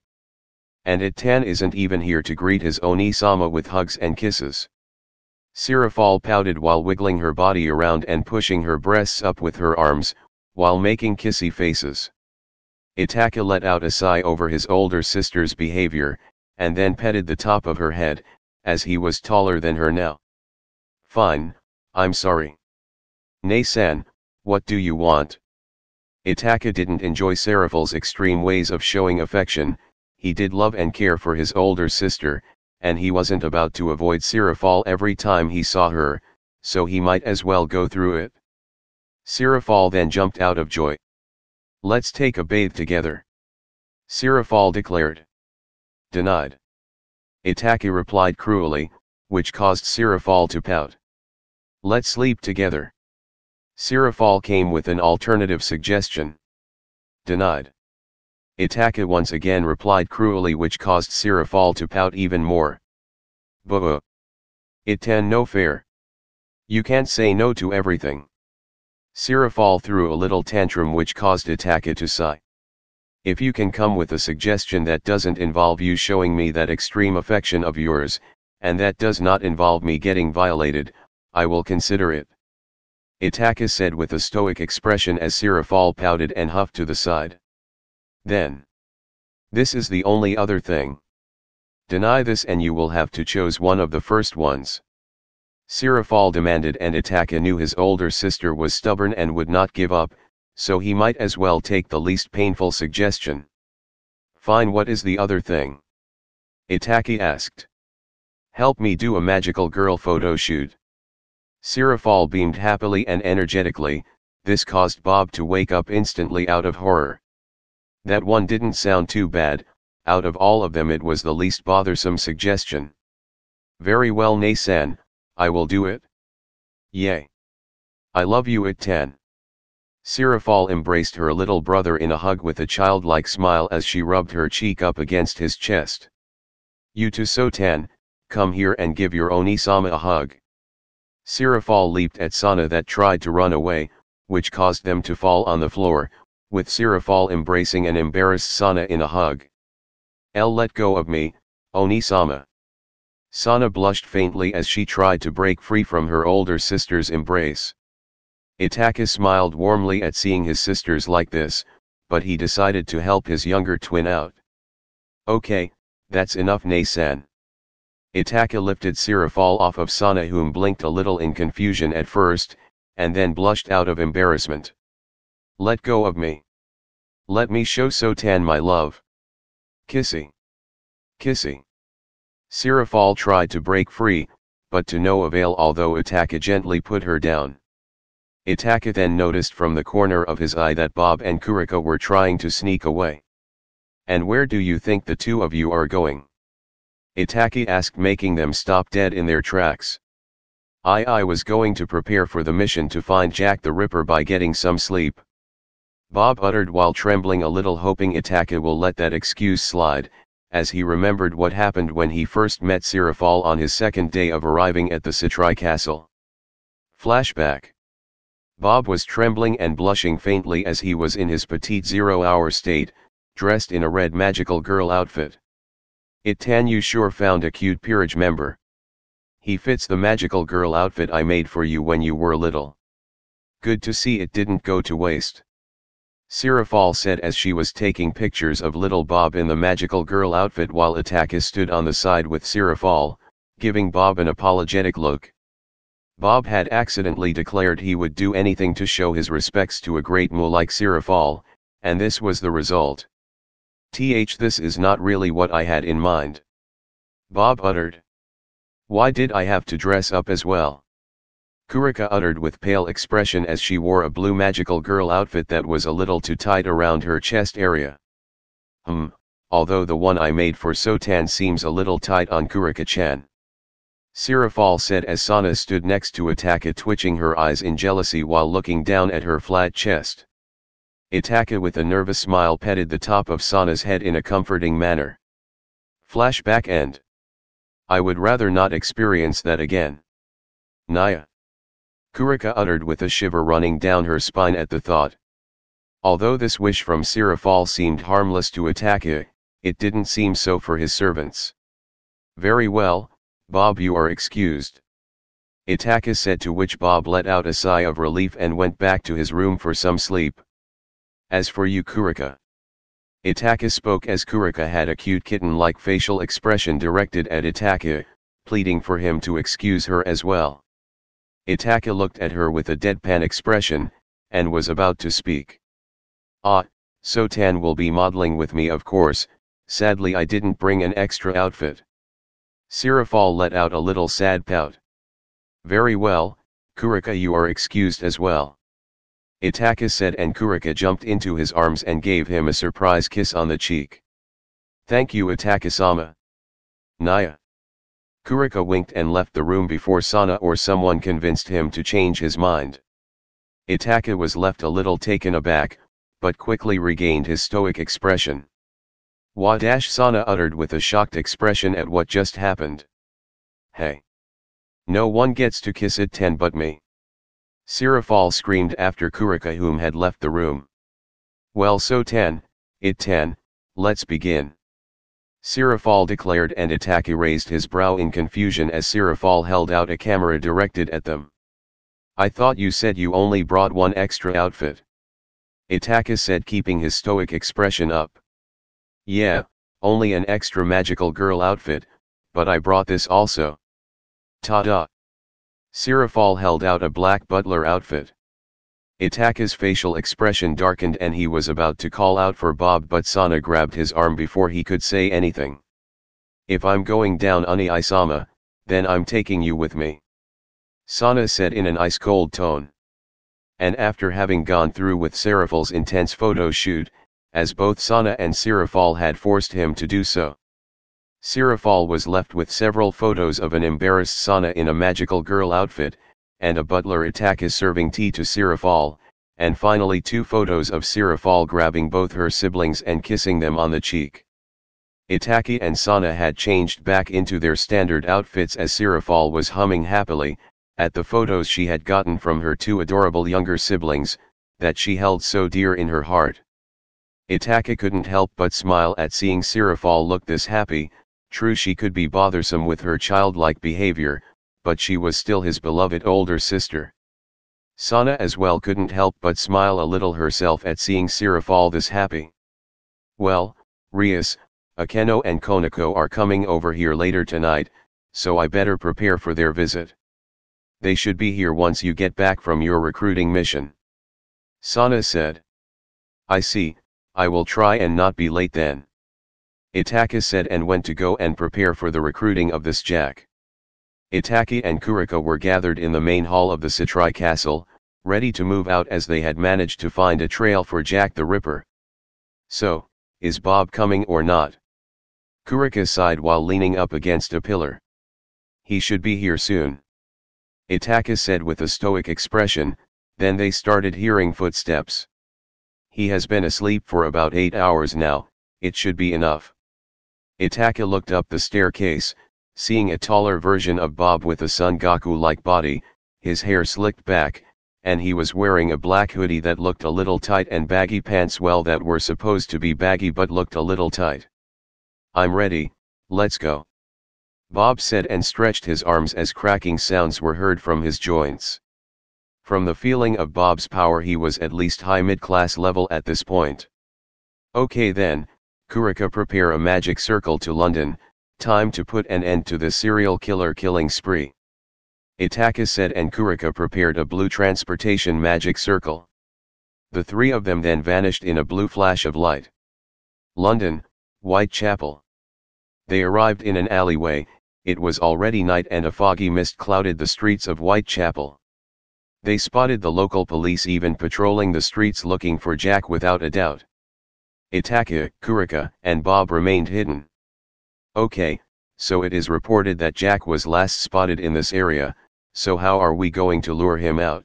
And It-tan isn't even here to greet his Oni-sama with hugs and kisses. Sirafal pouted while wiggling her body around and pushing her breasts up with her arms, while making kissy faces. Itachi let out a sigh over his older sister's behavior, and then petted the top of her head, as he was taller than her now. Fine, I'm sorry. Nei-san, what do you want? Itachi didn't enjoy Sirafal's extreme ways of showing affection. He did love and care for his older sister, and he wasn't about to avoid Sirafal every time he saw her, so he might as well go through it. Sirafal then jumped out of joy. Let's take a bathe together. Sirafal declared. Denied. Itachi replied cruelly, which caused Sirafal to pout. Let's sleep together. Sirafal came with an alternative suggestion. Denied. Itachi once again replied cruelly, which caused Sirafal to pout even more. Buh. It-tan no fair. You can't say no to everything. Sirafal threw a little tantrum, which caused Itachi to sigh. If you can come with a suggestion that doesn't involve you showing me that extreme affection of yours, and that does not involve me getting violated, I will consider it. Itachi said with a stoic expression as Sirafal pouted and huffed to the side. Then. This is the only other thing. Deny this and you will have to choose one of the first ones. Sirafal demanded, and Itachi knew his older sister was stubborn and would not give up, so he might as well take the least painful suggestion. Fine, what is the other thing? Itachi asked. Help me do a magical girl photo shoot. Sirafal beamed happily and energetically. This caused Bob to wake up instantly out of horror. That one didn't sound too bad. Out of all of them it was the least bothersome suggestion. Very well, Nei-san, I will do it. Yay. I love you, It-tan. Sirafal embraced her little brother in a hug with a childlike smile as she rubbed her cheek up against his chest. You too, Sotan, come here and give your Oni-sama a hug. Sirafal leaped at Sana that tried to run away, which caused them to fall on the floor, with Sirafal embracing an embarrassed Sana in a hug. Let go of me, Oni-sama. Sana blushed faintly as she tried to break free from her older sister's embrace. Itachi smiled warmly at seeing his sisters like this, but he decided to help his younger twin out. Okay, that's enough, Nei-san. Itachi lifted Sirafal off of Sana, whom blinked a little in confusion at first, and then blushed out of embarrassment. Let go of me. Let me show Sotan my love. Kissy. Kissy. Sirafal tried to break free, but to no avail, although Itachi gently put her down. Itachi then noticed from the corner of his eye that Bob and Kurika were trying to sneak away. And where do you think the two of you are going? Itachi asked, making them stop dead in their tracks. I was going to prepare for the mission to find Jack the Ripper by getting some sleep. Bob uttered while trembling a little, hoping Itachi will let that excuse slide, as he remembered what happened when he first met Sirafal on his second day of arriving at the Citri Castle. Flashback. Bob was trembling and blushing faintly as he was in his petite 0-hour state, dressed in a red magical girl outfit. Itan, you sure found a cute peerage member. He fits the magical girl outfit I made for you when you were little. Good to see it didn't go to waste. Sirafal said as she was taking pictures of little Bob in the magical girl outfit while Itachi stood on the side with Sirafal, giving Bob an apologetic look. Bob had accidentally declared he would do anything to show his respects to a great Mu like Sirafal, and this was the result. This is not really what I had in mind. Bob uttered. Why did I have to dress up as well? Kurika uttered with pale expression as she wore a blue magical girl outfit that was a little too tight around her chest area. Although the one I made for Sotan seems a little tight on Kurika-chan. Sirafal said as Sana stood next to Itachi, twitching her eyes in jealousy while looking down at her flat chest. Itachi with a nervous smile petted the top of Sana's head in a comforting manner. Flashback end. I would rather not experience that again. Naya. Kurika uttered with a shiver running down her spine at the thought. Although this wish from Sirafal seemed harmless to Itachi, it didn't seem so for his servants. Very well, Bob, you are excused. Itachi said, to which Bob let out a sigh of relief and went back to his room for some sleep. As for you, Kurika. Itachi spoke as Kurika had a cute kitten-like facial expression directed at Itachi, pleading for him to excuse her as well. Itachi looked at her with a deadpan expression, and was about to speak. Sotan will be modeling with me, of course. Sadly I didn't bring an extra outfit. Sirafal let out a little sad pout. Very well, Kurika, you are excused as well. Itachi said, and Kurika jumped into his arms and gave him a surprise kiss on the cheek. Thank you, Itachi-sama. Naya. Kurika winked and left the room before Sana or someone convinced him to change his mind. Itachi was left a little taken aback, but quickly regained his stoic expression. Sana uttered with a shocked expression at what just happened. Hey! No one gets to kiss Itan but me. Sirafal screamed after Kurika, whom had left the room. Well, Sotan, Itan, let's begin. Sirafal declared, and Itachi raised his brow in confusion as Sirafal held out a camera directed at them. I thought you said you only brought one extra outfit. Itachi said, keeping his stoic expression up. Yeah, only an extra magical girl outfit, but I brought this also. Ta-da! Sirafal held out a black butler outfit. Itachi's facial expression darkened and he was about to call out for Bob, but Sana grabbed his arm before he could say anything. If I'm going down, Oni-sama, then I'm taking you with me. Sana said in an ice-cold tone. And after having gone through with Sirafal's intense photo shoot, as both Sana and Sirafal had forced him to do so, Sirafal was left with several photos of an embarrassed Sana in a magical girl outfit, and a butler Itachi serving tea to Sirafal, and finally 2 photos of Sirafal grabbing both her siblings and kissing them on the cheek. Itachi and Sana had changed back into their standard outfits as Sirafal was humming happily, at the photos she had gotten from her 2 adorable younger siblings, that she held so dear in her heart. Itachi couldn't help but smile at seeing Sirafal look this happy. True, she could be bothersome with her childlike behavior, but she was still his beloved older sister. Sana as well couldn't help but smile a little herself at seeing Sirafal this happy. Well, Rias, Akeno and Konako are coming over here later tonight, so I better prepare for their visit. They should be here once you get back from your recruiting mission. Sana said. I see, I will try and not be late then. Itachi said and went to go and prepare for the recruiting of this Jack. Itachi and Kuriko were gathered in the main hall of the Citri Castle, ready to move out as they had managed to find a trail for Jack the Ripper. So, is Bob coming or not? Kuriko sighed while leaning up against a pillar. He should be here soon. Itachi said with a stoic expression, then they started hearing footsteps. He has been asleep for about 8 hours now, it should be enough. Itachi looked up the staircase, seeing a taller version of Bob with a Son Goku-like body, his hair slicked back, and he was wearing a black hoodie that looked a little tight and baggy pants that were supposed to be baggy but looked a little tight. I'm ready, let's go. Bob said and stretched his arms as cracking sounds were heard from his joints. From the feeling of Bob's power, he was at least high mid-class level at this point. Okay then, Kuriko, prepare a magic circle to London, time to put an end to this serial killer killing spree. Itachi said and Kuriko prepared a blue transportation magic circle. The 3 of them then vanished in a blue flash of light. London, Whitechapel. They arrived in an alleyway. It was already night and a foggy mist clouded the streets of Whitechapel. They spotted the local police even patrolling the streets looking for Jack without a doubt. Itachi, Kuriko, and Bob remained hidden. Okay, so it is reported that Jack was last spotted in this area, so how are we going to lure him out?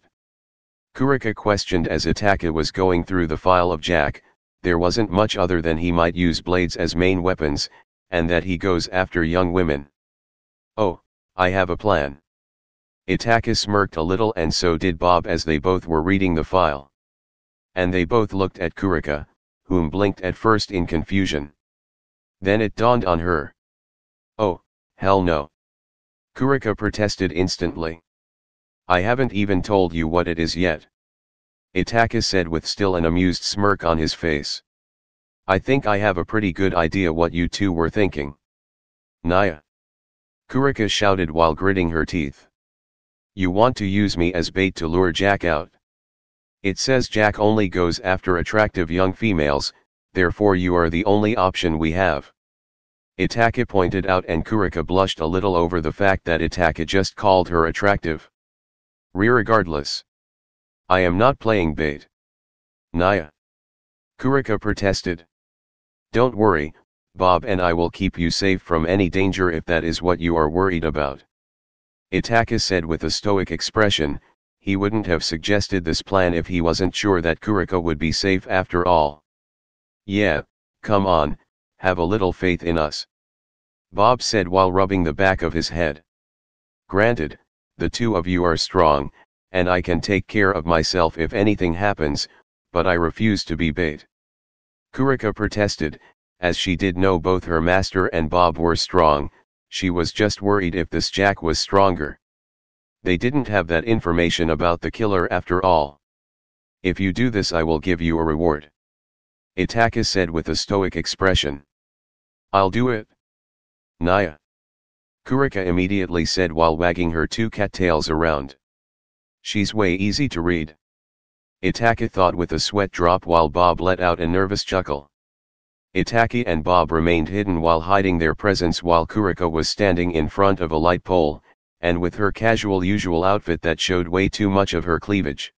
Kuriko questioned as Itachi was going through the file of Jack. There wasn't much other than he might use blades as main weapons, and that he goes after young women. Oh, I have a plan. Itachi smirked a little and so did Bob as they both were reading the file. And they both looked at Kuriko, whom blinked at first in confusion. Then it dawned on her. Oh, hell no. Kuriko protested instantly. I haven't even told you what it is yet. Itachi said with still an amused smirk on his face. I think I have a pretty good idea what you 2 were thinking. Naya. Kuriko shouted while gritting her teeth. You want to use me as bait to lure Jack out? It says Jack only goes after attractive young females, therefore you are the only option we have. Itachi pointed out and Kuriko blushed a little over the fact that Itachi just called her attractive. Regardless. I am not playing bait. Naya. Kuriko protested. Don't worry, Bob and I will keep you safe from any danger if that is what you are worried about. Itachi said with a stoic expression. He wouldn't have suggested this plan if he wasn't sure that Kuriko would be safe after all. Yeah, come on, have a little faith in us. Bob said while rubbing the back of his head. Granted, the 2 of you are strong, and I can take care of myself if anything happens, but I refuse to be bait. Kuriko protested, as she did know both her master and Bob were strong. She was just worried if this Jack was stronger. They didn't have that information about the killer after all. If you do this I will give you a reward. Itachi said with a stoic expression. I'll do it. Naya. Kuriko immediately said while wagging her 2 cattails around. She's way easy to read. Itachi thought with a sweat drop while Bob let out a nervous chuckle. Itachi and Bob remained hidden while hiding their presence while Kuriko was standing in front of a light pole, and with her casual usual outfit that showed way too much of her cleavage.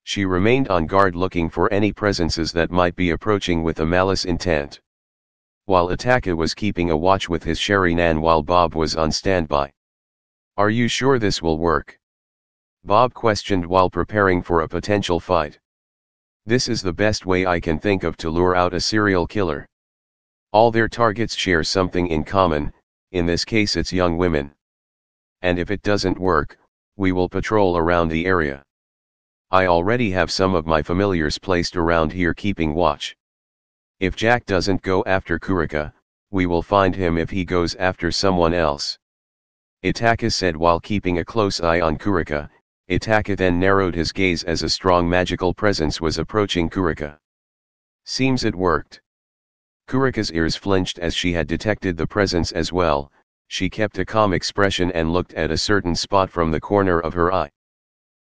She remained on guard looking for any presences that might be approaching with a malice intent. While Itachi was keeping a watch with his Sharingan while Bob was on standby. Are you sure this will work? Bob questioned while preparing for a potential fight. This is the best way I can think of to lure out a serial killer. All their targets share something in common, in this case it's young women. And if it doesn't work, we will patrol around the area. I already have some of my familiars placed around here keeping watch. If Jack doesn't go after Kurika, we will find him if he goes after someone else. Itachi said while keeping a close eye on Kurika. Itachi then narrowed his gaze as a strong magical presence was approaching Kurika. Seems it worked. Kurika's ears flinched as she had detected the presence as well. She kept a calm expression and looked at a certain spot from the corner of her eye.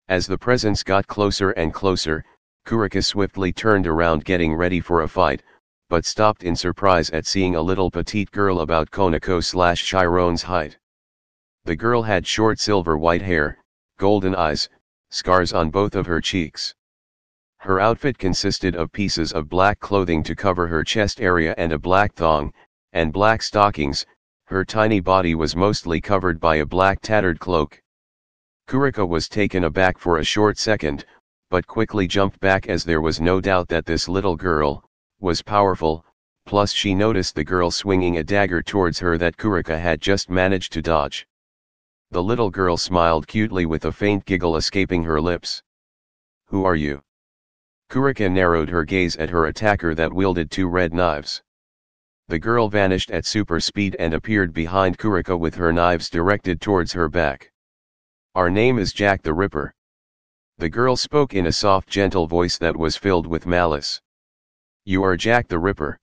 As the presence got closer and closer, Kurika swiftly turned around getting ready for a fight, but stopped in surprise at seeing a little petite girl about Konako/Chiron's height. The girl had short silver white hair, golden eyes, scars on both of her cheeks. Her outfit consisted of pieces of black clothing to cover her chest area and a black thong, and black stockings. Her tiny body was mostly covered by a black tattered cloak. Kurika was taken aback for a short second, but quickly jumped back as there was no doubt that this little girl was powerful, plus she noticed the girl swinging a dagger towards her that Kurika had just managed to dodge. The little girl smiled cutely with a faint giggle escaping her lips. "Who are you?" Kurika narrowed her gaze at her attacker that wielded two red knives. The girl vanished at super speed and appeared behind Kurika with her knives directed towards her back. "Our name is Jack the Ripper." The girl spoke in a soft gentle voice that was filled with malice. "You are Jack the Ripper?"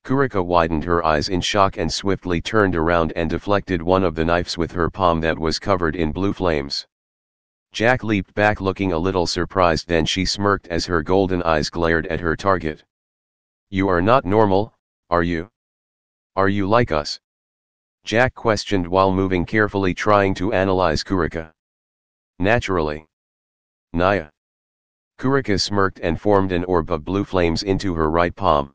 Kurika widened her eyes in shock and swiftly turned around and deflected one of the knives with her palm that was covered in blue flames. Jack leaped back looking a little surprised, then she smirked as her golden eyes glared at her target. "You are not normal, are you? Are you like us?" Jack questioned while moving carefully trying to analyze Kurika. "Naturally. Naya." Kurika smirked and formed an orb of blue flames into her right palm.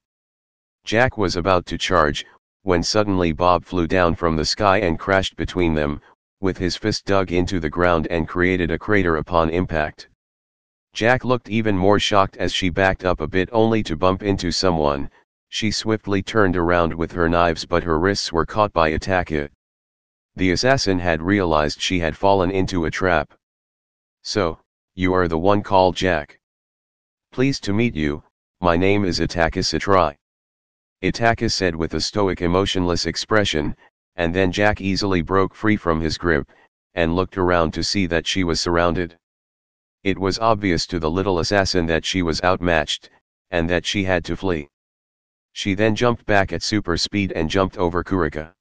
Jack was about to charge, when suddenly Bob flew down from the sky and crashed between them, with his fist dug into the ground and created a crater upon impact. Jack looked even more shocked as she backed up a bit only to bump into someone. She swiftly turned around with her knives but her wrists were caught by Itachi. The assassin had realized she had fallen into a trap. "So, you are the one called Jack. Pleased to meet you, my name is Itachi Satrai." Itachi said with a stoic emotionless expression, and then Jack easily broke free from his grip, and looked around to see that she was surrounded. It was obvious to the little assassin that she was outmatched, and that she had to flee. She then jumped back at super speed and jumped over Kurika.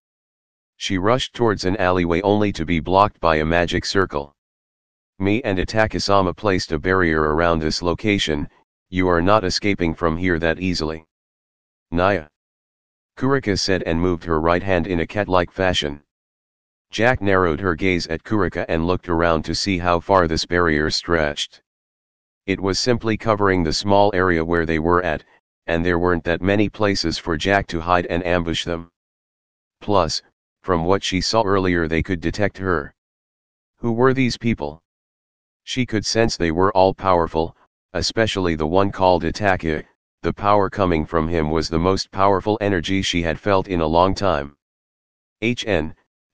She rushed towards an alleyway only to be blocked by a magic circle. "Me and Itachi-sama placed a barrier around this location, you are not escaping from here that easily." "Naya," Kurika said and moved her right hand in a cat-like fashion. Jack narrowed her gaze at Kurika and looked around to see how far this barrier stretched. It was simply covering the small area where they were at, and there weren't that many places for Jack to hide and ambush them. Plus, from what she saw earlier they could detect her. Who were these people? She could sense they were all powerful, especially the one called Itachi. The power coming from him was the most powerful energy she had felt in a long time.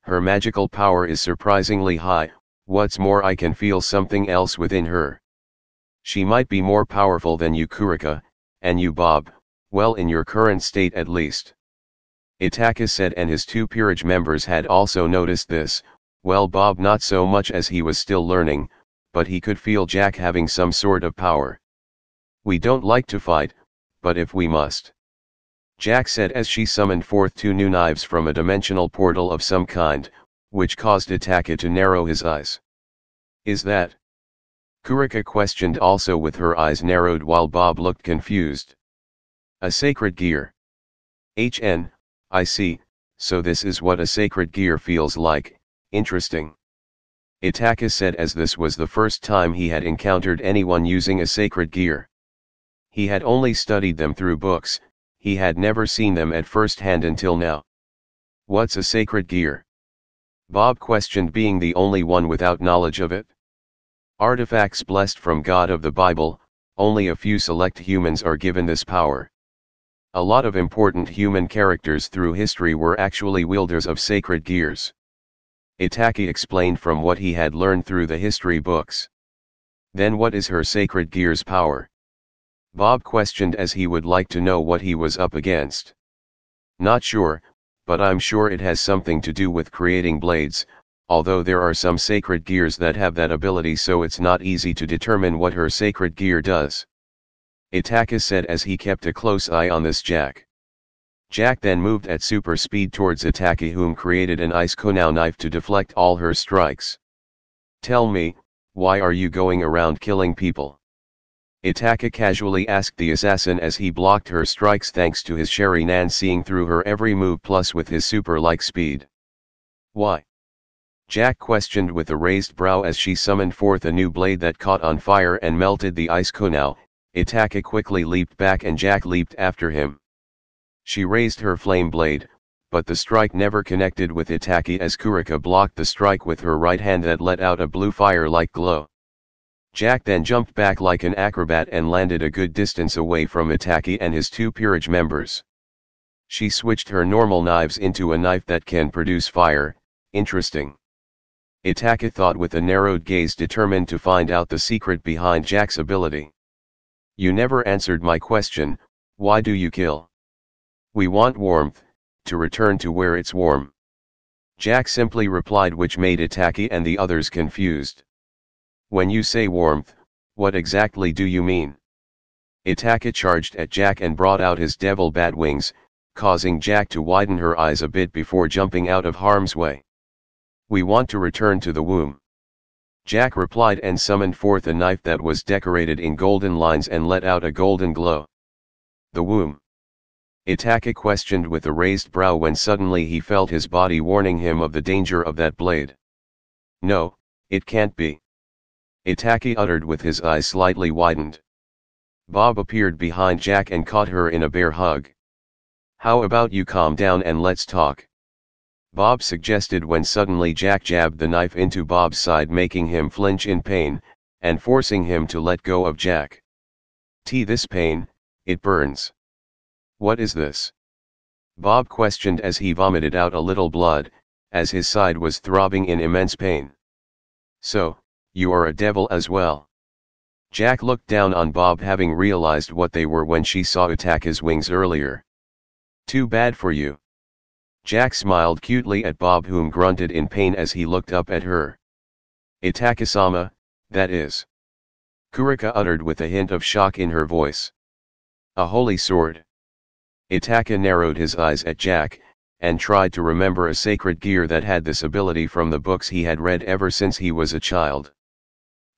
Her magical power is surprisingly high. What's more, I can feel something else within her. She might be more powerful than you, Kurika, and you, Bob, well, in your current state at least." Itachi said, and his two peerage members had also noticed this. Well, Bob not so much as he was still learning, but he could feel Jack having some sort of power. "We don't like to fight, but if we must," Jack said as she summoned forth two new knives from a dimensional portal of some kind, which caused Itachi to narrow his eyes. "Is that?" Kurika questioned, also with her eyes narrowed while Bob looked confused. "A sacred gear." I see, so this is what a sacred gear feels like, interesting." Itachi said as this was the first time he had encountered anyone using a sacred gear. He had only studied them through books, he had never seen them at first hand until now. "What's a sacred gear?" Bob questioned, being the only one without knowledge of it. "Artifacts blessed from God of the Bible, only a few select humans are given this power. A lot of important human characters through history were actually wielders of sacred gears. Itachi explained from what he had learned through the history books. Then what is her sacred gear's power? Bob questioned as he would like to know what he was up against. Not sure, but I'm sure it has something to do with creating blades, although there are some sacred gears that have that ability, so it's not easy to determine what her sacred gear does. Itachi said as he kept a close eye on this Jack. Jack then moved at super speed towards Itachi, whom created an ice kunai knife to deflect all her strikes. Tell me, why are you going around killing people? Itachi casually asked the assassin as he blocked her strikes thanks to his Sharingan seeing through her every move plus with his super-like speed. Why? Jack questioned with a raised brow as she summoned forth a new blade that caught on fire and melted the ice kunai. Itachi quickly leaped back and Jack leaped after him. She raised her flame blade, but the strike never connected with Itachi as Kurika blocked the strike with her right hand that let out a blue fire-like glow. Jack then jumped back like an acrobat and landed a good distance away from Itachi and his two peerage members. She switched her normal knives into a knife that can produce fire. Interesting. Itachi thought with a narrowed gaze, determined to find out the secret behind Jack's ability. You never answered my question, why do you kill? We want warmth, to return to where it's warm. Jack simply replied, which made Itachi and the others confused. When you say warmth, what exactly do you mean? Itachi charged at Jack and brought out his devil bat wings, causing Jack to widen her eyes a bit before jumping out of harm's way. We want to return to the womb. Jack replied and summoned forth a knife that was decorated in golden lines and let out a golden glow. The womb? Itachi questioned with a raised brow when suddenly he felt his body warning him of the danger of that blade. No, it can't be. Itachi uttered with his eyes slightly widened. Bob appeared behind Jack and caught her in a bear hug. How about you calm down and let's talk? Bob suggested when suddenly Jack jabbed the knife into Bob's side, making him flinch in pain, and forcing him to let go of Jack. This pain, it burns. What is this? Bob questioned as he vomited out a little blood, as his side was throbbing in immense pain. So, you are a devil as well. Jack looked down on Bob, having realized what they were when she saw Itachi's wings earlier. Too bad for you. Jack smiled cutely at Bob, whom grunted in pain as he looked up at her. Itachi-sama, that is. Kurika uttered with a hint of shock in her voice. A holy sword. Itachi narrowed his eyes at Jack, and tried to remember a sacred gear that had this ability from the books he had read ever since he was a child.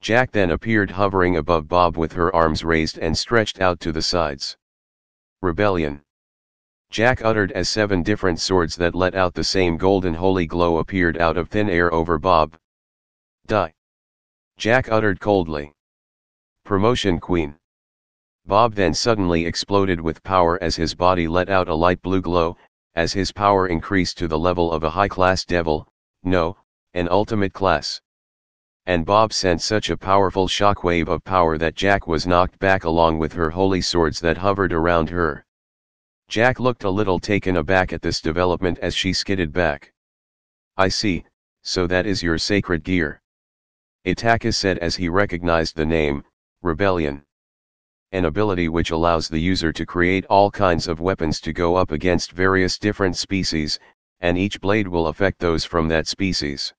Jack then appeared hovering above Bob with her arms raised and stretched out to the sides. Rebellion. Jack uttered as 7 different swords that let out the same golden holy glow appeared out of thin air over Bob. Die. Jack uttered coldly. Promotion Queen. Bob then suddenly exploded with power as his body let out a light blue glow, as his power increased to the level of a high-class devil, no, an ultimate class. And Bob sent such a powerful shockwave of power that Jack was knocked back along with her holy swords that hovered around her. Jack looked a little taken aback at this development as she skidded back. I see, so that is your sacred gear. Itachi said as he recognized the name, Rebellion. An ability which allows the user to create all kinds of weapons to go up against various different species, and each blade will affect those from that species.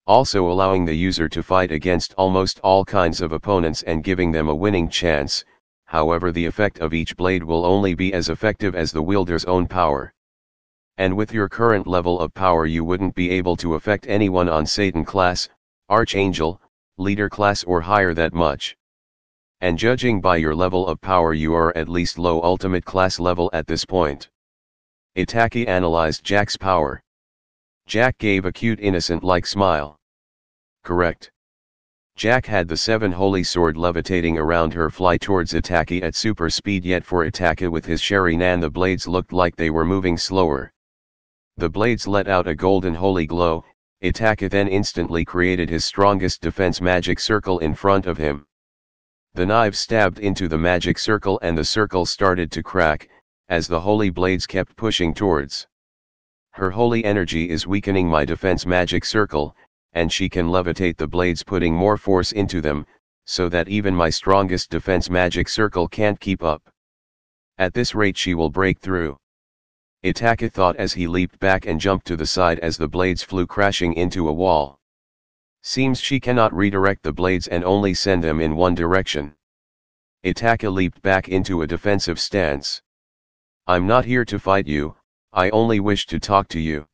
Also allowing the user to fight against almost all kinds of opponents and giving them a winning chance. However, the effect of each blade will only be as effective as the wielder's own power. And with your current level of power you wouldn't be able to affect anyone on Satan class, Archangel, Leader class or higher that much. And judging by your level of power you are at least low ultimate class level at this point. Itachi analyzed Jack's power. Jack gave a cute innocent-like smile. Correct. Jack had the 7 holy sword levitating around her fly towards Itachi at super speed, yet for Itachi with his Sharingan the blades looked like they were moving slower. The blades let out a golden holy glow. Itachi then instantly created his strongest defense magic circle in front of him. The knives stabbed into the magic circle and the circle started to crack, as the holy blades kept pushing towards. Her holy energy is weakening my defense magic circle, and she can levitate the blades, putting more force into them, so that even my strongest defense magic circle can't keep up. At this rate she will break through. Itachi thought as he leaped back and jumped to the side as the blades flew crashing into a wall. Seems she cannot redirect the blades and only send them in one direction. Itachi leaped back into a defensive stance. I'm not here to fight you, I only wish to talk to you.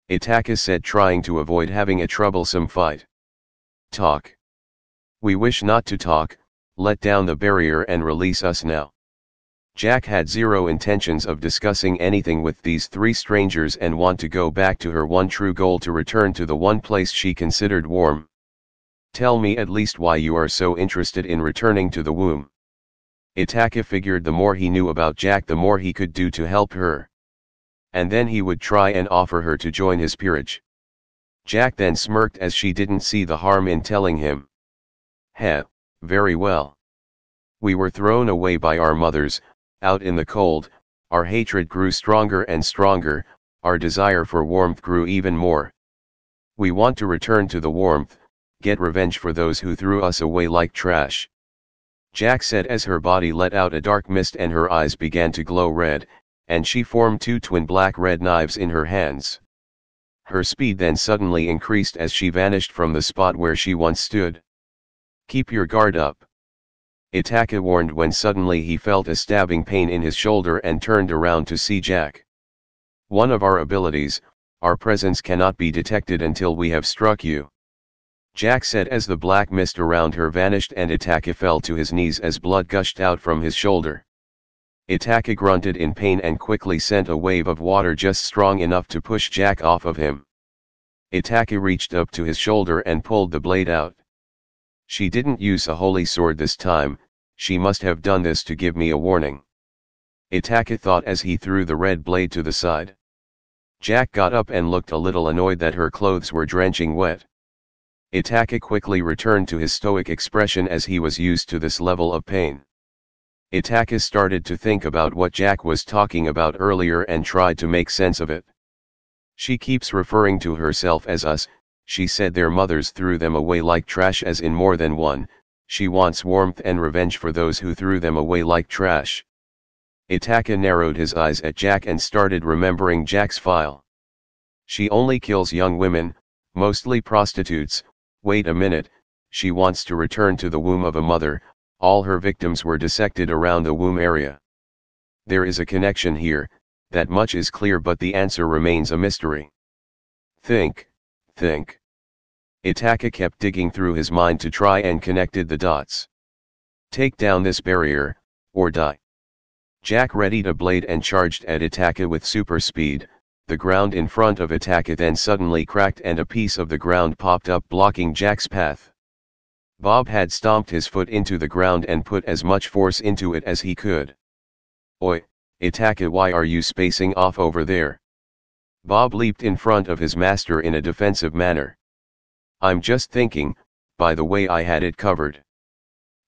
Itachi said, trying to avoid having a troublesome fight. Talk. We wish not to talk, let down the barrier and release us now. Jack had zero intentions of discussing anything with these three strangers and want to go back to her one true goal, to return to the one place she considered warm. Tell me at least why you are so interested in returning to the womb. Itachi figured the more he knew about Jack the more he could do to help her. And then he would try and offer her to join his peerage. Jack then smirked as she didn't see the harm in telling him. Heh, very well. We were thrown away by our mothers, out in the cold, our hatred grew stronger and stronger, our desire for warmth grew even more. We want to return to the warmth, get revenge for those who threw us away like trash. Jack said as her body let out a dark mist and her eyes began to glow red, and she formed two twin black-red knives in her hands. Her speed then suddenly increased as she vanished from the spot where she once stood. Keep your guard up. Itachi warned when suddenly he felt a stabbing pain in his shoulder and turned around to see Jack. One of our abilities, our presence cannot be detected until we have struck you. Jack said as the black mist around her vanished and Itachi fell to his knees as blood gushed out from his shoulder. Itachi grunted in pain and quickly sent a wave of water just strong enough to push Jack off of him. Itachi reached up to his shoulder and pulled the blade out. She didn't use a holy sword this time, she must have done this to give me a warning. Itachi thought as he threw the red blade to the side. Jack got up and looked a little annoyed that her clothes were drenching wet. Itachi quickly returned to his stoic expression as he was used to this level of pain. Itachi started to think about what Jack was talking about earlier and tried to make sense of it. She keeps referring to herself as us, she said their mothers threw them away like trash, as in more than one. She wants warmth and revenge for those who threw them away like trash. Itachi narrowed his eyes at Jack and started remembering Jack's file. She only kills young women, mostly prostitutes. Wait a minute, she wants to return to the womb of a mother. All her victims were dissected around the womb area. There is a connection here, that much is clear, but the answer remains a mystery. Think. Itachi kept digging through his mind to try and connected the dots. Take down this barrier, or die. Jack readied a blade and charged at Itachi with super speed. The ground in front of Itachi then suddenly cracked and a piece of the ground popped up, blocking Jack's path. Bob had stomped his foot into the ground and put as much force into it as he could. Oi, Itachi, why are you spacing off over there? Bob leaped in front of his master in a defensive manner. I'm just thinking, by the way, I had it covered.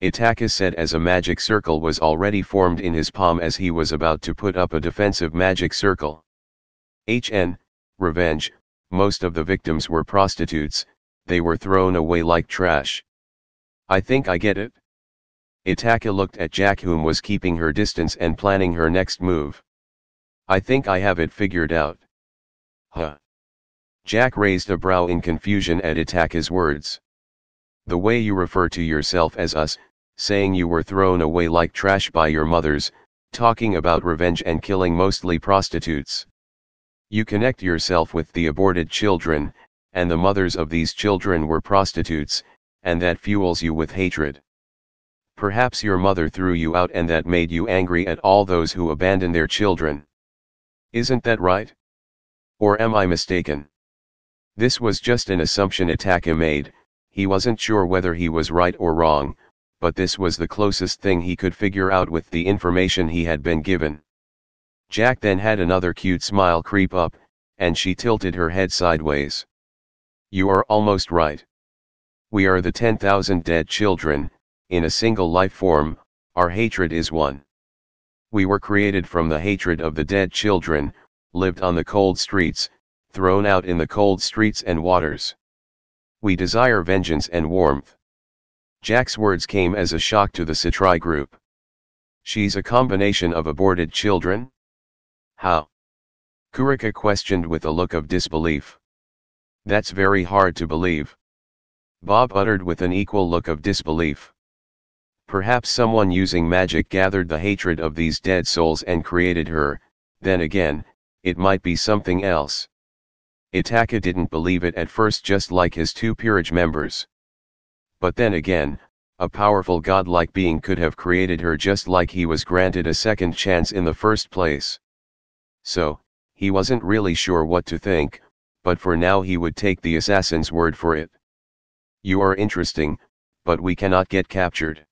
Itachi said as a magic circle was already formed in his palm as he was about to put up a defensive magic circle. Revenge. Most of the victims were prostitutes, they were thrown away like trash. I think I get it. Itachi looked at Jack, whom was keeping her distance and planning her next move. I think I have it figured out. Huh? Jack raised a brow in confusion at Itachi's words. The way you refer to yourself as us, saying you were thrown away like trash by your mothers, talking about revenge and killing mostly prostitutes. You connect yourself with the aborted children, and the mothers of these children were prostitutes, and that fuels you with hatred. Perhaps your mother threw you out and that made you angry at all those who abandon their children. Isn't that right? Or am I mistaken? This was just an assumption Itachi made. He wasn't sure whether he was right or wrong, but this was the closest thing he could figure out with the information he had been given. Jack then had another cute smile creep up, and she tilted her head sideways. You are almost right. We are the 10,000 dead children, in a single life form, our hatred is one. We were created from the hatred of the dead children, lived on the cold streets, thrown out in the cold streets and waters. We desire vengeance and warmth. Jack's words came as a shock to the Satrai group. She's a combination of aborted children? How? Kurika questioned with a look of disbelief. That's very hard to believe. Bob uttered with an equal look of disbelief. Perhaps someone using magic gathered the hatred of these dead souls and created her, then again, it might be something else. Itachi didn't believe it at first, just like his two peerage members. But then again, a powerful godlike being could have created her just like he was granted a second chance in the first place. So, he wasn't really sure what to think, but for now he would take the assassin's word for it. You are interesting, but we cannot get captured.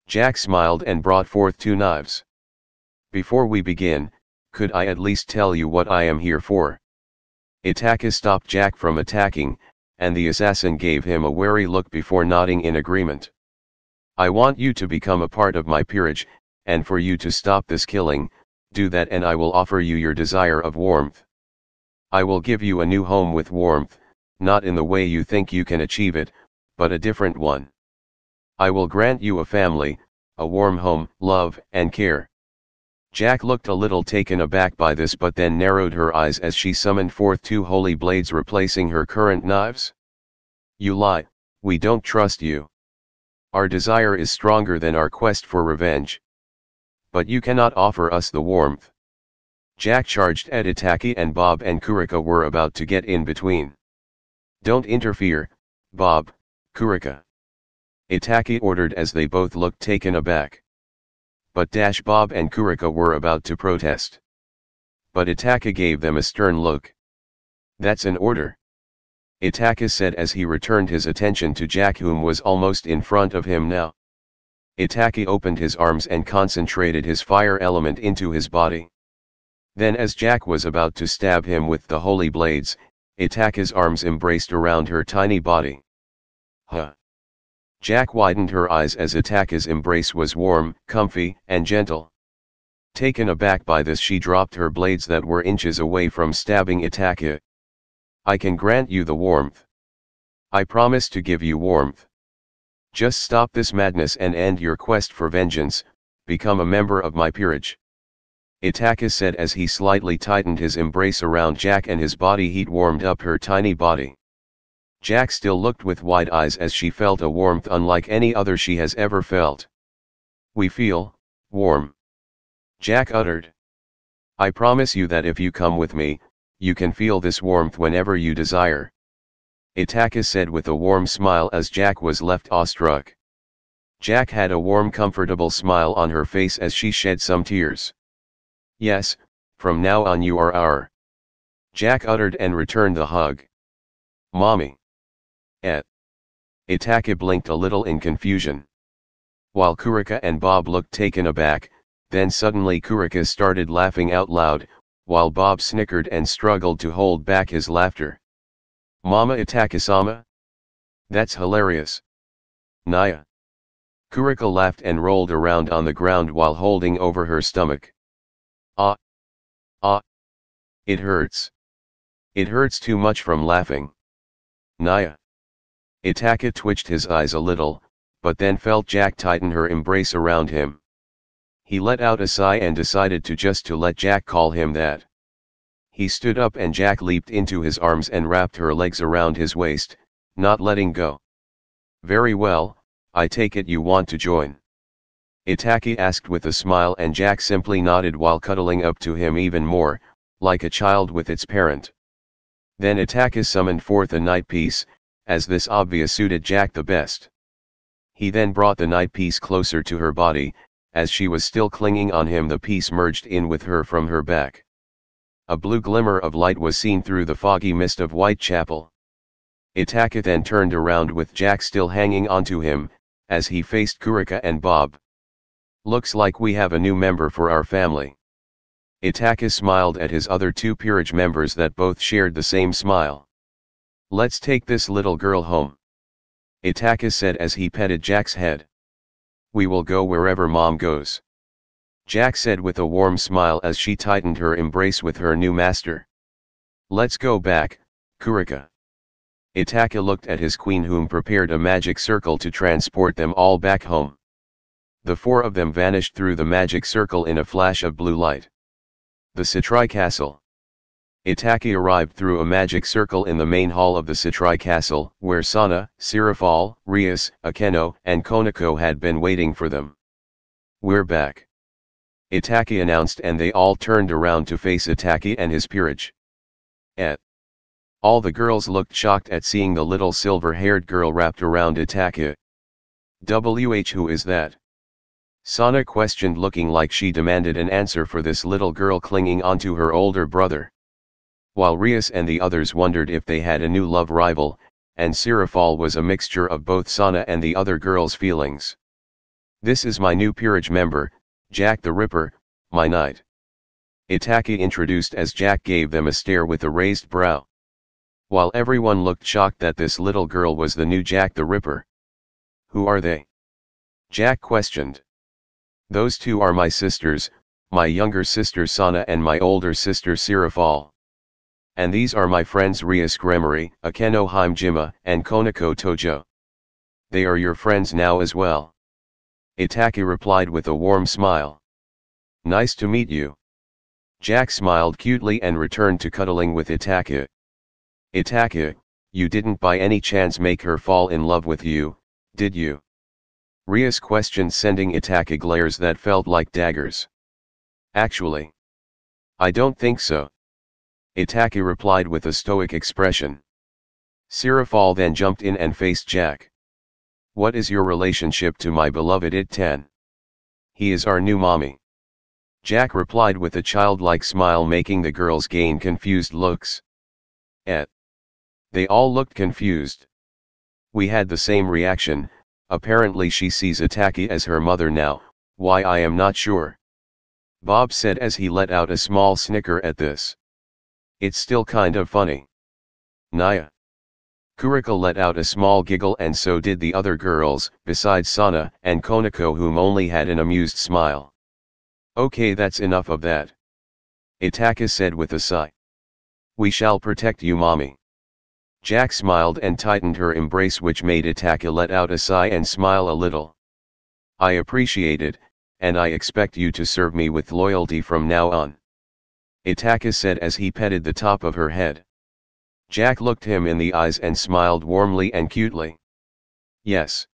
Jack smiled and brought forth 2 knives. Before we begin, could I at least tell you what I am here for? Itachi stopped Jack from attacking, and the assassin gave him a wary look before nodding in agreement. I want you to become a part of my peerage, and for you to stop this killing, do that and I will offer you your desire of warmth. I will give you a new home with warmth, not in the way you think you can achieve it, but a different one. I will grant you a family, a warm home, love, and care. Jack looked a little taken aback by this, but then narrowed her eyes as she summoned forth 2 holy blades replacing her current knives. You lie, we don't trust you. Our desire is stronger than our quest for revenge. But you cannot offer us the warmth. Jack charged at Itachi, and Bob and Kurika were about to get in between. Don't interfere, Bob, Kurika. Itachi ordered as they both looked taken aback. But Bob and Kurika were about to protest. But Itachi gave them a stern look. That's an order. Itachi said as he returned his attention to Jack, whom was almost in front of him now. Itachi opened his arms and concentrated his fire element into his body. Then as Jack was about to stab him with the holy blades, Itachi's arms embraced around her tiny body. Huh. Jack widened her eyes as Itachi's embrace was warm, comfy, and gentle. Taken aback by this, she dropped her blades that were inches away from stabbing Itachi. I can grant you the warmth. I promise to give you warmth. Just stop this madness and end your quest for vengeance, become a member of my peerage. Itachi said as he slightly tightened his embrace around Jack and his body heat warmed up her tiny body. Jack still looked with wide eyes as she felt a warmth unlike any other she has ever felt. We feel warm. Jack uttered. I promise you that if you come with me, you can feel this warmth whenever you desire. Itachi said with a warm smile as Jack was left awestruck. Jack had a warm, comfortable smile on her face as she shed some tears. Yes, from now on you are our. Jack uttered and returned the hug. Mommy. Itachi blinked a little in confusion. While Kurika and Bob looked taken aback, then suddenly Kurika started laughing out loud, while Bob snickered and struggled to hold back his laughter. Mama Itachi-sama? That's hilarious. Naya. Kurika laughed and rolled around on the ground while holding over her stomach. Ah. It hurts. It hurts too much from laughing. Naya. Itachi twitched his eyes a little, but then felt Jack tighten her embrace around him. He let out a sigh and decided to let Jack call him that. He stood up and Jack leaped into his arms and wrapped her legs around his waist, not letting go. Very well, I take it you want to join. Itachi asked with a smile, and Jack simply nodded while cuddling up to him even more, like a child with its parent. Then Itachi summoned forth a night piece, as this obvious suited Jack the best. He then brought the night piece closer to her body, as she was still clinging on him. The piece merged in with her from her back. A blue glimmer of light was seen through the foggy mist of Whitechapel. Itachi then turned around with Jack still hanging onto him, as he faced Kurika and Bob. Looks like we have a new member for our family. Itachi smiled at his other 2 peerage members that both shared the same smile. Let's take this little girl home. Itachi said as he petted Jack's head. We will go wherever mom goes. Jack said with a warm smile as she tightened her embrace with her new master. Let's go back, Kurika. Itachi looked at his queen, whom prepared a magic circle to transport them all back home. The four of them vanished through the magic circle in a flash of blue light. The Citri Castle. Itachi arrived through a magic circle in the main hall of the Citri Castle, where Sana, Sirafal, Rias, Akeno, and Konako had been waiting for them. We're back, Itachi announced, and they all turned around to face Itachi and his peerage. All the girls looked shocked at seeing the little silver-haired girl wrapped around Itachi. Who is that? Sana questioned, looking like she demanded an answer for this little girl clinging onto her older brother. While Rias and the others wondered if they had a new love rival, and Sirafal was a mixture of both Sana and the other girls' feelings. This is my new peerage member, Jack the Ripper, my knight. Itachi introduced as Jack gave them a stare with a raised brow. While everyone looked shocked that this little girl was the new Jack the Ripper. Who are they? Jack questioned. Those two are my sisters, my younger sister Sana and my older sister Sirafal. And these are my friends Rias Gremory, Akeno Himejima, and Konako Tojo. They are your friends now as well. Itachi replied with a warm smile. Nice to meet you. Jack smiled cutely and returned to cuddling with Itachi. Itachi, you didn't by any chance make her fall in love with you, did you? Rias questioned, sending Itachi glares that felt like daggers. Actually, I don't think so. Itachi replied with a stoic expression. Sirafal then jumped in and faced Jack. What is your relationship to my beloved Iten? He is our new mommy. Jack replied with a childlike smile, making the girls gain confused looks. They all looked confused. We had the same reaction. Apparently she sees Itachi as her mother now. Why, I am not sure. Bob said as he let out a small snicker at this. It's still kind of funny. Naya. Kurika let out a small giggle, and so did the other girls, besides Sana and Konako, whom only had an amused smile. Okay, that's enough of that. Itachi said with a sigh. We shall protect you, mommy. Jack smiled and tightened her embrace, which made Itachi let out a sigh and smile a little. I appreciate it, and I expect you to serve me with loyalty from now on. Itachi said as he petted the top of her head. Jack looked him in the eyes and smiled warmly and cutely. Yes.